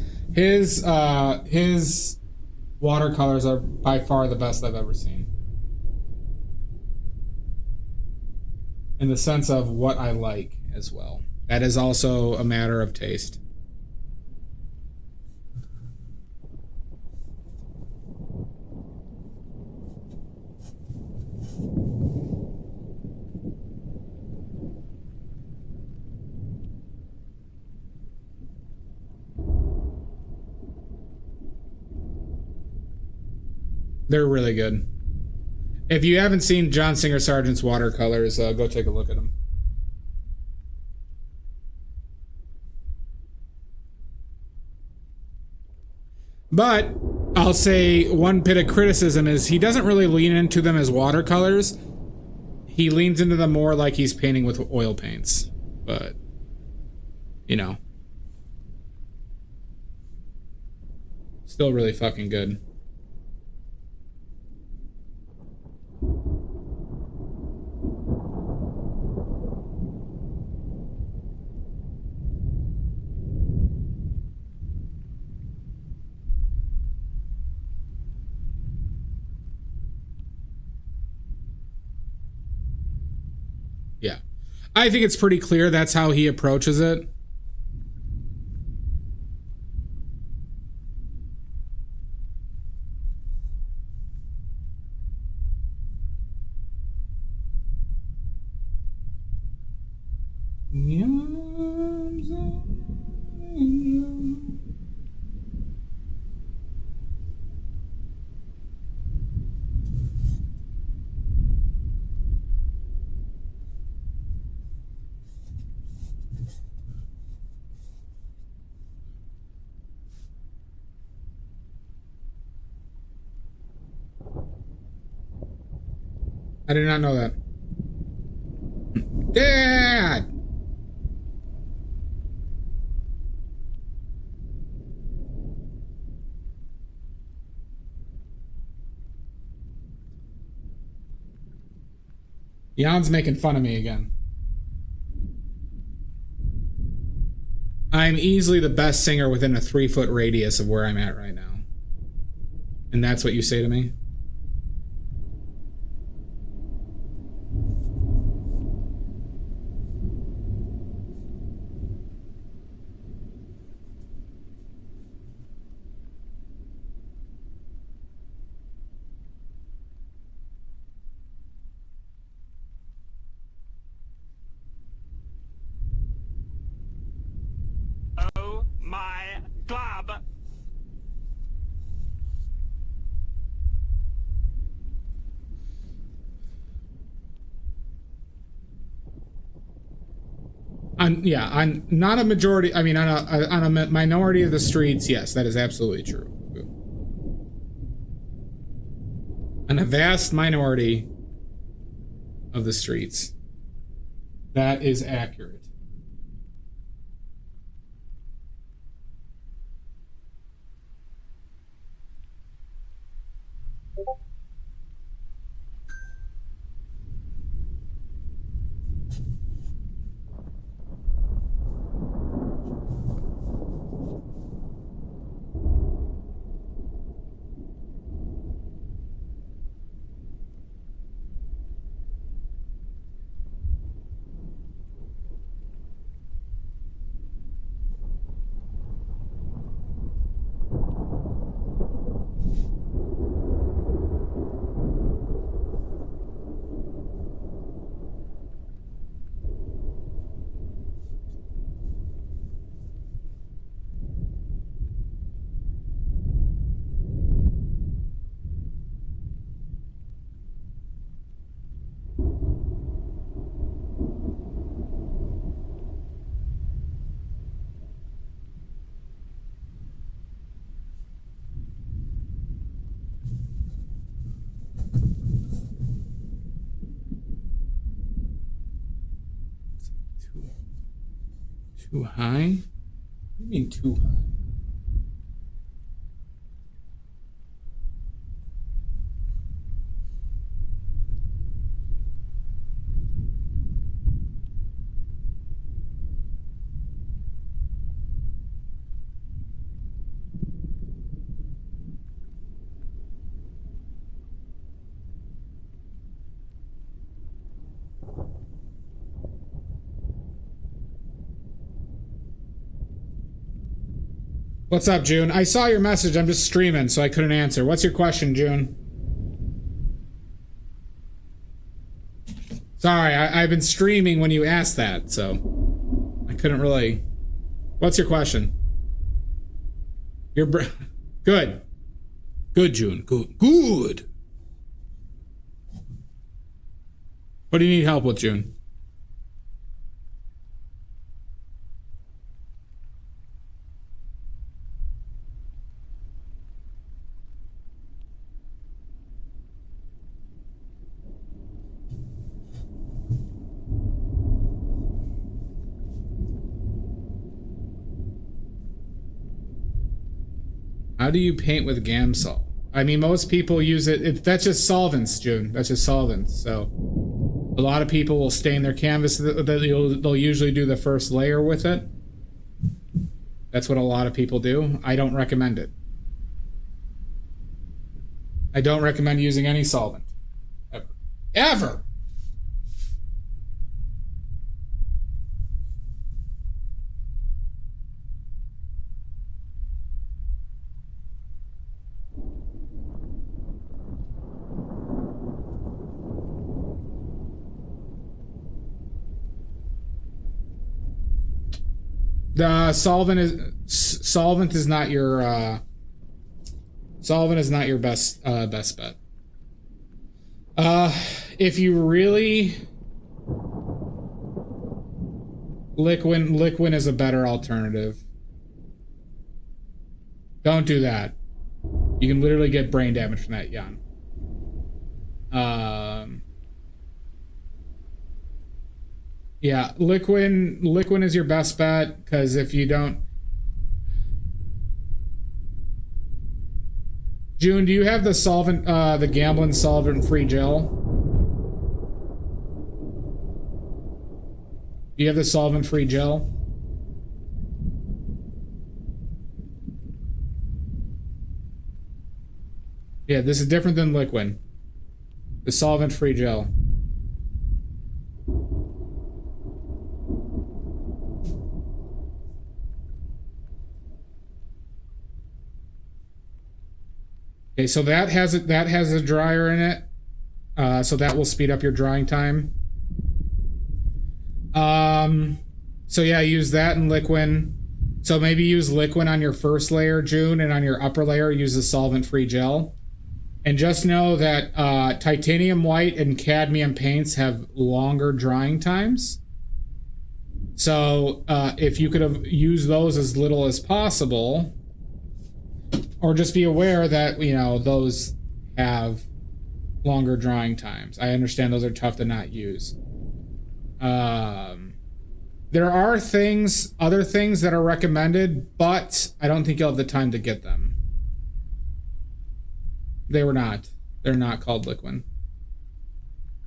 watercolors are by far the best I've ever seen. In the sense of what I like as well. That is also a matter of taste. They're really good. If you haven't seen John Singer Sargent's watercolors, go take a look at them. But I'll say one bit of criticism is he doesn't really lean into them as watercolors. He leans into them more like he's painting with oil paints. But, still really fucking good. Yeah. I think it's pretty clear that's how he approaches it. I did not know that. Dad! Jan's making fun of me again. I'm easily the best singer within a 3-foot radius of where I'm at right now. And that's what you say to me? on not a majority, I mean, on a minority of the streets, yes, that is absolutely true. On a vast minority of the streets, that is accurate. Too high? What do you mean too high? What's up, June? I saw your message. I'm just streaming, so I couldn't answer. What's your question, June? Sorry, I've been streaming when you asked that, so I couldn't really... What's your question? Good. Good, June. Good. What do you need help with, June? How do you paint with Gamsol? I mean, most people use it. That's just solvents, June. That's just solvents. So a lot of people will stain their canvas. They'll usually do the first layer with it. That's what a lot of people do. I don't recommend it. I don't recommend using any solvent. Ever. The solvent is not your best bet. If you really liquid is a better alternative. Don't do that. You can literally get brain damage from that, Jan. Yeah, liquid is your best bet, because if you don't... June, do you have the solvent, the Gamblin solvent-free gel? Do you have the solvent-free gel? Yeah, this is different than liquid. The solvent-free gel. Okay, so that has a dryer in it, so that will speed up your drying time. So yeah, use that in liquid. So maybe use liquid on your first layer, June, and on your upper layer, use the solvent-free gel. And just know that titanium white and cadmium paints have longer drying times. So if you could have used those as little as possible, or just be aware that, you know, those have longer drying times. I understand those are tough to not use. There are other things that are recommended, but I don't think you'll have the time to get them. They're not called liquid.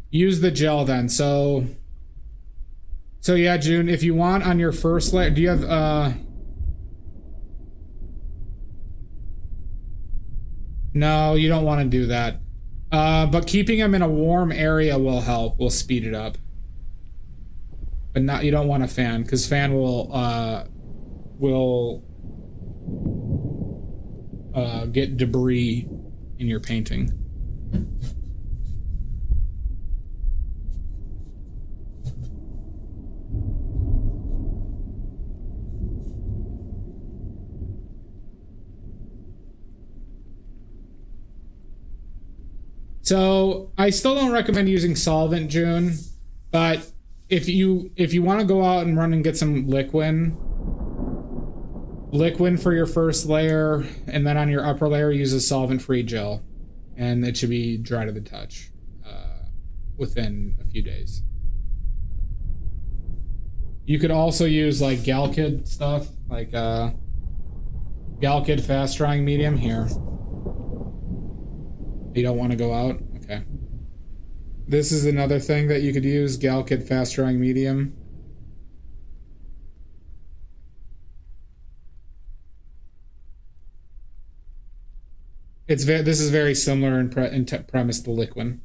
Use the gel then. So yeah, June, if you want on your first layer, do you have no, you don't want to do that. But keeping them in a warm area will help. Will speed it up. But not, you don't want a fan, because fan will get debris in your painting. So I still don't recommend using solvent, June, but if you want to go out and run and get some liquid for your first layer, and then on your upper layer use a solvent-free gel, and it should be dry to the touch within a few days. You could also use like Galkid stuff, like Galkid fast drying medium here. You don't want to go out? Okay. This is another thing that you could use, Galkid fast drying medium. This is very similar in premise to liquid.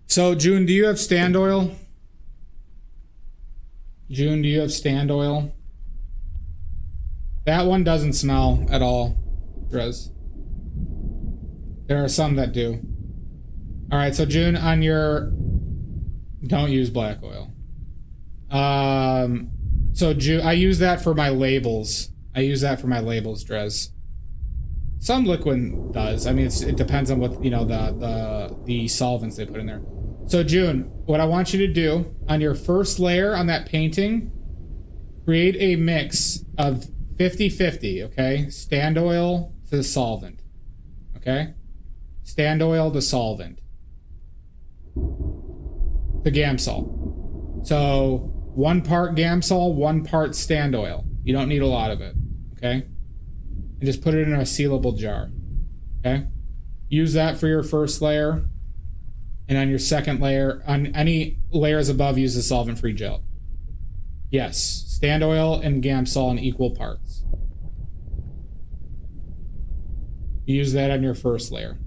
So June, do you have stand oil? June, do you have stand oil? That one doesn't smell at all, Drez. There are some that do. All right, so June, on your... Don't use black oil. So June, I use that for my labels. Drez. Some liquid does. I mean, it depends on what, you know, the solvents they put in there. So June, what I want you to do on your first layer on that painting, create a mix of 50-50, okay? Stand oil to solvent, okay? Stand oil to solvent. The Gamsol. So 1 part Gamsol, 1 part stand oil. You don't need a lot of it, okay? And just put it in a sealable jar, okay? Use that for your first layer. And on your second layer, on any layers above, use the solvent-free gel. Yes, stand oil and Gamsol in equal parts. Use that on your first layer.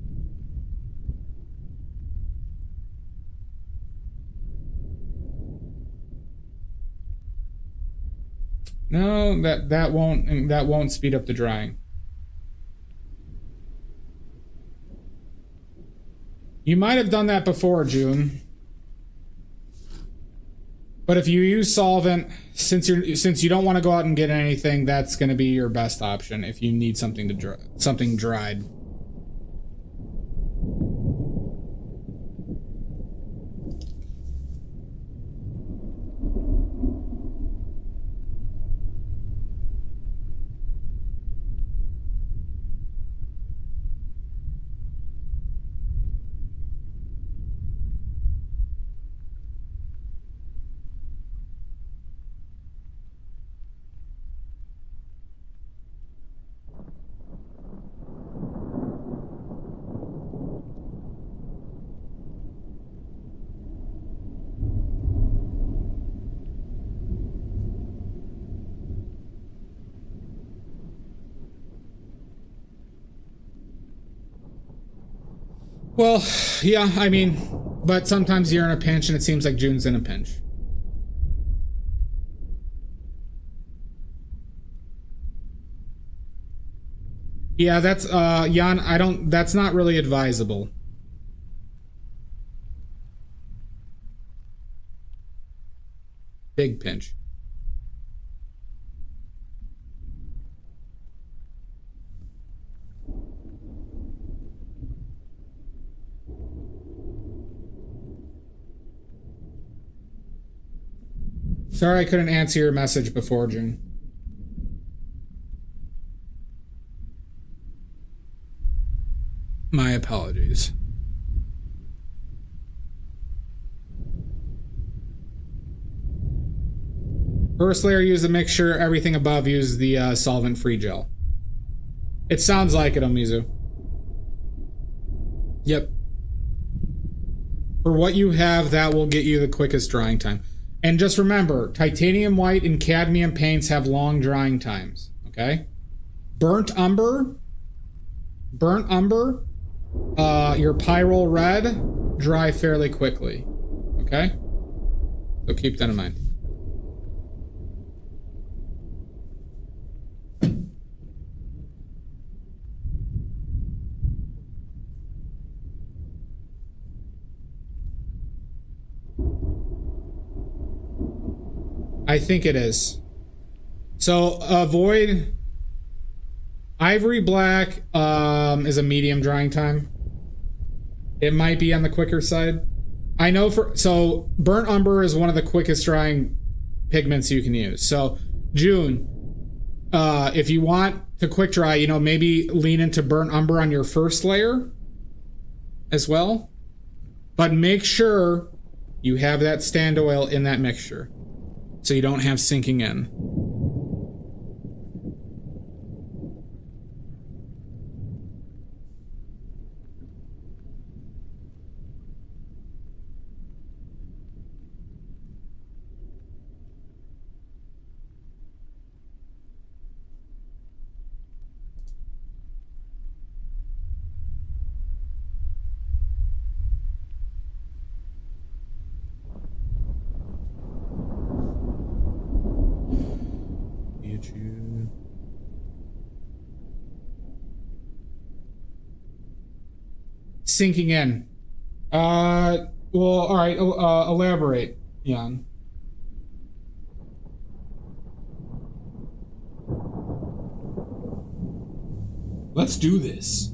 No, that won't speed up the drying. You might have done that before, June. But if you use solvent, since you don't want to go out and get anything, that's going to be your best option if you need something dried. Well, yeah, I mean, but sometimes you're in a pinch and it seems like June's in a pinch. Yeah, that's, Jan, that's not really advisable. Big pinch. Sorry I couldn't answer your message before, June. My apologies. First layer, use a mixture. Everything above, use the solvent-free gel. It sounds like it, Omizu. Yep. For what you have, that will get you the quickest drying time. And just remember, titanium white and cadmium paints have long drying times, okay? Burnt umber, your pyrrole red, dry fairly quickly, okay? So keep that in mind. I think it is. So avoid ivory black is a medium drying time. It might be on the quicker side. I know so burnt umber is one of the quickest drying pigments you can use. So June, if you want to quick dry, you know, maybe lean into burnt umber on your first layer as well. But make sure you have that stand oil in that mixture, so you don't have sinking in. Sinking in. Well, all right. Elaborate, Jan. Let's do this.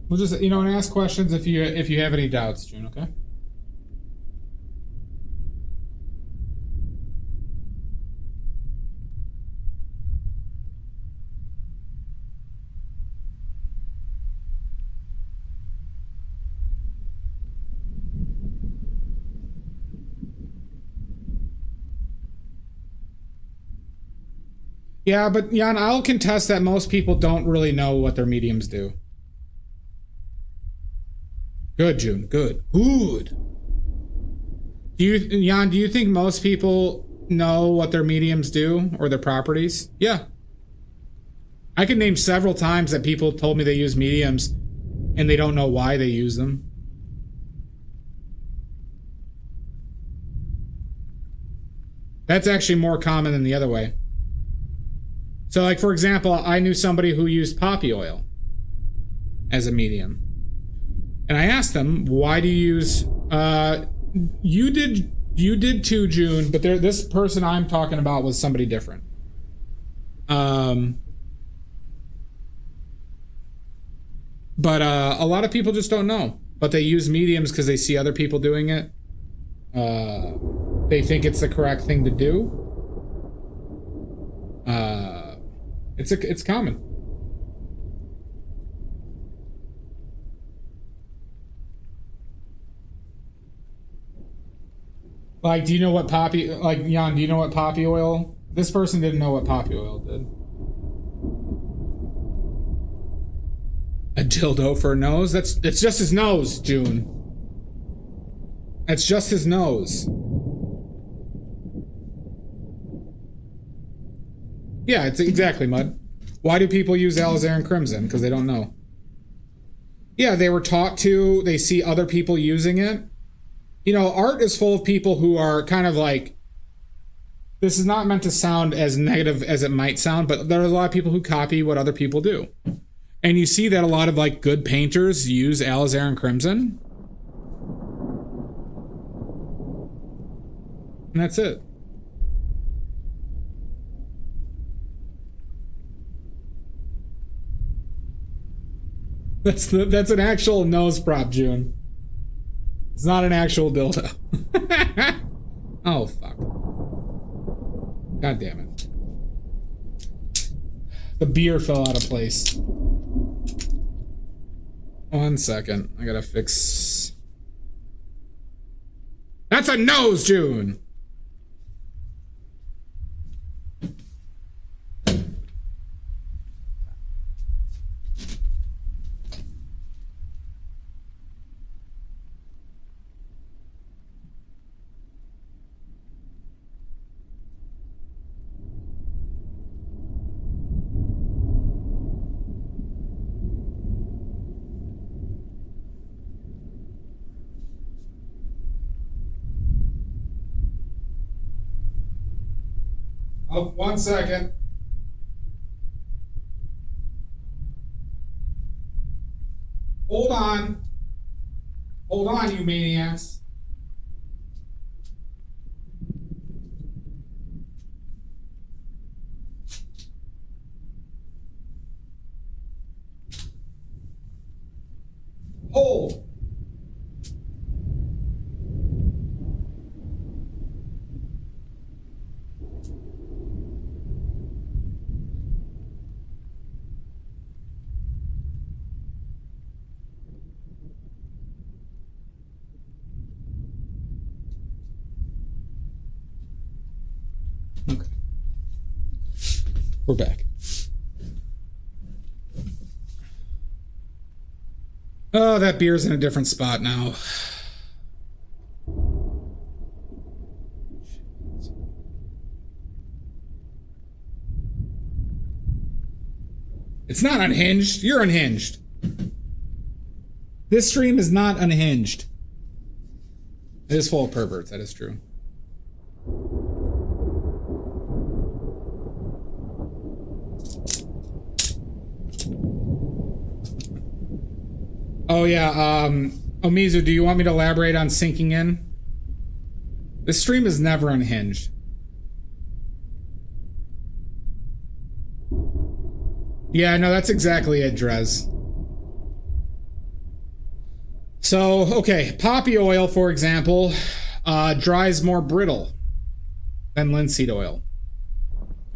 We'll just, you know, and ask questions if you have any doubts, June. Okay. Yeah, but Jan, I'll contest that most people don't really know what their mediums do. Good, June. Good. Good. Jan, do you think most people know what their mediums do or their properties? Yeah. I can name several times that people told me they use mediums and they don't know why they use them. That's actually more common than the other way. So, like, for example, I knew somebody who used poppy oil as a medium. And I asked them, why do you use... You did too, June, but this person I'm talking about was somebody different. But a lot of people just don't know. But they use mediums because they see other people doing it. They think it's the correct thing to do. It's common. Like, do you know what poppy... Like, Jan, do you know what poppy oil... This person didn't know what poppy oil did. A dildo for a nose? It's just his nose, June. It's just his nose. Yeah, it's exactly, Mud. Why do people use alizarin crimson? Because they don't know. Yeah, they were taught to. They see other people using it. You know, art is full of people who are kind of like... This is not meant to sound as negative as it might sound, but there are a lot of people who copy what other people do. And you see that a lot of, like, good painters use alizarin crimson. And that's it. That's an actual nose prop, June. It's not an actual dildo. Oh, fuck. God damn it. The beer fell out of place. 1 second. I gotta fix... That's a nose, June! Oh, 1 second. Hold on. Hold on, you maniacs. Hold. Okay. We're back. Oh, that beer's in a different spot now. It's not unhinged. You're unhinged. This stream is not unhinged. It is full of perverts, that is true. Oh yeah, Omizu, do you want me to elaborate on sinking in? This stream is never unhinged. Yeah, no, that's exactly it, Drez. So, okay, poppy oil, for example, dries more brittle than linseed oil.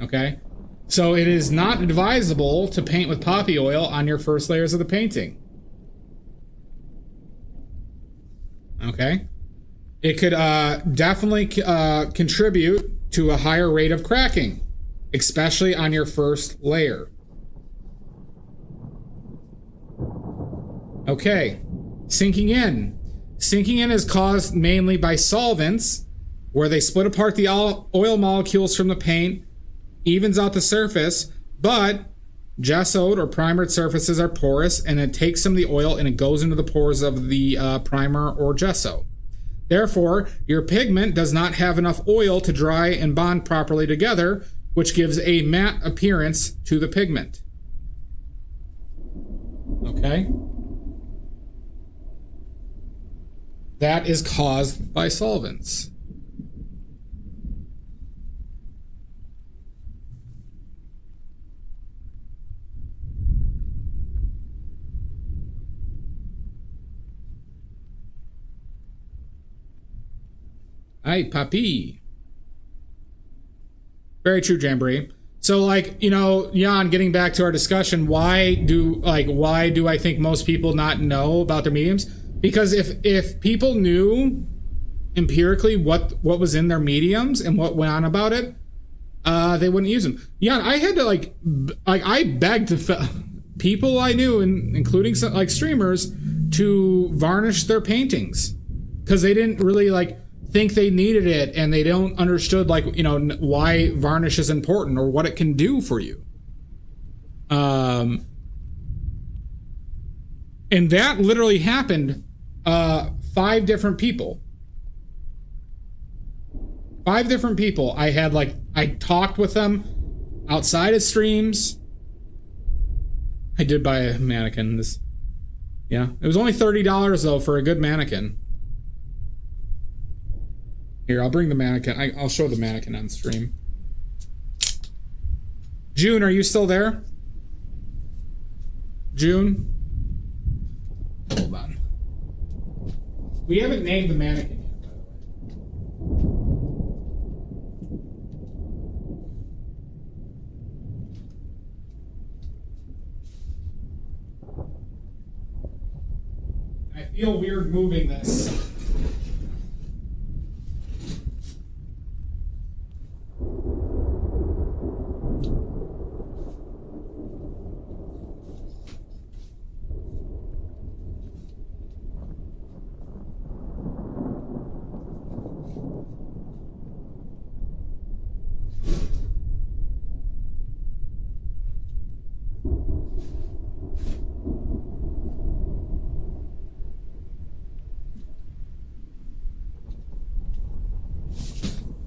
Okay? So it is not advisable to paint with poppy oil on your first layers of the painting. Okay? It could definitely contribute to a higher rate of cracking, especially on your first layer. Okay, sinking in. Sinking in is caused mainly by solvents, where they split apart the oil molecules from the paint, evens out the surface, but gessoed or primered surfaces are porous, and it takes some of the oil and it goes into the pores of the primer or gesso. Therefore, your pigment does not have enough oil to dry and bond properly together, which gives a matte appearance to the pigment. Okay? That is caused by solvents. Hi, Papi. Very true, Jamboree. So, like, you know, Jan, getting back to our discussion, why do I think most people not know about their mediums? Because if people knew empirically what was in their mediums and what went on about it, they wouldn't use them. Jan, I had to I begged people I knew, including some, like, streamers, to varnish their paintings because they didn't really think they needed it, and they don't understood why varnish is important or what it can do for you. And that literally happened. 5 different people. 5 different people. I had I talked with them outside of streams. I did buy a mannequin. Yeah, it was only $30 though for a good mannequin. Here, I'll bring the mannequin. I'll show the mannequin on stream. June, are you still there? June? We haven't named the mannequin yet, by the way. I feel weird moving this.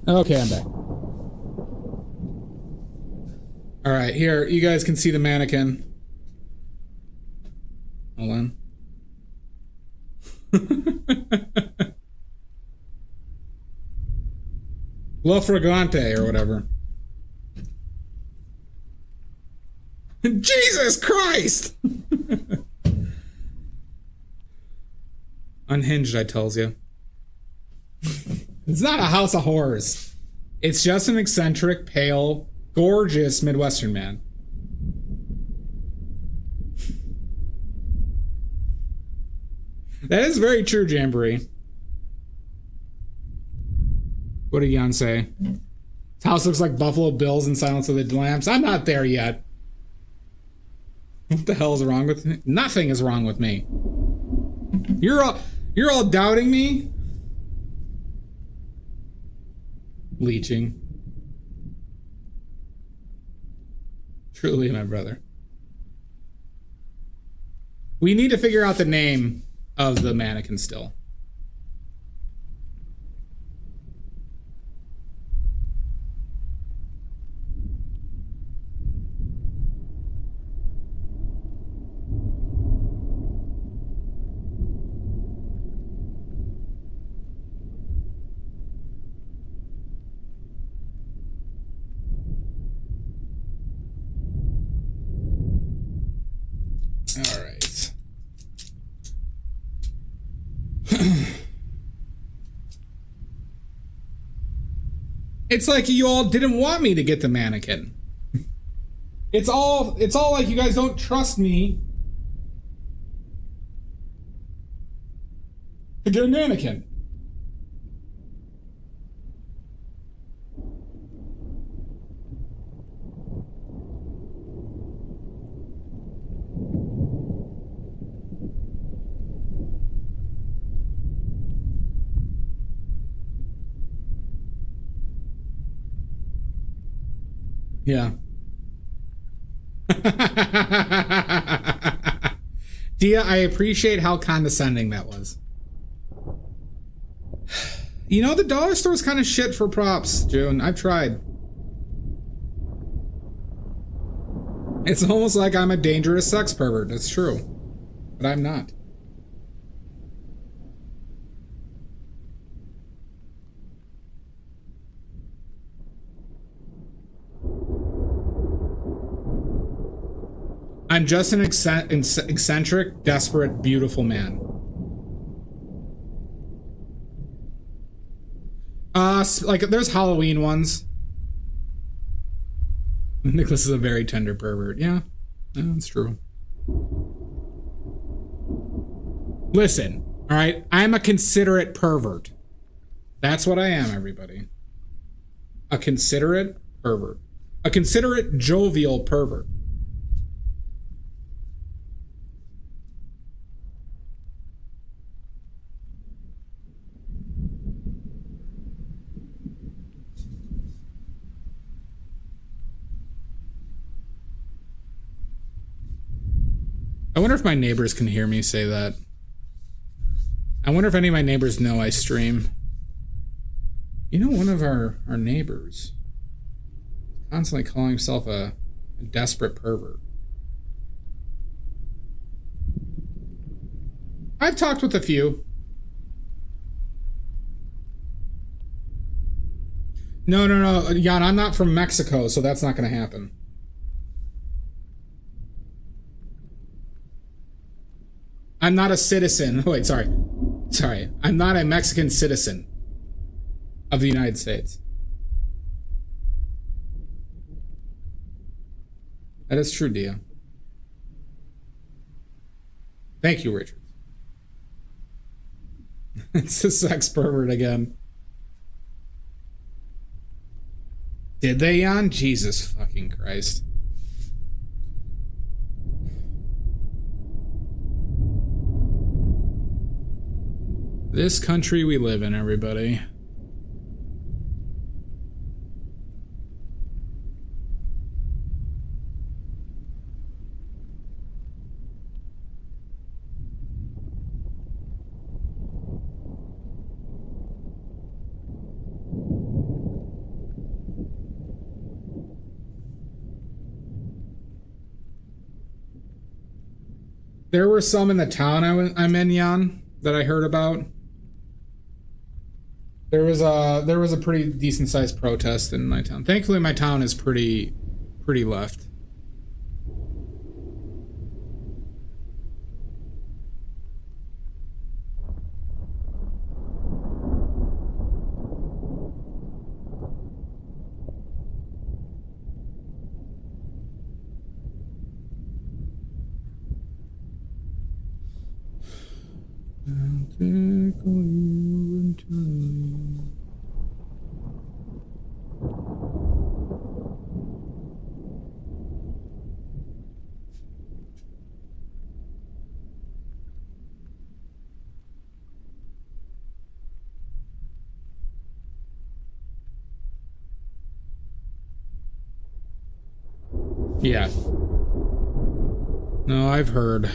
Okay, I'm back. All right, here, you guys can see the mannequin. Hold on. Lo Fragante or whatever. Jesus Christ! Unhinged, I tells you. It's not a house of horrors. It's just an eccentric, pale, gorgeous Midwestern man. That is very true, Jamboree. What did Jan say? His house looks like Buffalo Bills in Silence of the Lambs. I'm not there yet. What the hell is wrong with me? Nothing is wrong with me. You're all doubting me? Leeching. Truly, my brother. We need to figure out the name of the mannequin still. All right. It's like you all didn't want me to get the mannequin. It's all like you guys don't trust me to get a mannequin. Yeah. Dia, I appreciate how condescending that was. You know, the dollar store's kind of shit for props, June. I've tried. It's almost like I'm a dangerous sex pervert. It's true. But I'm not. I'm just an eccentric, desperate, beautiful man. Like, there's Halloween ones. Nicholas is a very tender pervert. Yeah, that's true. Listen, all right? I'm a considerate pervert. That's what I am, everybody. A considerate pervert. A considerate, jovial pervert. I wonder if my neighbors can hear me say that. I wonder if any of my neighbors know I stream. You know, one of our neighbors constantly calling himself a desperate pervert. I've talked with a few. No, Jan, I'm not from Mexico, so that's not going to happen. I'm not a citizen. Wait, sorry. Sorry, I'm not a Mexican citizen of the United States. That is true, Dia. Thank you, Richard. It's a sex pervert again. Did they, Jan? Jesus fucking Christ. This country we live in, everybody. There were some in the town I'm in, Jan, that I heard about. There was a pretty decent sized protest in my town. Thankfully, my town is pretty left. I'll tickle you and tell you. Yeah. No, I've heard.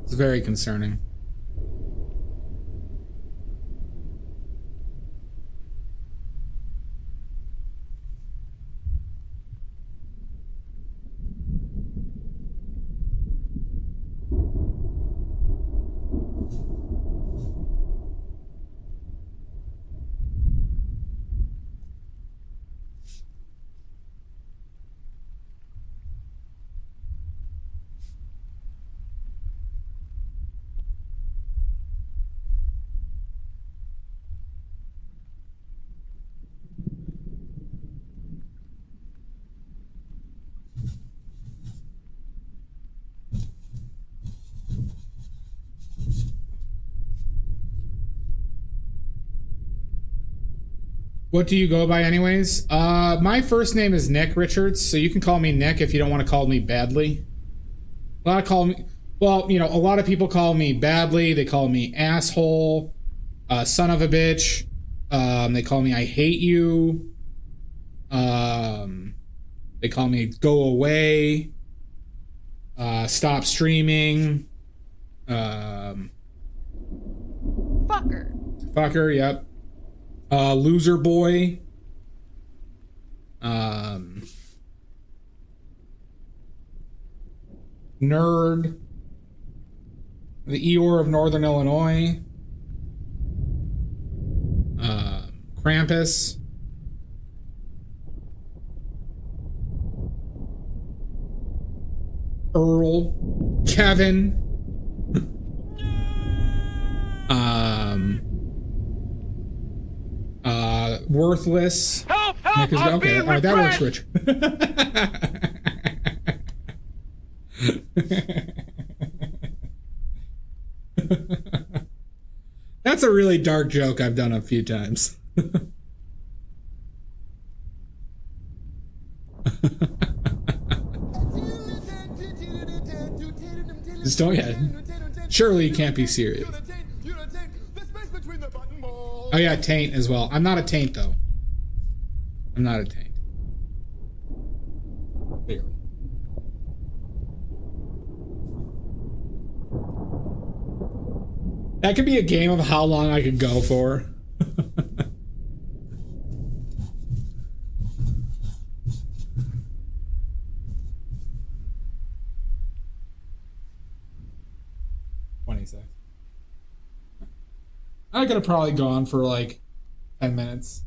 It's very concerning. What do you go by anyways? My first name is Nick Richards, so you can call me Nick if you don't want to call me Badly. A lot of people call me Badly. They call me asshole, son of a bitch. They call me I hate you. They call me go away. Stop streaming. Fucker, yep. Loser boy. Nerd. The Eeyore of Northern Illinois. Krampus. Earl. Kevin. Worthless. Help! Nick is, okay, all right, that works, Rich. That's a really dark joke I've done a few times. Just don't yet. Surely you can't be serious. Oh yeah, taint as well. I'm not a taint though. I'm not a taint. Clearly. That could be a game of how long I could go for. I could have probably gone for like 10 minutes.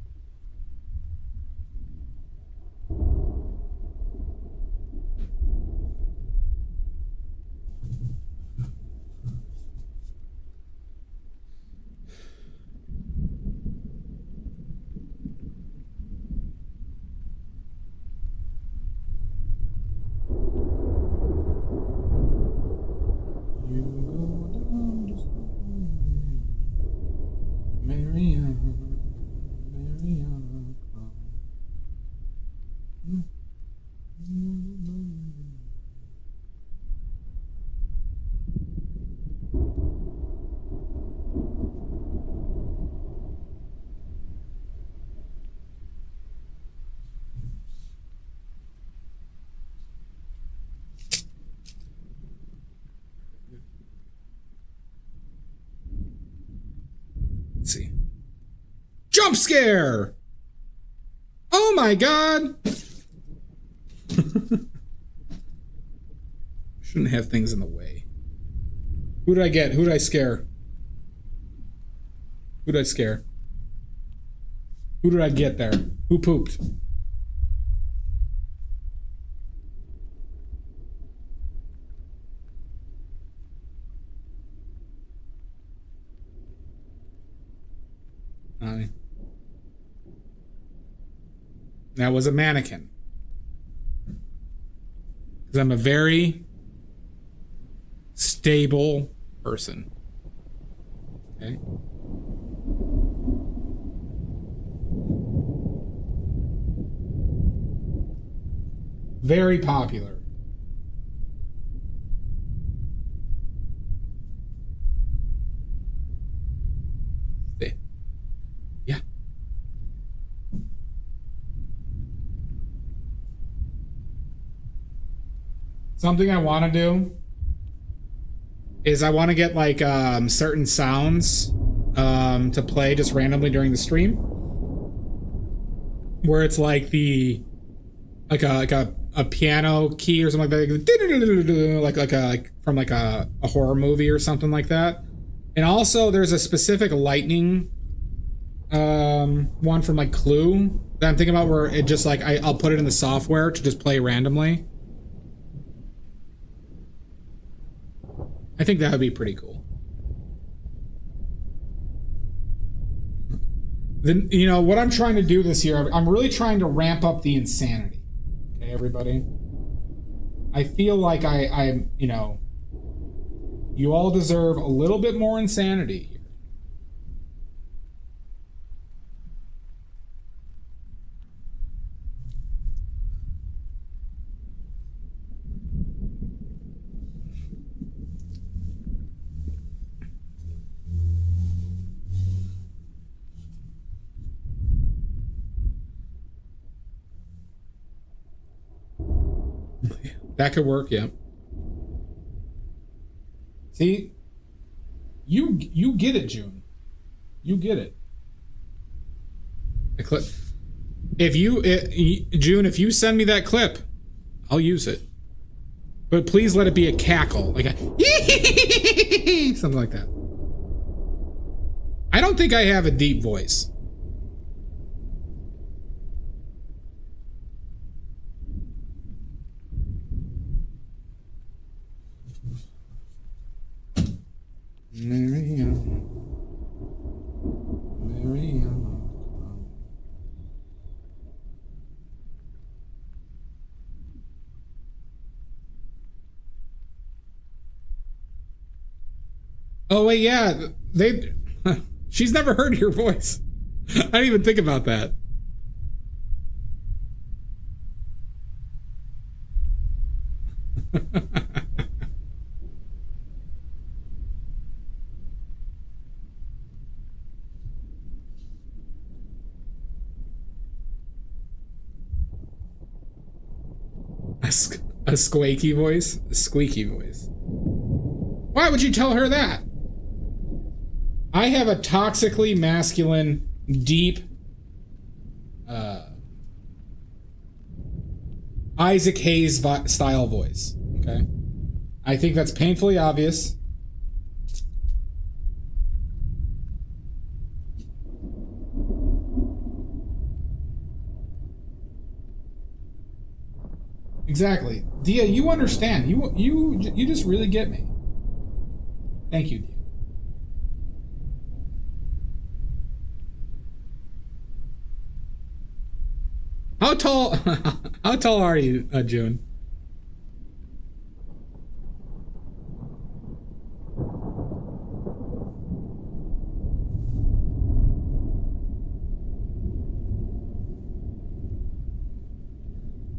Let's see. Jump scare! Oh my god! Shouldn't have things in the way. Who did I get? Who did I scare? Who did I scare? Who did I get there? Who pooped? That was a mannequin. Because I'm a very stable person. Okay. Very popular. Yeah. Something I want to do is I want to get like certain sounds to play just randomly during the stream, where it's like a piano key or something like that, like from like a horror movie or something like that. And also there's a specific lightning one from like Clue that I'm thinking about, where it just like I'll put it in the software to just play randomly. I think that would be pretty cool. Then, you know, what I'm trying to do this year, I'm really trying to ramp up the insanity. Okay, everybody? I feel like I'm, you know, you all deserve a little bit more insanity here. That could work, yeah. See, you get it, June. You get it. The clip. June, if you send me that clip, I'll use it. But please let it be a cackle, like a something like that. I don't think I have a deep voice. Oh wait, yeah, she's never heard your voice. I didn't even think about that. A squeaky voice? A squeaky voice. Why would you tell her that? I have a toxically masculine, deep, Isaac Hayes style voice. Okay? I think that's painfully obvious. Exactly. Dia, you understand. You just really get me. Thank you, Dia. How tall are you, June?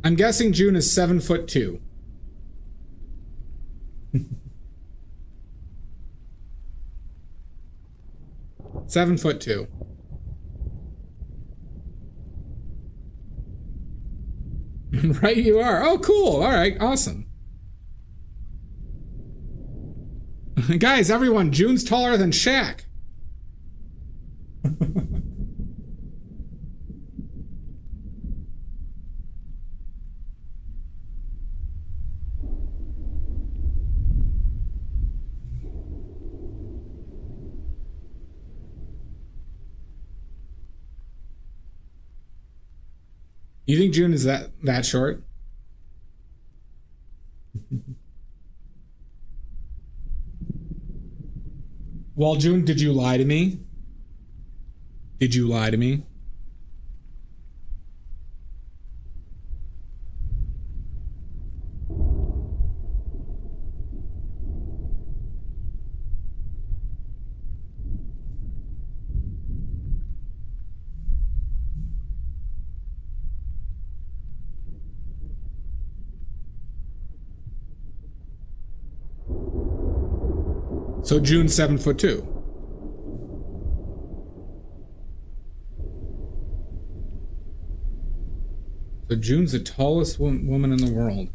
I'm guessing June is 7'2". 7'2". Right, you are. Oh, cool. All right, awesome. Guys, everyone, June's taller than Shaq. You think June is that short? Well, June, did you lie to me? Did you lie to me? So June's 7'2". So June's the tallest woman in the world.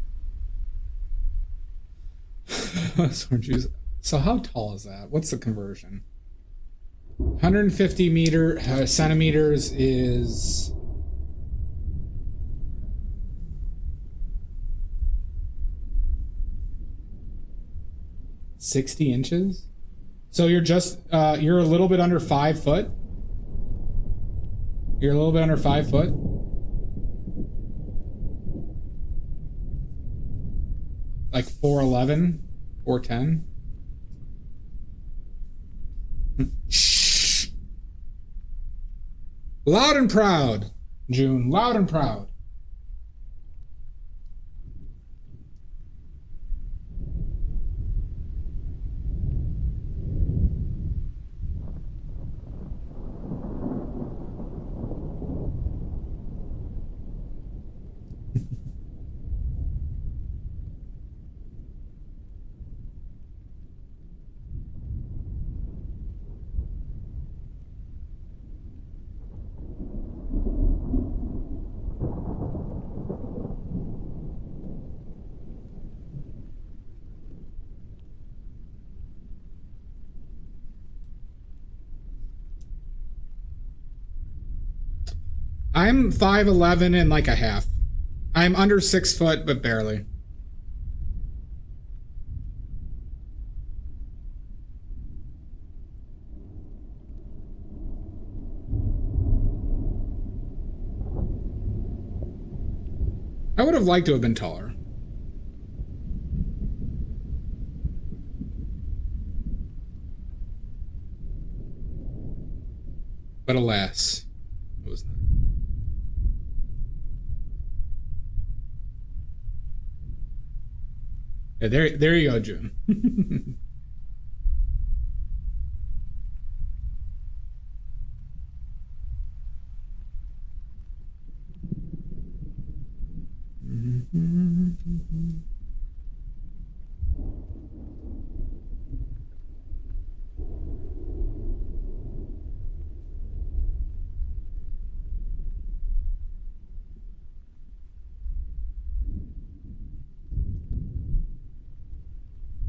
So how tall is that? What's the conversion? 150 centimeters is 60 inches. So you're just you're a little bit under 5 foot. You're a little bit under 5 foot. Like 4'11", 4'10". Shh. Loud and proud, June. Loud and proud. I'm 5'11" and like a half. I'm under 6 foot, but barely. I would have liked to have been taller. But alas, it was not. Yeah, there you go, June.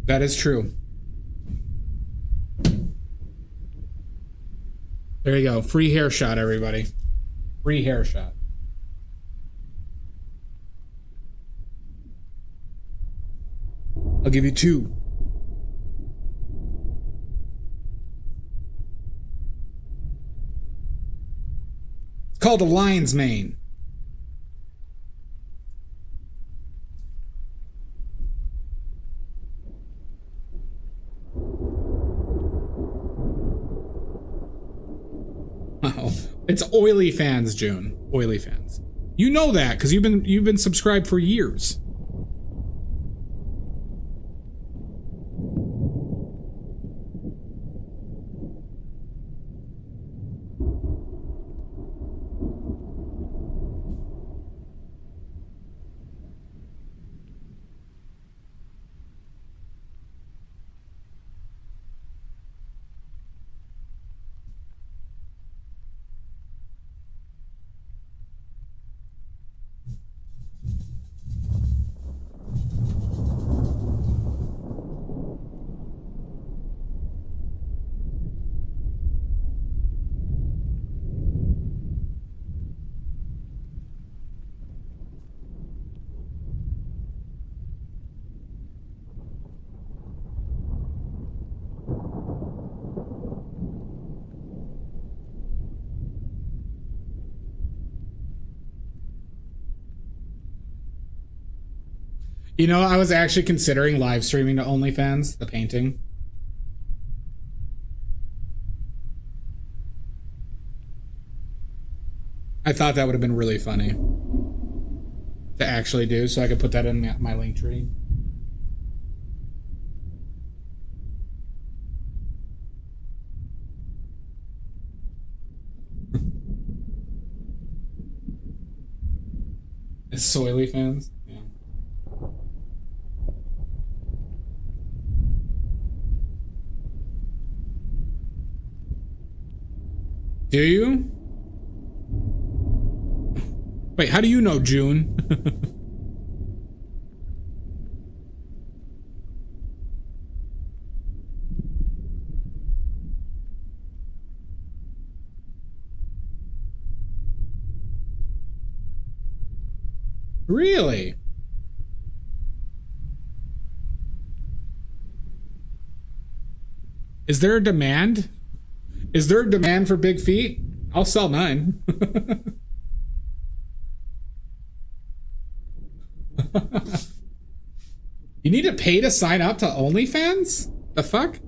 That is true. There you go. Free hair shot, everybody. Free hair shot. I'll give you 2. It's called a lion's mane. Wow. It's oily fans, June. Oily fans. You know that because you've been subscribed for years. You know, I was actually considering live streaming to OnlyFans, the painting. I thought that would have been really funny to actually do, so I could put that in my link tree. Soily fans? Yeah. Do you? Wait, how do you know June? Really? Is there a demand? Is there a demand for big feet? I'll sell mine. You need to pay to sign up to OnlyFans? The fuck?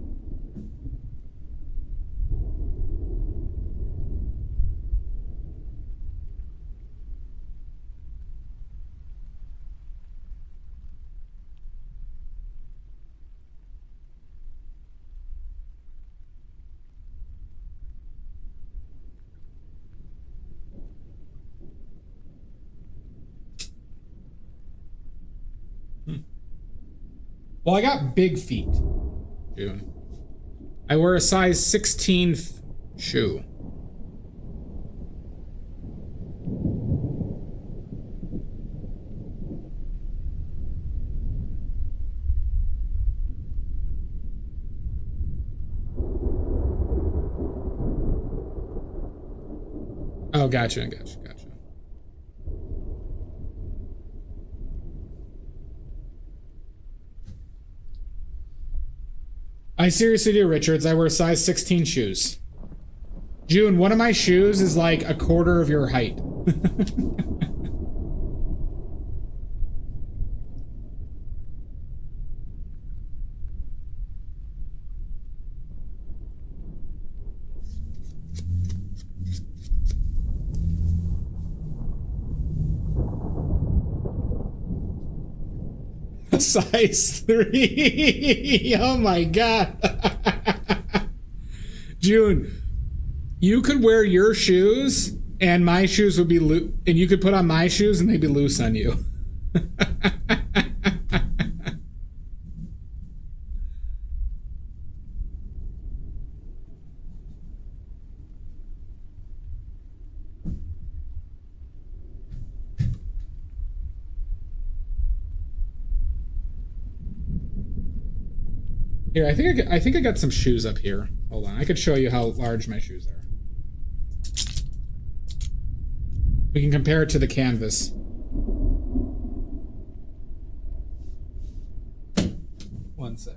Well, I got big feet, June. I wear a size 16 shoe. Oh, gotcha. I seriously do, Richards. I wear size 16 shoes. June, one of my shoes is like a quarter of your height. Size 3. Oh my god. June, you could wear your shoes and my shoes would be loose, and you could put on my shoes and they'd be loose on you. Here, I think I got some shoes up here. Hold on, I could show you how large my shoes are. We can compare it to the canvas. One sec.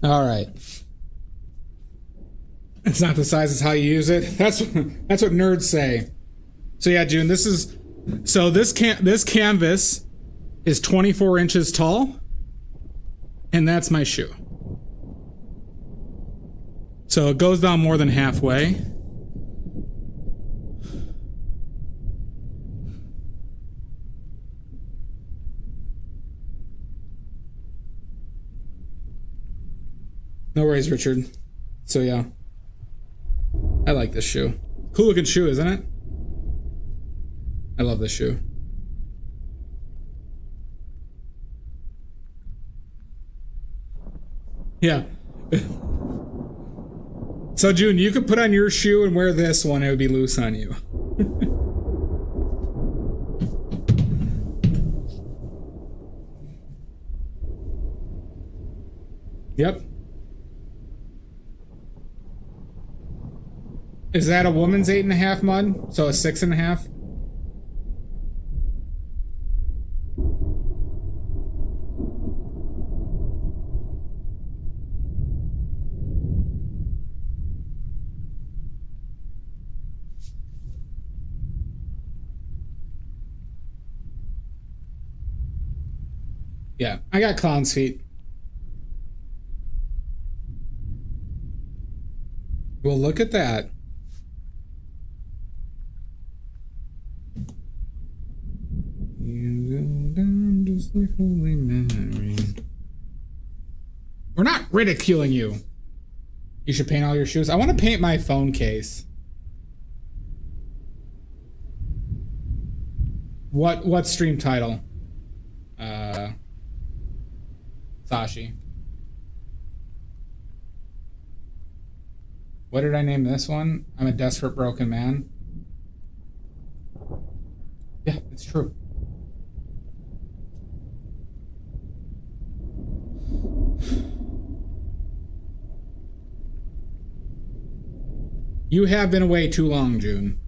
All right. It's not the size, it's how you use it. That's what nerds say. So yeah, June, this canvas is 24 inches tall, and that's my shoe. So it goes down more than halfway. No worries, Richard. So yeah, I like this shoe. Cool looking shoe, isn't it? I love this shoe. Yeah. So June, you could put on your shoe and wear this one, it would be loose on you. Yep. Is that a woman's 8.5 mud? So a 6.5? Yeah, I got clown's feet. Well, look at that. You go down just like Holy Mary. We're not ridiculing you. You should paint all your shoes. I want to paint my phone case. What stream title? Sashi. What did I name this one? I'm a desperate broken man. Yeah, it's true. You have been away too long, June.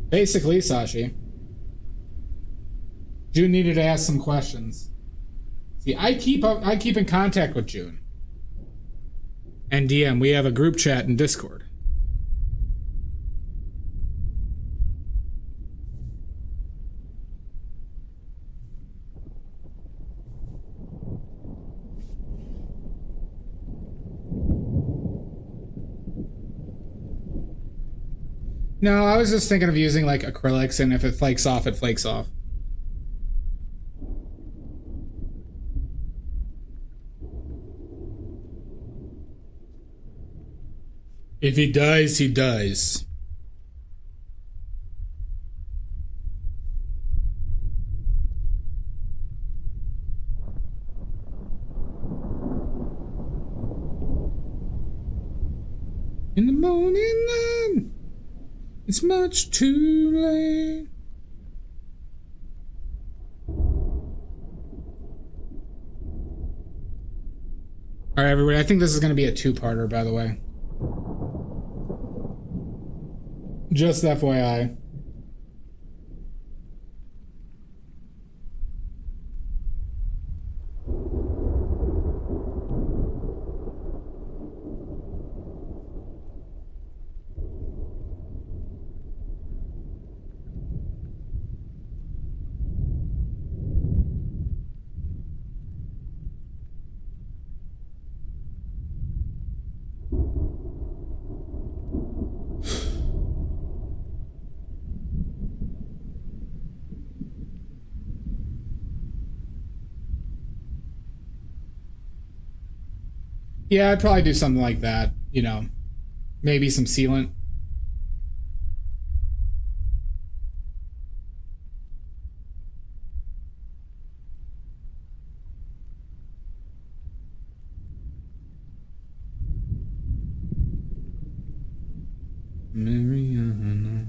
Basically, Sashi. June needed to ask some questions. See, I keep in contact with June. And DM, we have a group chat in Discord. No, I was just thinking of using like acrylics, and if it flakes off, it flakes off. If he dies, he dies. In the morning then, it's much too late. All right, everybody, I think this is going to be a two-parter, by the way. Just FYI. Yeah, I'd probably do something like that, you know. Maybe some sealant. Mariana.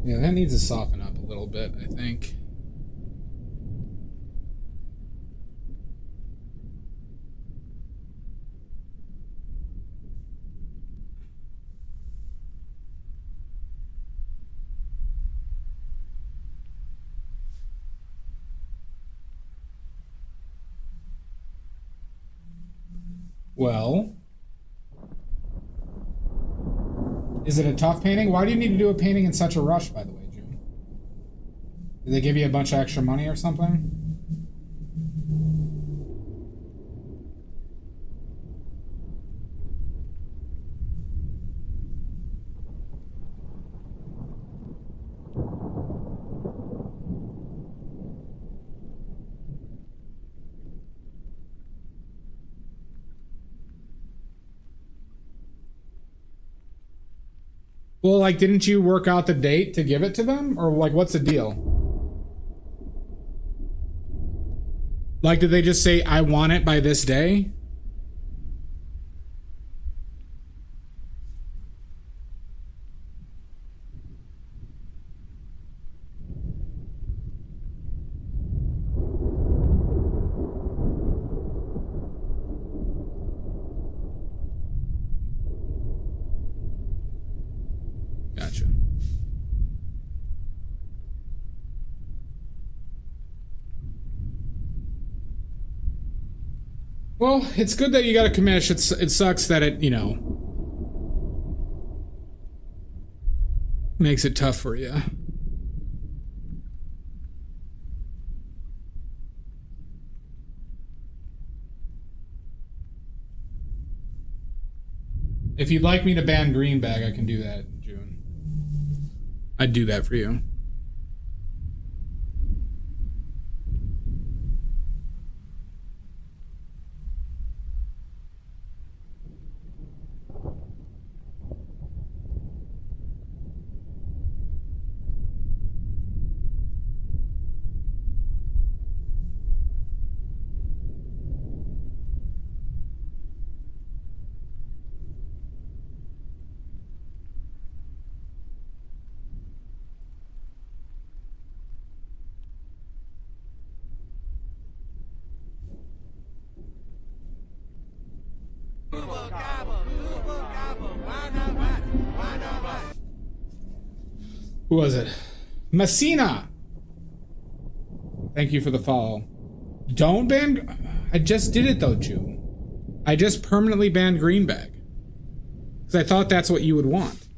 Yeah, that needs to soften up a little bit, I think. Well, is it a tough painting? Why do you need to do a painting in such a rush, by the way, June? Did they give you a bunch of extra money or something? Well, like, didn't you work out the date to give it to them? Or, like, what's the deal? Like, did they just say, I want it by this day? Gotcha. Well, it's good that you got a commish. It sucks that it, you know, makes it tough for you. If you'd like me to ban Greenbag, I can do that, June. I'd do that for you. Who was it? Messina! Thank you for the follow. Don't ban... I just did it though, June. I just permanently banned Greenbag. Because I thought that's what you would want.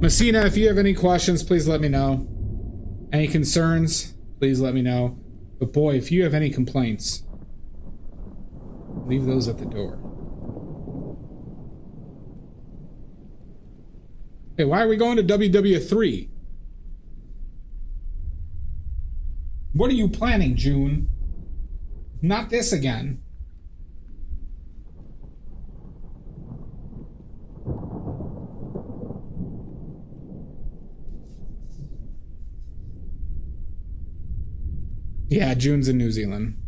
Messina, if you have any questions, please let me know. Any concerns, please let me know. But boy, if you have any complaints, leave those at the door. Hey, why are we going to WW3? What are you planning, June? Not this again. Yeah, June's in New Zealand.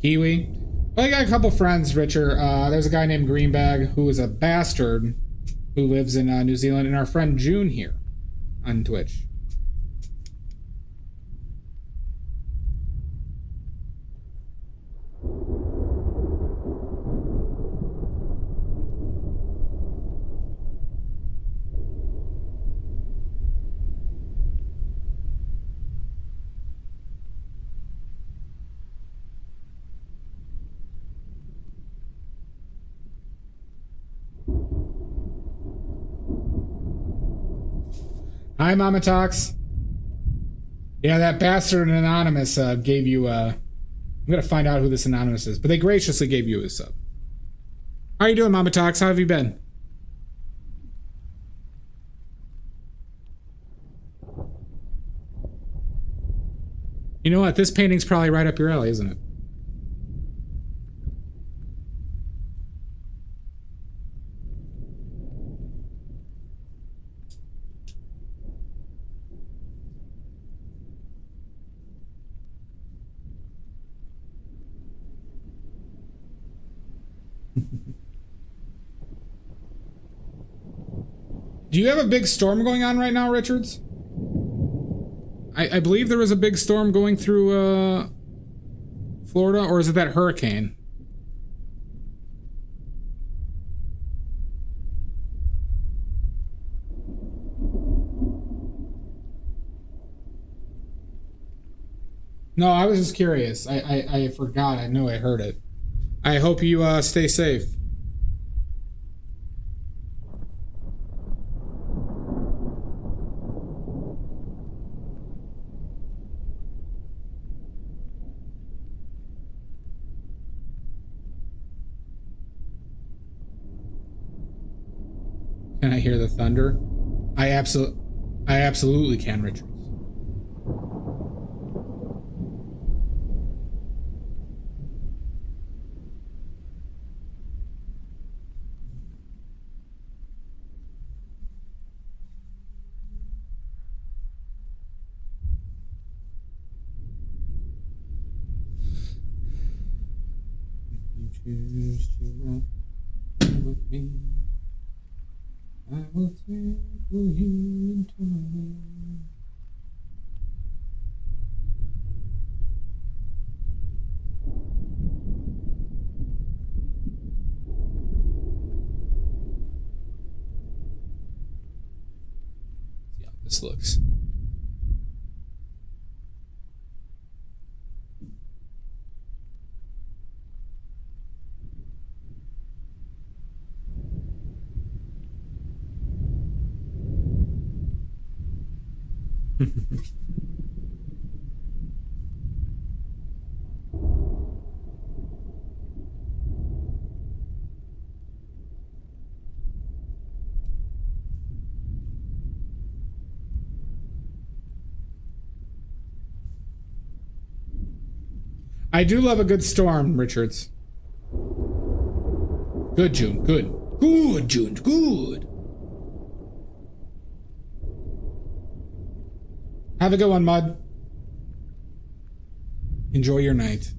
Kiwi. Well, I got a couple friends, Richard. There's a guy named Greenbag who is a bastard who lives in New Zealand, and our friend June here on Twitch. Hi, Mama Talks. Yeah, that bastard anonymous gave you. I'm gonna find out who this anonymous is, but they graciously gave you a sub. How you doing, Mama Talks? How have you been? You know what? This painting's probably right up your alley, isn't it? Do you have a big storm going on right now, Richards? I believe there was a big storm going through Florida, or is it that hurricane? No, I was just curious. I forgot. I know I heard it. I hope you stay safe. Can I hear the thunder? I absolutely can, Richards. You choose to run with me, I will tickle you eternally. See how this looks. I do love a good storm, Richards. Good, June. Good. Good, June. Good. Have a good one, Mud. Enjoy your night.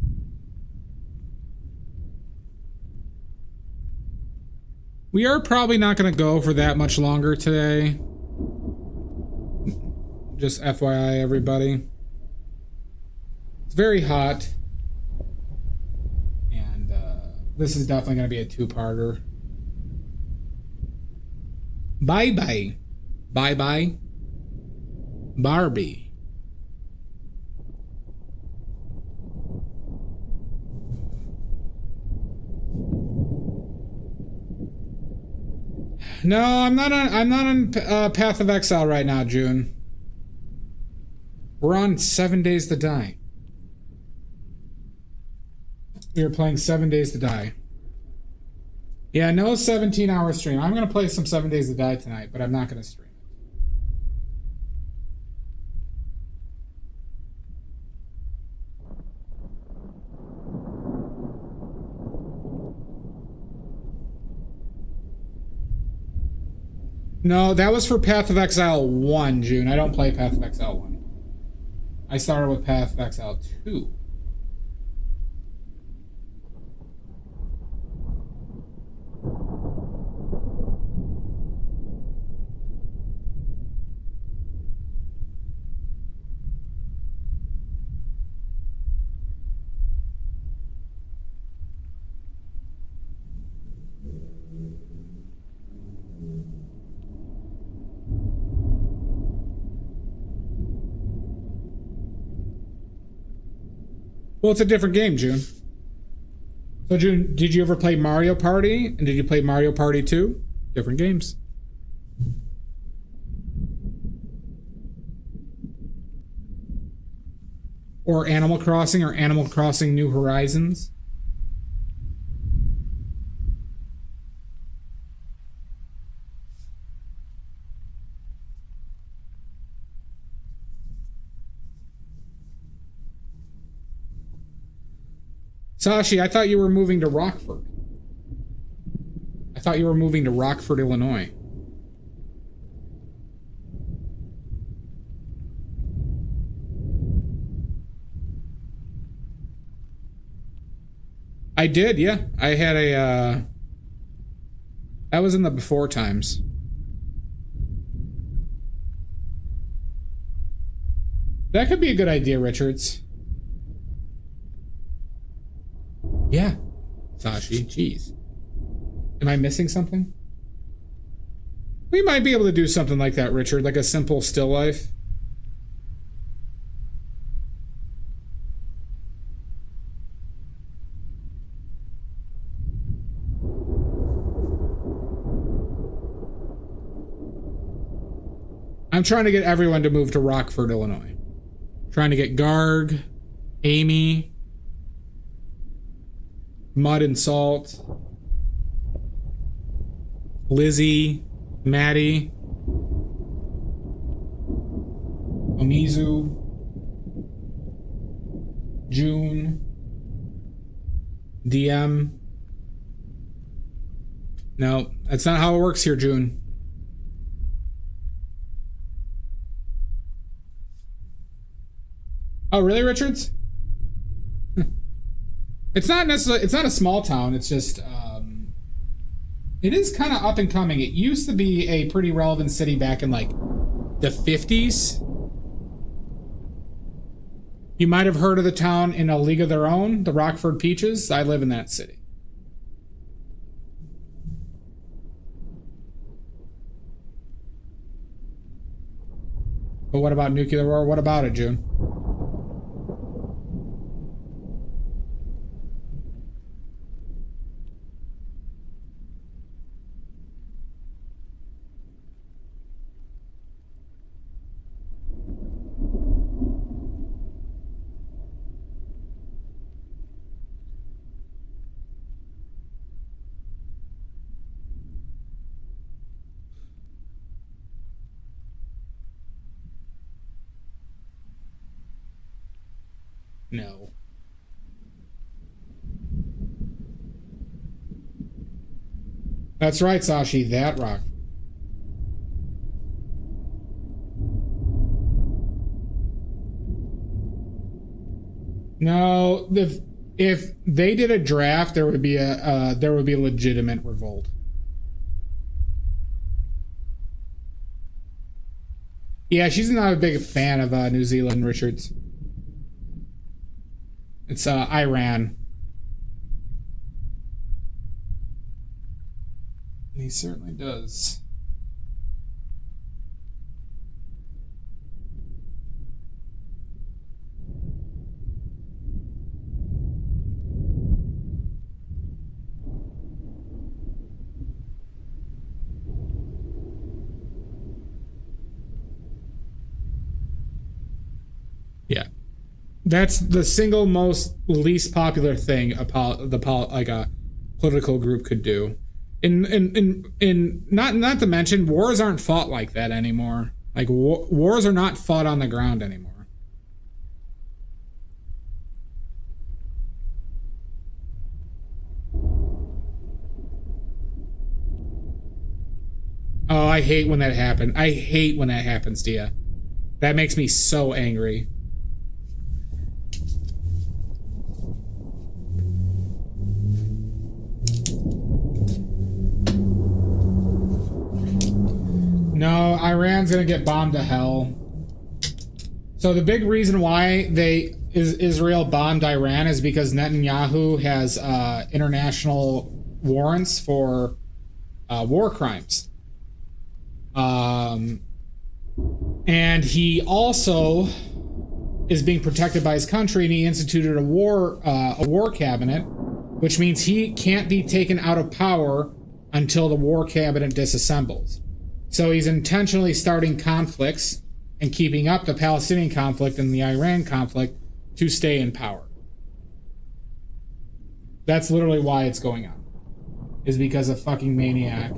We are probably not going to go for that much longer today. Just FYI, everybody. It's very hot. And this is definitely going to be a two-parter. Bye-bye. Bye-bye. Barbie. No, I'm not on Path of Exile right now, June. We're on 7 Days to Die. We are playing 7 Days to Die. Yeah, no 17-hour stream. I'm gonna play some 7 Days to Die tonight, but I'm not gonna stream. No, that was for Path of Exile 1, June. I don't play Path of Exile 1. I started with Path of Exile 2. Well, it's a different game, June. So, June, did you ever play Mario Party? And did you play Mario Party 2? Different games. or Animal Crossing New Horizons. Sashi, I thought you were moving to Rockford. I thought you were moving to Rockford, Illinois. I did, yeah. I had a, that was in the before times. That could be a good idea, Richards. Yeah. Sashi, jeez. Am I missing something? We might be able to do something like that, Richard, like a simple still life. I'm trying to get everyone to move to Rockford, Illinois. Trying to get Garg, Amy, Mud and Salt, Lizzie, Maddie, Omizu, June, DM. No, that's not how it works here, June. Oh, really, Richards? It's not necessarily, it's not a small town. It's just, it is kind of up and coming. It used to be a pretty relevant city back in like the 50s. You might have heard of the town in A League of Their Own, the Rockford Peaches. I live in that city. But what about nuclear war? What about it, June? No. That's right, Sashi. That rock. No, if they did a draft, there would be a legitimate revolt. Yeah, she's not a big fan of New Zealand, Richards. It's Iran. And he certainly does. Yeah. That's the single most least popular thing a political group could do. In not to mention, wars aren't fought like that anymore. Like wars are not fought on the ground anymore. Oh, I hate when that happens. I hate when that happens, Dia. That makes me so angry. No, Iran's gonna get bombed to hell. So the big reason why Israel bombed Iran is because Netanyahu has international warrants for war crimes. And he also is being protected by his country, and he instituted a war cabinet, which means he can't be taken out of power until the war cabinet disassembles. So he's intentionally starting conflicts and keeping up the Palestinian conflict and the Iran conflict to stay in power. That's literally why it's going on. Is because a fucking maniac,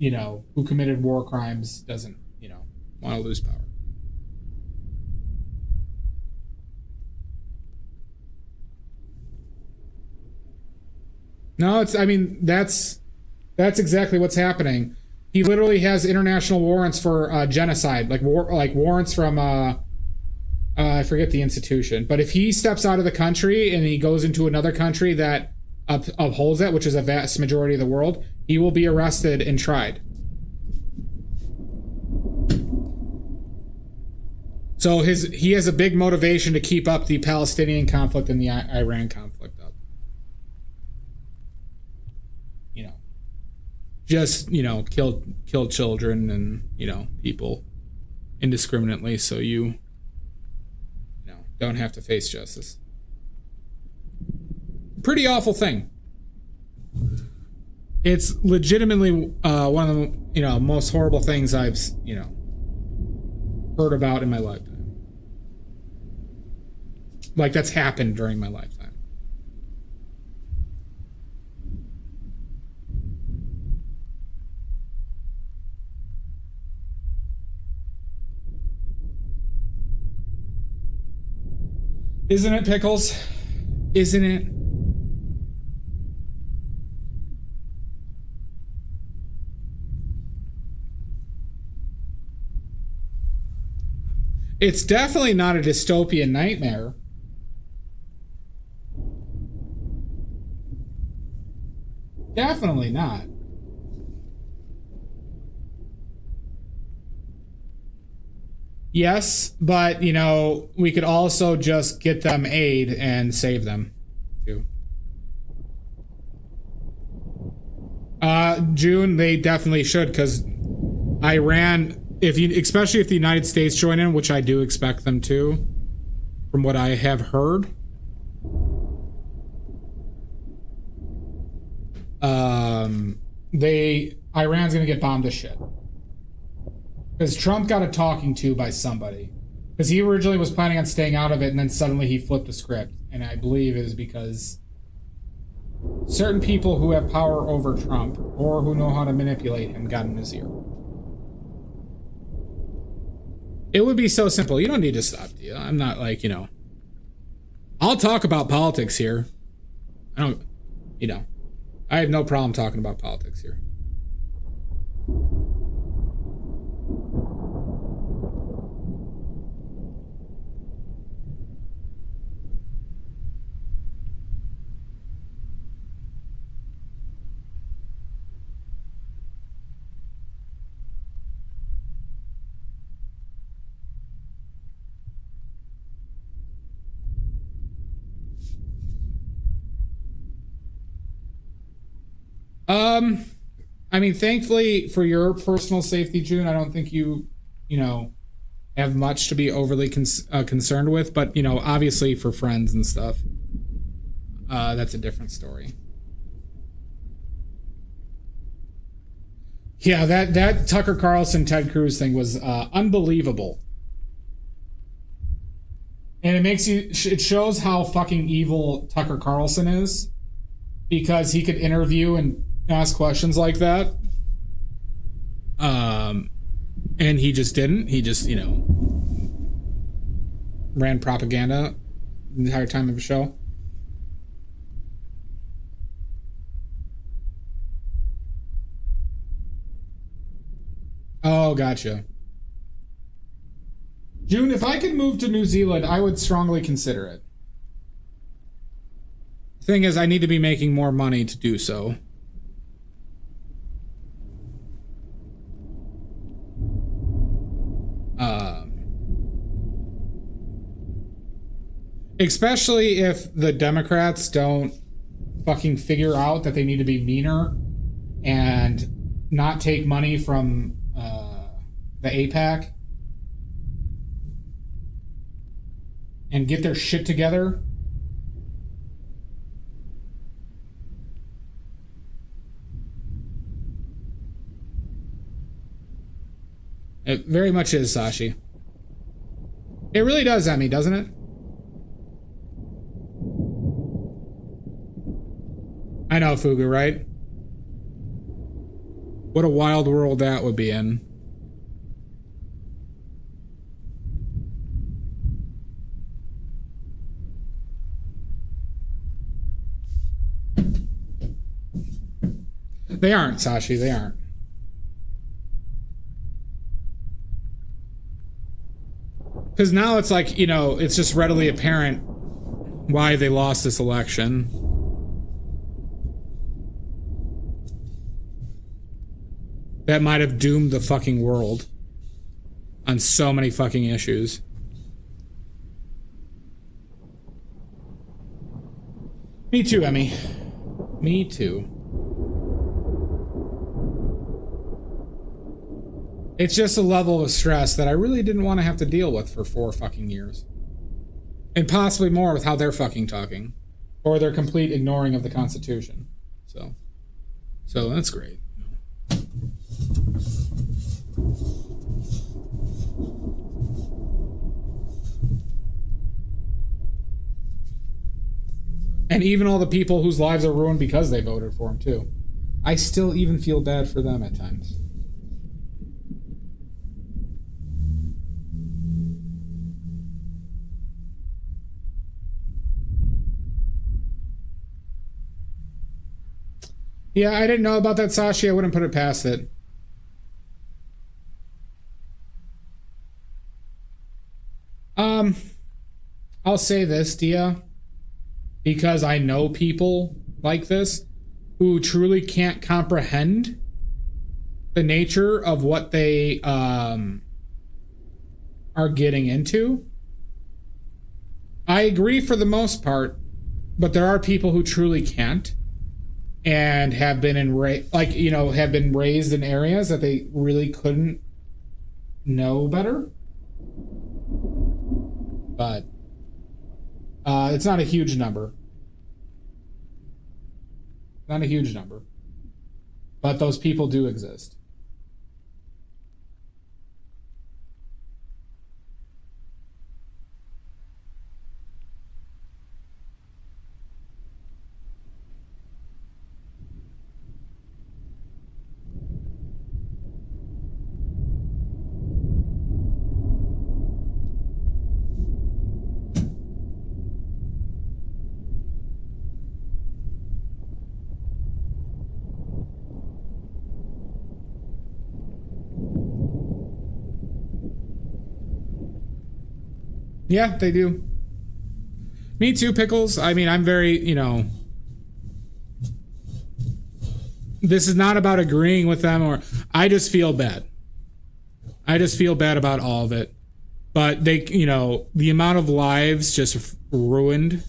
you know, who committed war crimes doesn't, you know, want to lose power. No, it's, I mean, that's exactly what's happening. He literally has international warrants for genocide, like warrants from I forget the institution. But if he steps out of the country and he goes into another country that upholds that, which is a vast majority of the world, he will be arrested and tried. So he has a big motivation to keep up the Palestinian conflict and the Iran conflict up. You know, just, you know, kill children and, you know, people indiscriminately, so you know, don't have to face justice. Pretty awful thing. It's legitimately one of the, you know, most horrible things I've, you know, heard about in my lifetime. Like, that's happened during my lifetime. Isn't it, Pickles? Isn't it? It's definitely not a dystopian nightmare. Definitely not. Yes, but, you know, we could also just get them aid and save them, too. June, they definitely should, because Iran, especially if the United States join in, which I do expect them to, from what I have heard, Iran's gonna get bombed to shit. Because Trump got a talking to by somebody. Because he originally was planning on staying out of it, and then suddenly he flipped the script. And I believe it is because certain people who have power over Trump, or who know how to manipulate him, got in his ear. It would be so simple. You don't need to stop, do you? I'm not like, you know, I'll talk about politics here. I don't, you know, I have no problem talking about politics here. I mean, thankfully for your personal safety, June, I don't think you know, have much to be overly concerned with, but, you know, obviously for friends and stuff, that's a different story. Yeah, that Tucker Carlson, Ted Cruz thing was unbelievable. And it shows how fucking evil Tucker Carlson is, because he could interview and ask questions like that. And he just didn't. He just, you know, ran propaganda the entire time of the show. Oh, gotcha. June, if I could move to New Zealand, I would strongly consider it. Thing is, I need to be making more money to do so. Especially if the Democrats don't fucking figure out that they need to be meaner and not take money from the APAC and get their shit together. It very much is, Sashi. It really does, Emmy, doesn't it? I know, Fugu, right? What a wild world that would be in. They aren't, Sashi, they aren't. Because now it's like, you know, it's just readily apparent why they lost this election. That might have doomed the fucking world on so many fucking issues. Me too, Emmy. Me too. It's just a level of stress that I really didn't want to have to deal with for 4 fucking years. And possibly more with how they're fucking talking. Or their complete ignoring of the Constitution. So that's great. And even all the people whose lives are ruined because they voted for him, too. I still even feel bad for them at times. Yeah, I didn't know about that, Sashi. I wouldn't put it past it. I'll say this, Dia, because I know people like this who truly can't comprehend the nature of what they are getting into. I agree for the most part, but there are people who truly can't and have been have been raised in areas that they really couldn't know better. But it's not a huge number. Not a huge number. But those people do exist. Yeah, they do. Me too, Pickles. I mean, I'm very, this is not about agreeing with them, or I just feel bad. I just feel bad about all of it. But they, the amount of lives just ruined.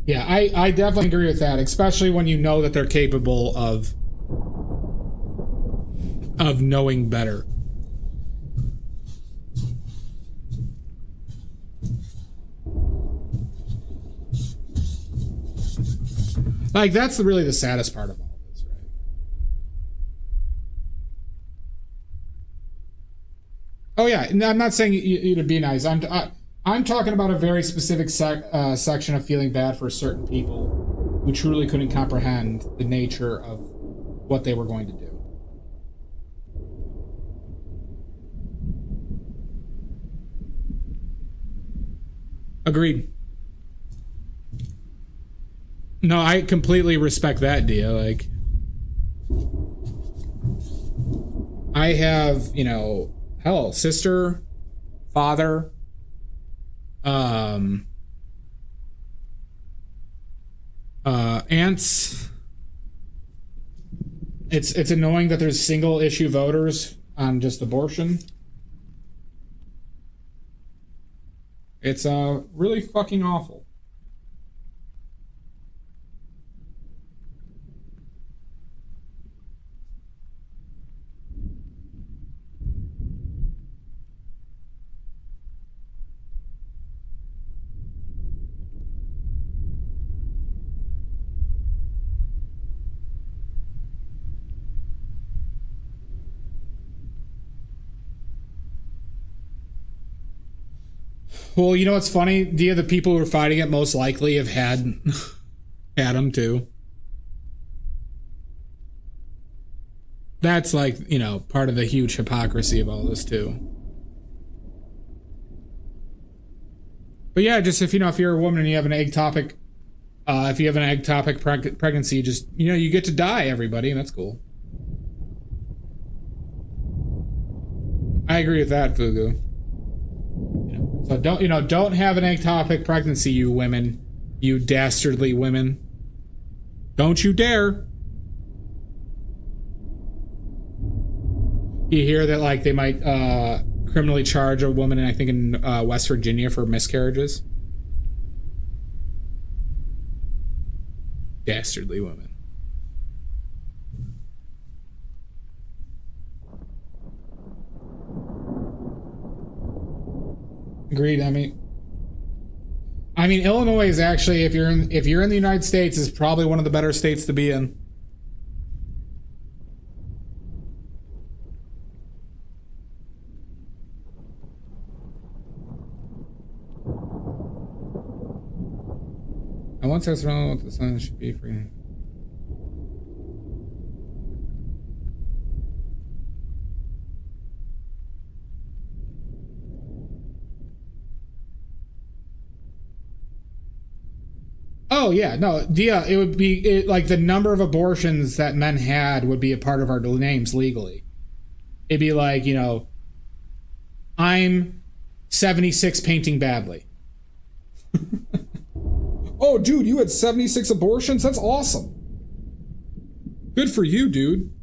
Yeah, I definitely agree with that, especially when you know that they're capable of knowing better. Like, that's really the saddest part of all this, right? Oh yeah, I'm not saying you to be nice. I'm talking about a very specific section of feeling bad for certain people who truly couldn't comprehend the nature of what they were going to do. Agreed. No, I completely respect that, Dia. Like, I have, hell, sister, father, aunts. It's annoying that there's single issue voters on just abortion. It's really fucking awful. Well, you know what's funny? The people who are fighting it most likely have had had them too. That's like, you know, part of the huge hypocrisy of all this too. But yeah, just if you're a woman and you have an ectopic, pregnancy, just, you know, you get to die, everybody, and that's cool. I agree with that, Fugu. You know, so don't have an ectopic pregnancy, you women, you dastardly women. Don't you dare. You hear that, like, they might criminally charge a woman, I think, in West Virginia for miscarriages? Dastardly women. Agreed. I mean, Illinois is actually, if you're in the United States, is probably one of the better states to be in. I once asked around what the sun should be for you. Oh yeah, no, it would be like the number of abortions that men had would be a part of our names legally. It'd be like, you know, I'm 76 painting badly. Oh, dude, you had 76 abortions? That's awesome. Good for you, dude.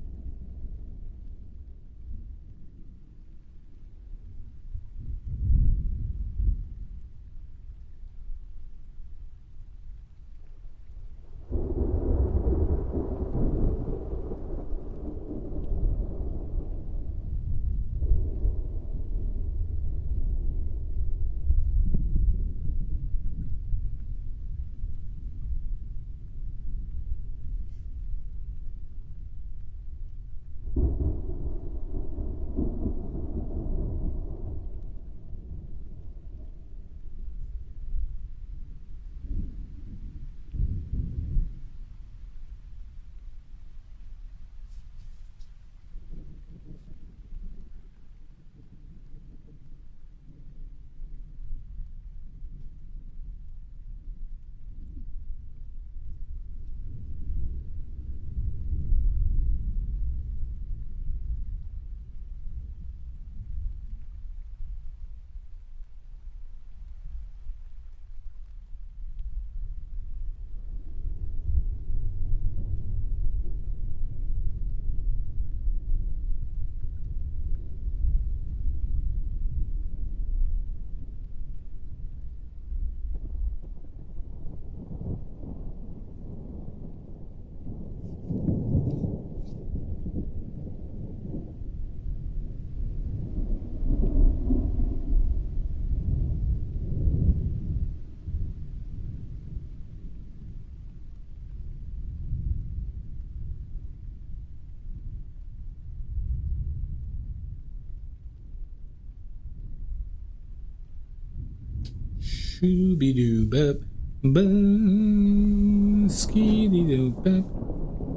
Shooby-doo bop bop skee-dee-doo bop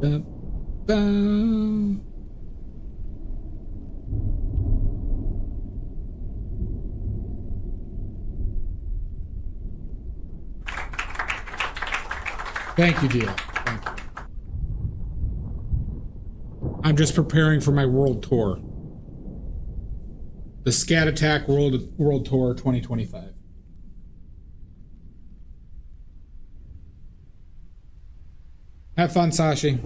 bop bop. Thank you, dear. Thank you. I'm just preparing for my world tour. The Scat Attack World Tour 2025. Have fun, Sashi.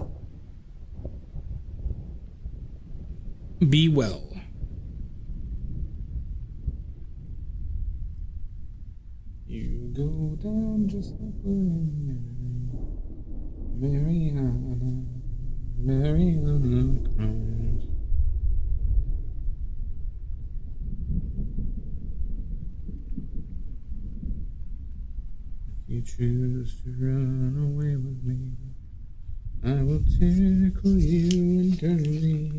Be well. You go down just like Mariana, Mariana cries. If you choose to run away with me, I will tickle you internally.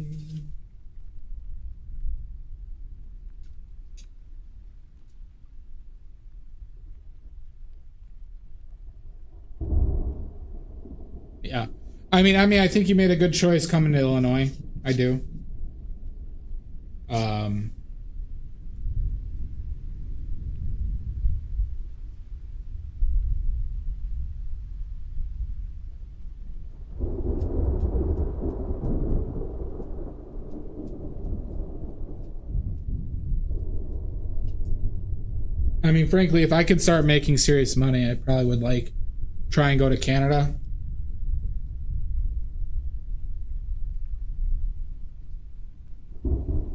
Yeah. I mean, I think you made a good choice coming to Illinois. I do. I mean, frankly, if I could start making serious money, I probably would like try and go to Canada.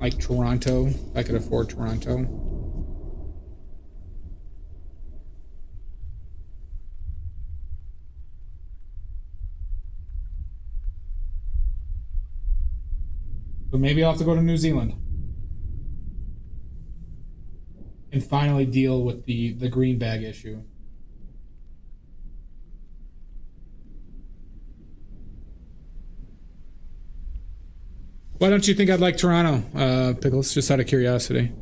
Like Toronto, if I could afford Toronto. But maybe I'll have to go to New Zealand. And finally deal with the green bag issue. Why don't you think I'd like Toronto, Pickles? Just out of curiosity.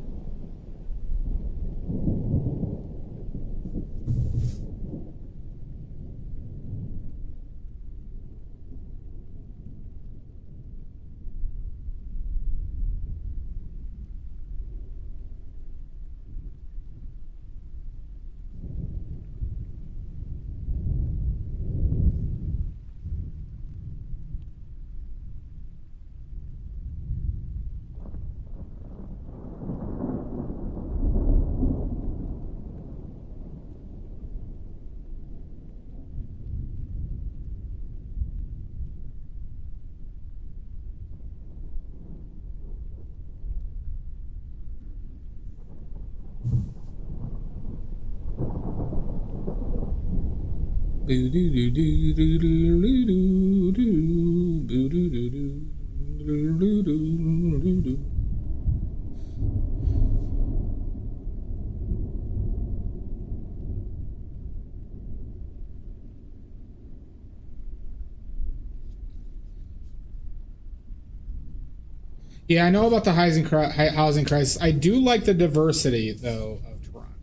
Yeah, I know about the housing crisis. I do like the diversity, though, of Toronto.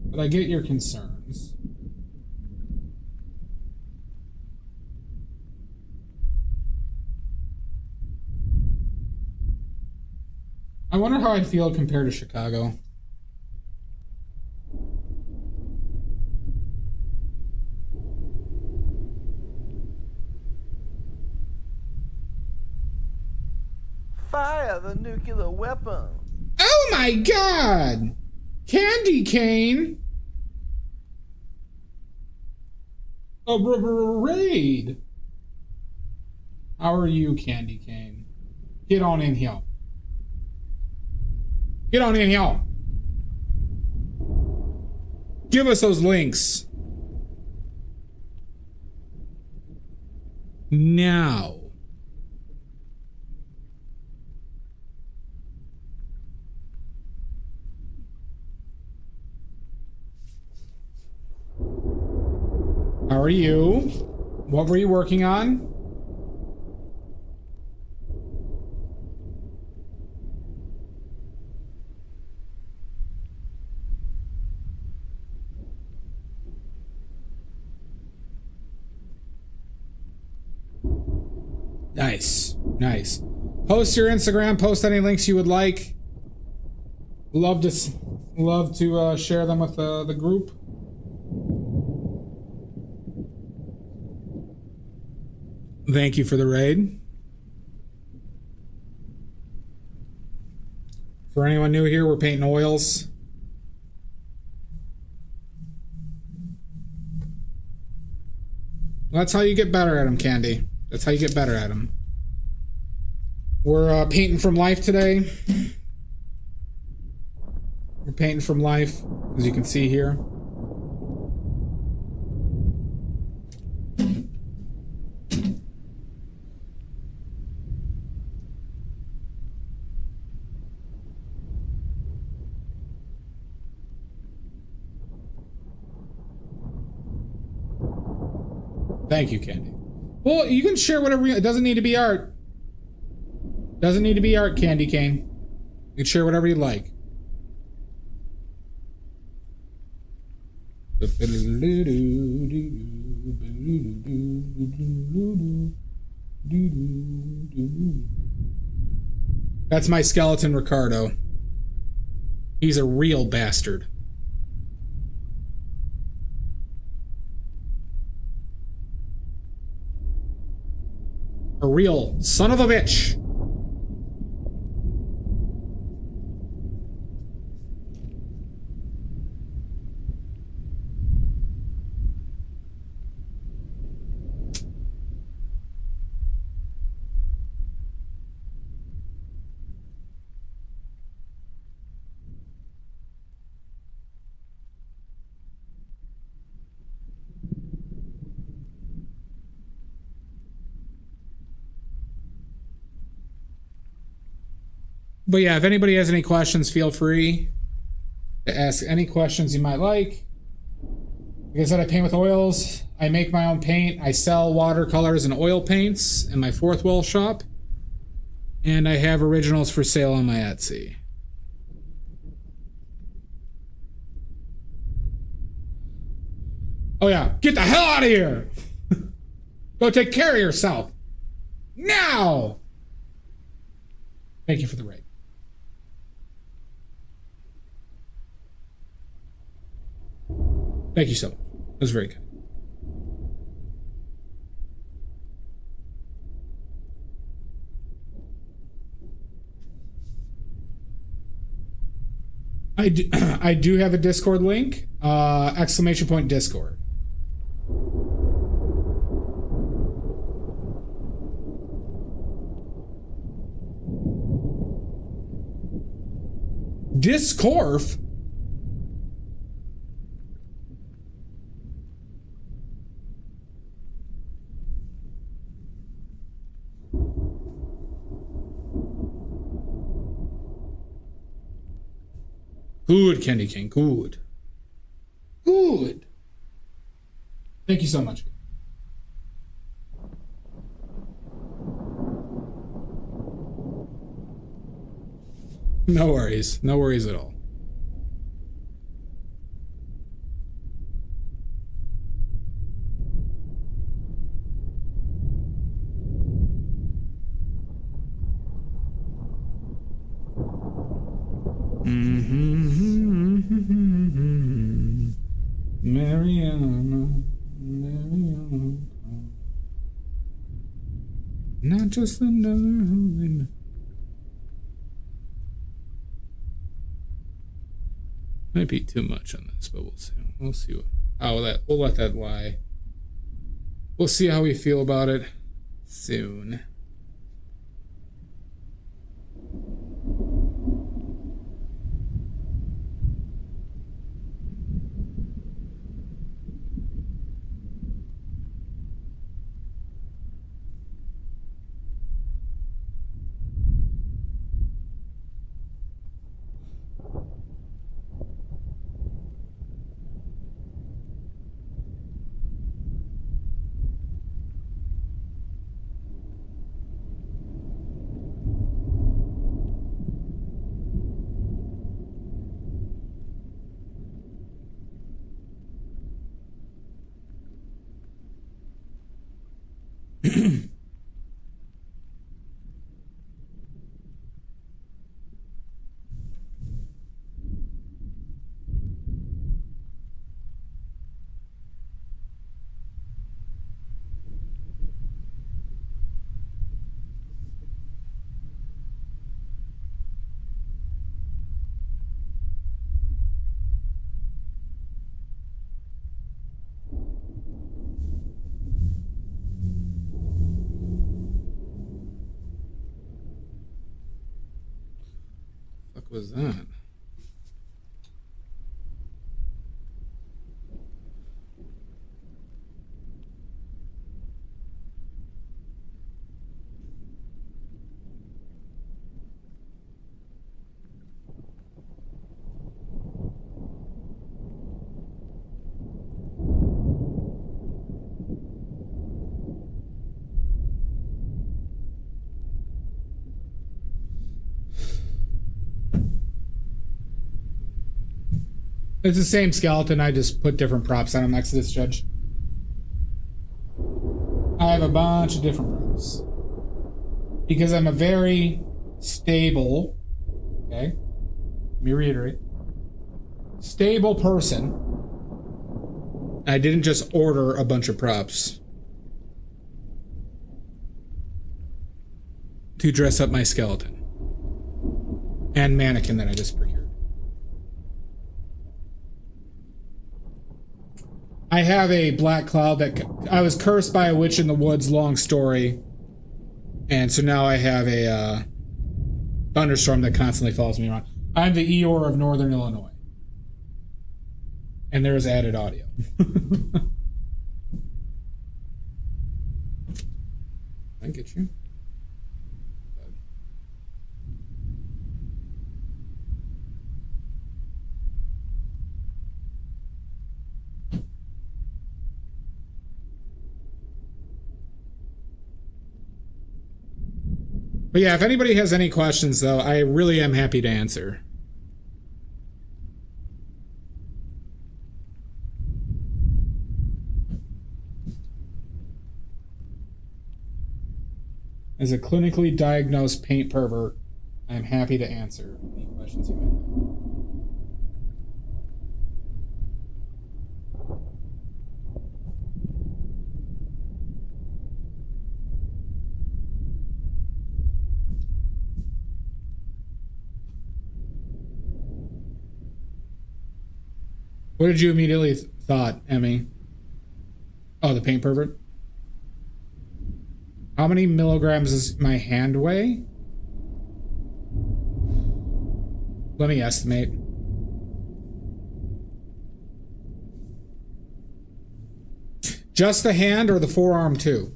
But I get your concerns. I wonder how I'd feel compared to Chicago. Fire the nuclear weapons. Oh my god! Candy cane! A raid! How are you, Candy Cane? Get on in here. Get on in here. Give us those links. Now. How are you? What were you working on? Nice. Nice. Post your Instagram, post any links you would like. Love to share them with the group. Thank you for the raid. For anyone new here, we're painting oils. That's how you get better at them, Candy. That's how you get better at them. We're painting from life today. We're painting from life, as you can see here. Thank you, Candy. Well, you can share whatever it doesn't need to be art. Doesn't need to be art, Candy Cane. You can share whatever you like. That's my skeleton Ricardo. He's a real bastard. A real son of a bitch. But yeah, if anybody has any questions, feel free to ask any questions you might like. Like I said, I paint with oils. I make my own paint. I sell watercolors and oil paints in my fourth wall shop. And I have originals for sale on my Etsy. Oh yeah, get the hell out of here! Go take care of yourself! Now! Thank you for the raid. Thank you so much. That was very kind. I do have a Discord link. Exclamation point Discord. Discorf? Good, Candy King. Good. Good. Thank you so much. No worries. No worries at all. Mariana. Not just another. Might be too much on this, but we'll see. We'll see what. We'll let that lie. We'll see how we feel about it soon. What was that? It's the same skeleton. I just put different props on him next to this judge. I have a bunch of different props. Because I'm a very stable, okay? Let me reiterate. Stable person. I didn't just order a bunch of props to dress up my skeleton and mannequin that I just procured. I have a black cloud that I was cursed by a witch in the woods, long story. And so now I have a thunderstorm that constantly follows me around. I'm the Eeyore of Northern Illinois. And there's added audio. I get you. But yeah, if anybody has any questions, though, I really am happy to answer. As a clinically diagnosed paint pervert, I am happy to answer any questions you may have. What did you immediately thought, Emmy? Oh, the paint pervert? How many milligrams does my hand weigh? Let me estimate. Just the hand or the forearm too?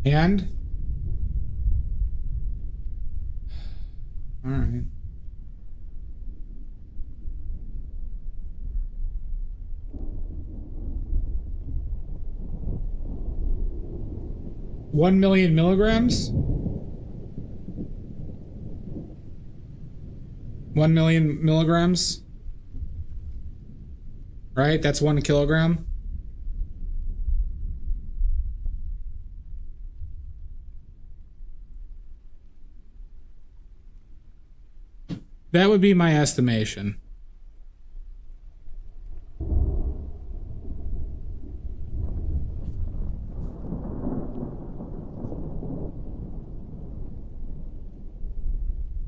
And? All right. $1 million milligrams? 1 million milligrams? Right? That's 1 kilogram? That would be my estimation.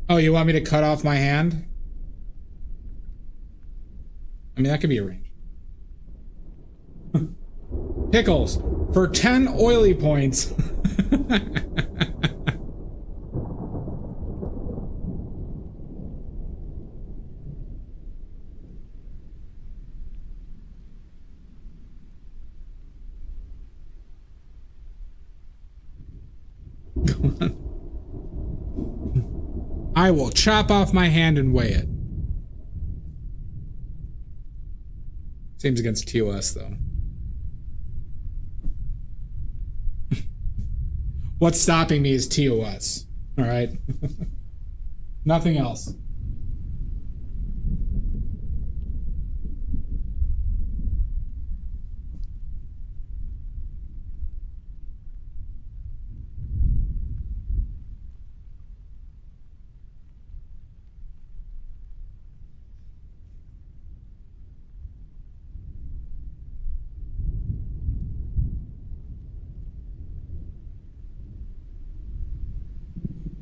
Oh, you want me to cut off my hand? I mean, that could be arranged. Pickles for 10 oily points. I will chop off my hand and weigh it. Seems against TOS, though. What's stopping me is TOS. All right? Nothing else.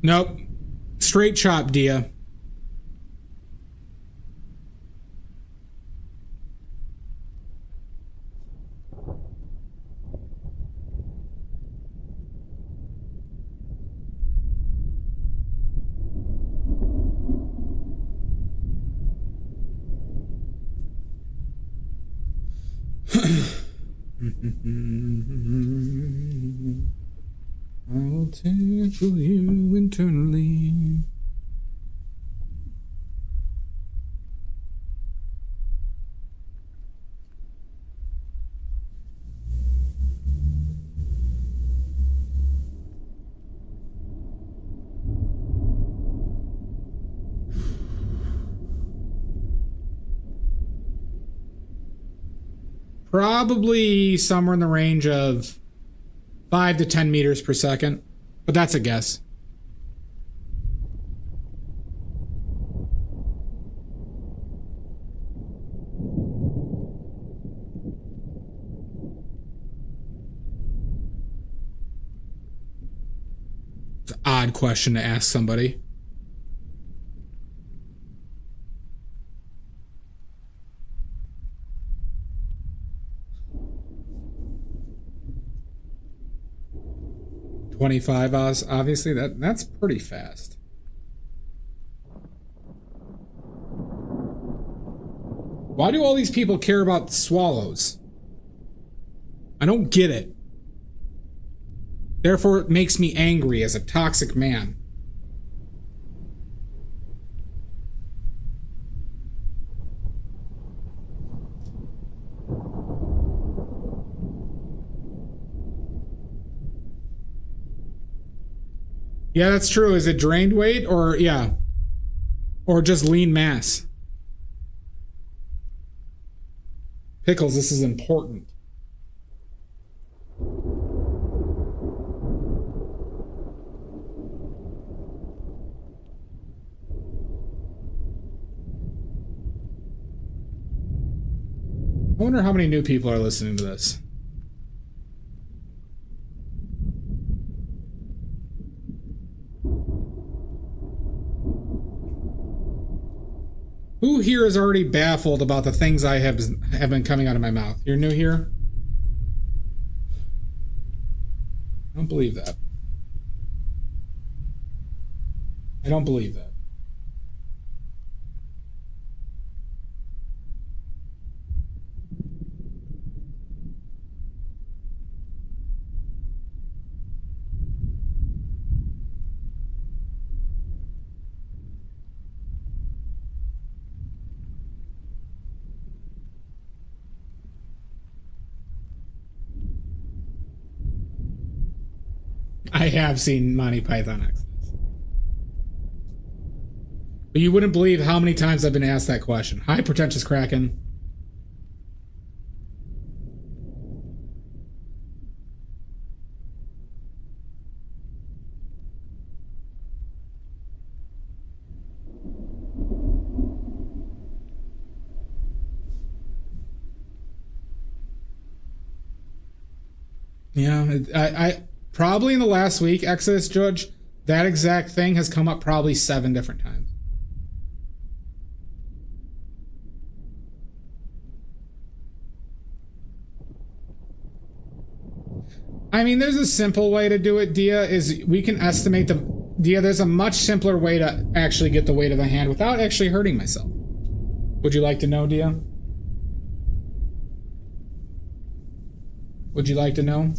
Nope. Straight chop, Dia. I will tickle you internally. Probably somewhere in the range of 5 to 10 meters per second, but that's a guess. It's an odd question to ask somebody. $25, obviously that's pretty fast. Why do all these people care about swallows? I don't get it. Therefore, it makes me angry as a toxic man. Yeah, that's true. Is it drained weight or yeah? Or just lean mass? Pickles, this is important. I wonder how many new people are listening to this. Who here is already baffled about the things I have been coming out of my mouth? You're new here? I don't believe that. I don't believe that. I have seen Monty Python Exodus. But you wouldn't believe how many times I've been asked that question. Hi, pretentious Kraken. Yeah, I probably in the last week, Exodus Judge, that exact thing has come up probably 7 different times. I mean, there's a simple way to do it, Dia, is we can estimate the... Dia, there's a much simpler way to actually get the weight of the hand without actually hurting myself. Would you like to know, Dia? Would you like to know?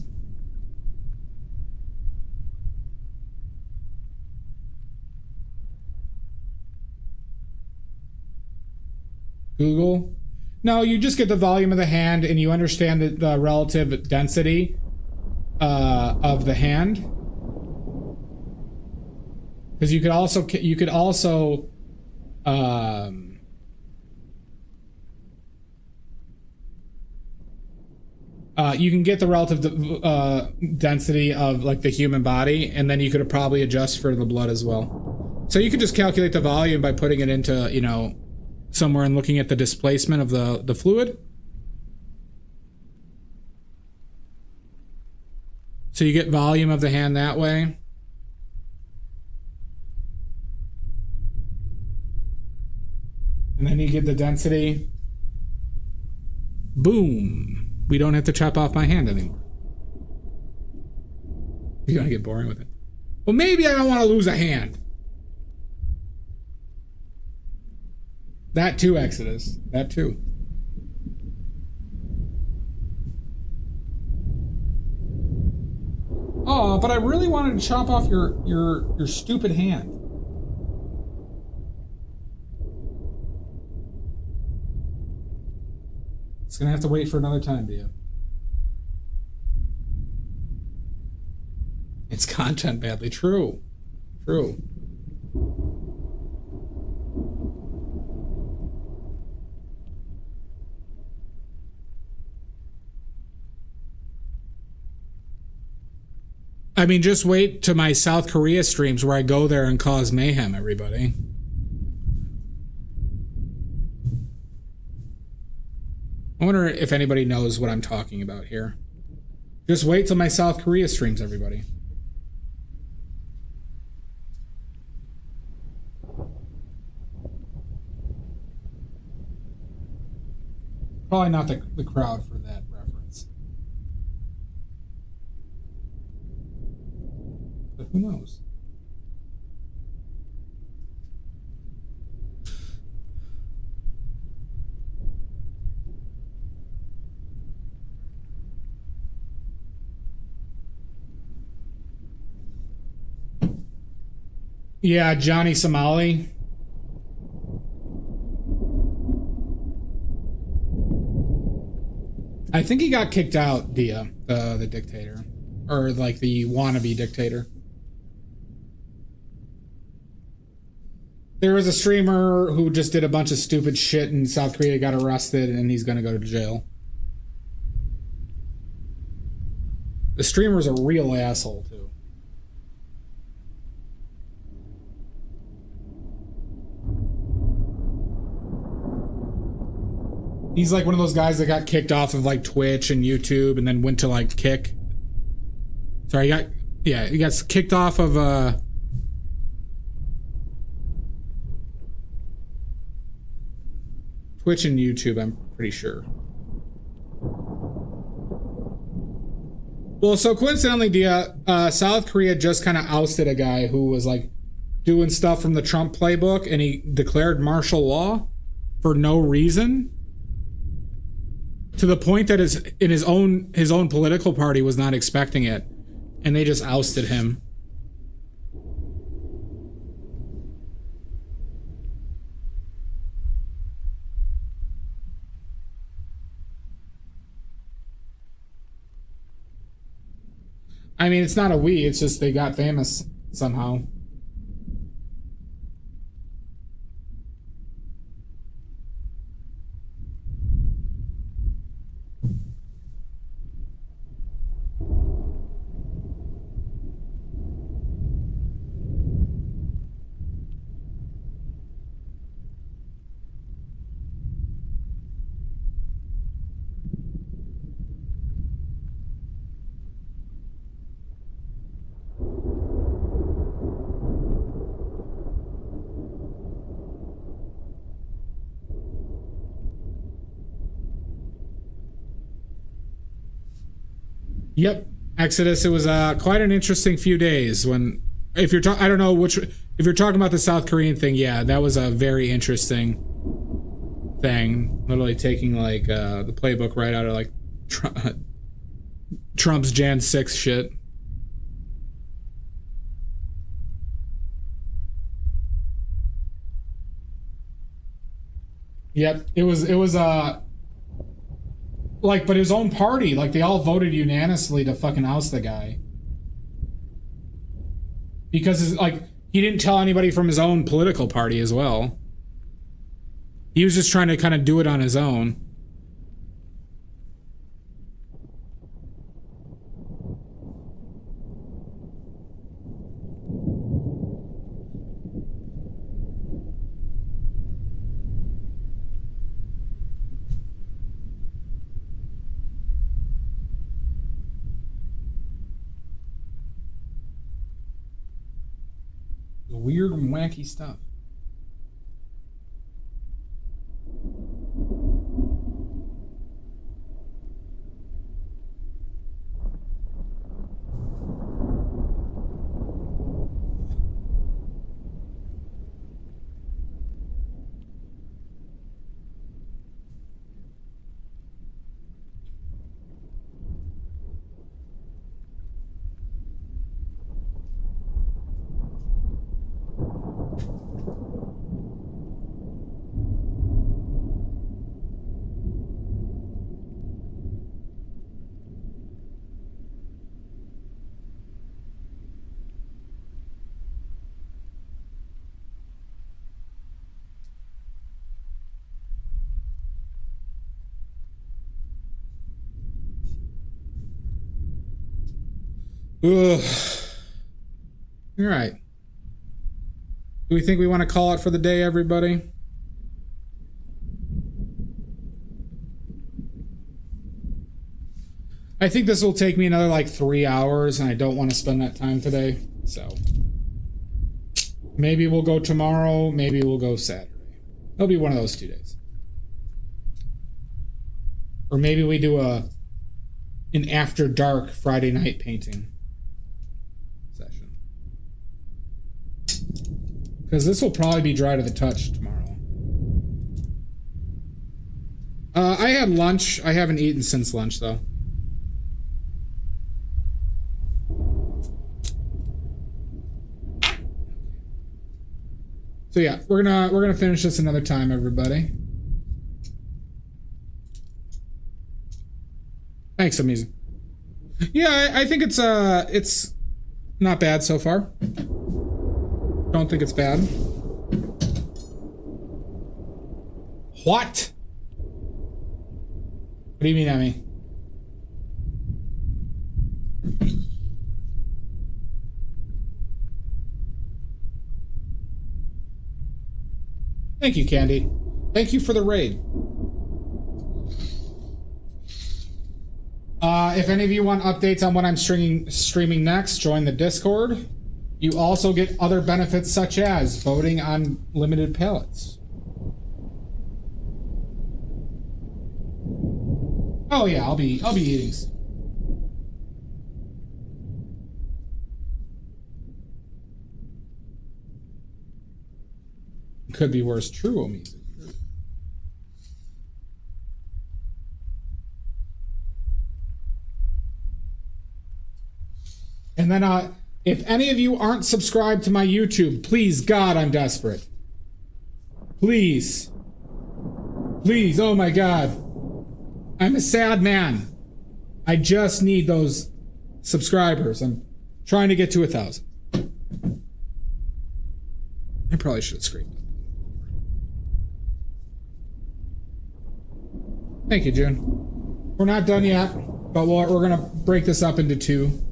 Google? No, you just get the volume of the hand and you understand the relative density of the hand. Because you could also you can get the relative density of like the human body, and then you could probably adjust for the blood as well. So you could just calculate the volume by putting it into, you know, somewhere and looking at the displacement of the fluid. So you get volume of the hand that way. And then you get the density. Boom. We don't have to chop off my hand anymore. You're gonna get boring with it. Well, maybe I don't want to lose a hand. That too, Exodus. That too. Oh, but I really wanted to chop off your stupid hand. It's gonna have to wait for another time, Dia. It's content badly. True. True. I mean, just wait to my South Korea streams where I go there and cause mayhem, everybody. I wonder if anybody knows what I'm talking about here. Just wait till my South Korea streams, everybody. Probably not the crowd for that reference. But who knows? Yeah, Johnny Somali. I think he got kicked out, the dictator. Or like the wannabe dictator. There was a streamer who just did a bunch of stupid shit in South Korea, got arrested, and he's gonna go to jail. The streamer's a real asshole, too. He's like one of those guys that got kicked off of like Twitch and YouTube and then went to like Kick. Sorry, he got kicked off of Twitch and YouTube, I'm pretty sure. Well, so coincidentally, South Korea just kind of ousted a guy who was like doing stuff from the Trump playbook, and he declared martial law for no reason. To the point that his own political party was not expecting it, and they just ousted him. I mean, it's not a we, it's just they got famous somehow. Yep, Exodus. It was quite an interesting few days. When, if you're I don't know which, if you're talking about the South Korean thing, yeah, that was a very interesting thing. Literally taking like the playbook right out of like Trump's Jan 6 shit. Yep, it was like, but his own party, like they all voted unanimously to fucking oust the guy. Because like he didn't tell anybody from his own political party as well. He was just trying to kind of do it on his own. Weird and wacky stuff. Ugh. All right. Do we think we want to call it for the day, everybody? I think this will take me another like 3 hours, and I don't want to spend that time today. So maybe we'll go tomorrow. Maybe we'll go Saturday. It'll be one of those 2 days. Or maybe we do an after dark Friday night painting session. Because this will probably be dry to the touch tomorrow. I had lunch. I haven't eaten since lunch though. So yeah, we're gonna finish this another time, everybody. Thanks, Amazing. Yeah, I think it's not bad so far. Don't think it's bad. What? What do you mean, Emmy? Thank you, Candy. Thank you for the raid. If any of you want updates on what I'm streaming next, join the Discord. You also get other benefits such as voting on limited palettes. Oh yeah, I'll be eating soon. Could be worse. True, Omizu. And then, if any of you aren't subscribed to my YouTube, please, God, I'm desperate. Please. Please, oh my God. I'm a sad man. I just need those subscribers. I'm trying to get to 1,000. I probably should have screamed. Thank you, June. We're not done yet, but we're going to break this up into 2.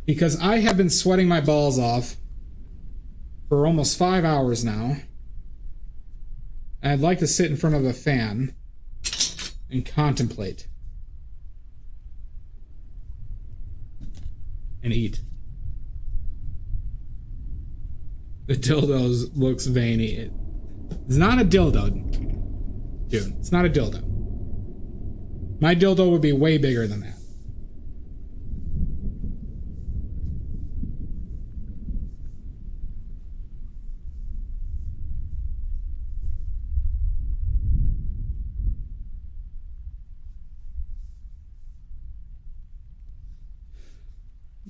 Because I have been sweating my balls off for almost 5 hours now. And I'd like to sit in front of a fan and contemplate. And eat. The dildo looks veiny. It's not a dildo, dude. It's not a dildo. My dildo would be way bigger than that.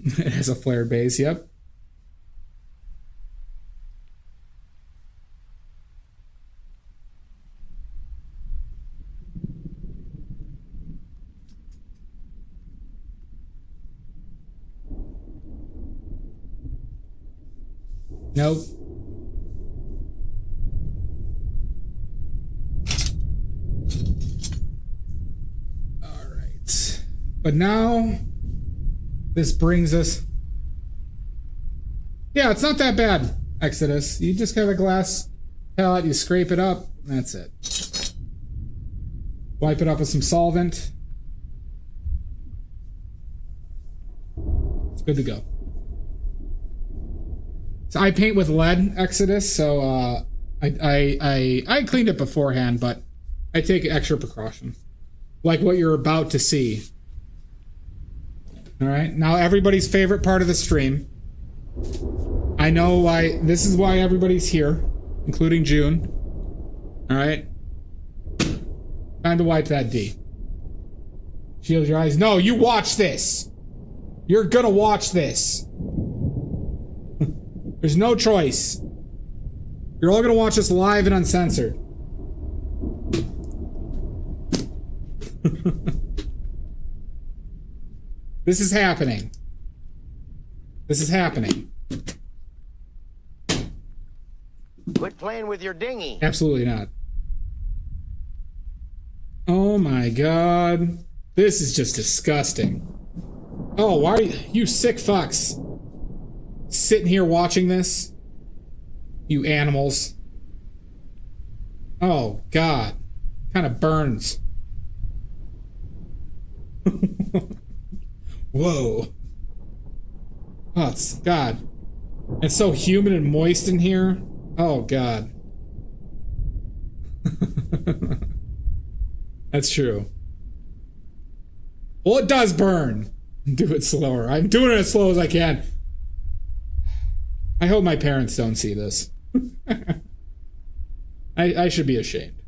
It has a flare base, yep. Nope. All right. But now this brings us... Yeah, it's not that bad, Exodus. You just have a glass palette, you scrape it up, and that's it. Wipe it up with some solvent. It's good to go. So I paint with lead, Exodus, so I cleaned it beforehand, but I take extra precaution. Like what you're about to see. Alright, now everybody's favorite part of the stream. I know why, this is why everybody's here, including June. Alright? Time to wipe that D. Shield your eyes. No, you watch this! You're gonna watch this. There's no choice. You're all gonna watch this live and uncensored. This is happening. This is happening. Quit playing with your dinghy. Absolutely not. Oh my God. This is just disgusting. Oh, why are you sick fucks sitting here watching this? You animals. Oh, God. Kind of burns. Whoa. Oh, it's, God. It's so humid and moist in here. Oh, God. That's true. Well, it does burn. Do it slower. I'm doing it as slow as I can. I hope my parents don't see this. I should be ashamed.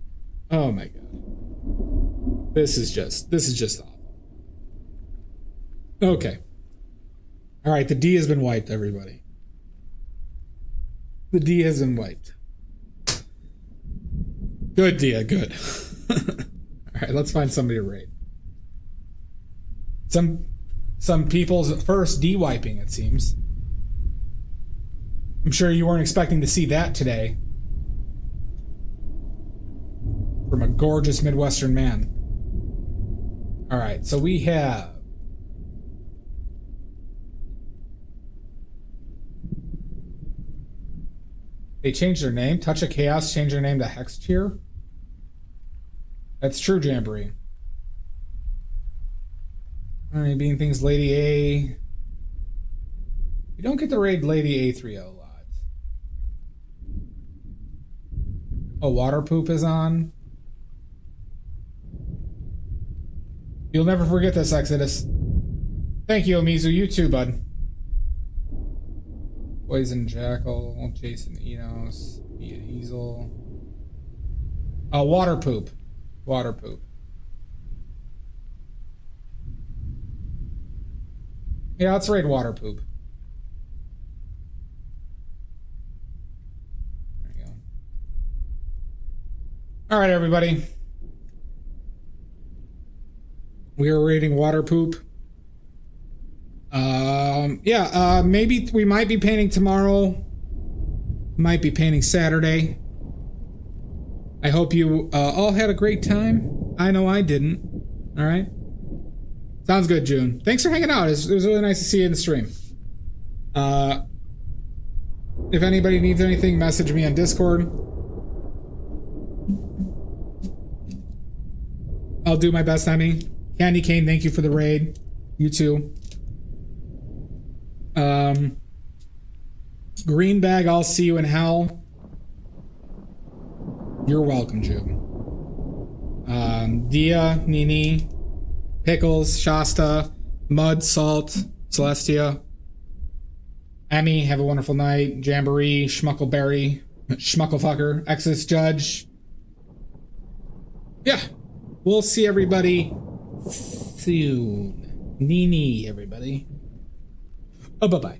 Oh my God. This is just awful. Okay. All right, the D has been wiped, everybody. The D has been wiped. Good, Dia, good. All right, let's find somebody to raid. Some people's first de-wiping, it seems. I'm sure you weren't expecting to see that today. From a gorgeous Midwestern man. Alright, so we have... They changed their name. Touch of Chaos changed their name to Hex Cheer. That's true, Jamboree. Alright, being things Lady A. You don't get to raid Lady A30 lots. Oh, Water Poop is on. You'll never forget this, Exodus. Thank you, Omizu. You too, bud. Poison Jackal, Jason Enos, Ian Easel. Oh, Water Poop. Water Poop. Yeah, let's raid Water Poop. There you go. Alright, everybody. We are raiding Water Poop. Maybe we might be painting tomorrow. Might be painting Saturday. I hope you all had a great time. I know I didn't. Alright? Sounds good, June. Thanks for hanging out. It was really nice to see you in the stream. If anybody needs anything, message me on Discord. I'll do my best, Emmy. Candy Cane, thank you for the raid. You too. Green Bag, I'll see you in hell. You're welcome, June. Dia, Nini, Pickles, Shasta, Mud, Salt, Celestia, Emmy, have a wonderful night. Jamboree, Schmuckleberry, Schmucklefucker, Exodus Judge. Yeah, we'll see everybody soon. Nini, everybody. Oh, bye-bye.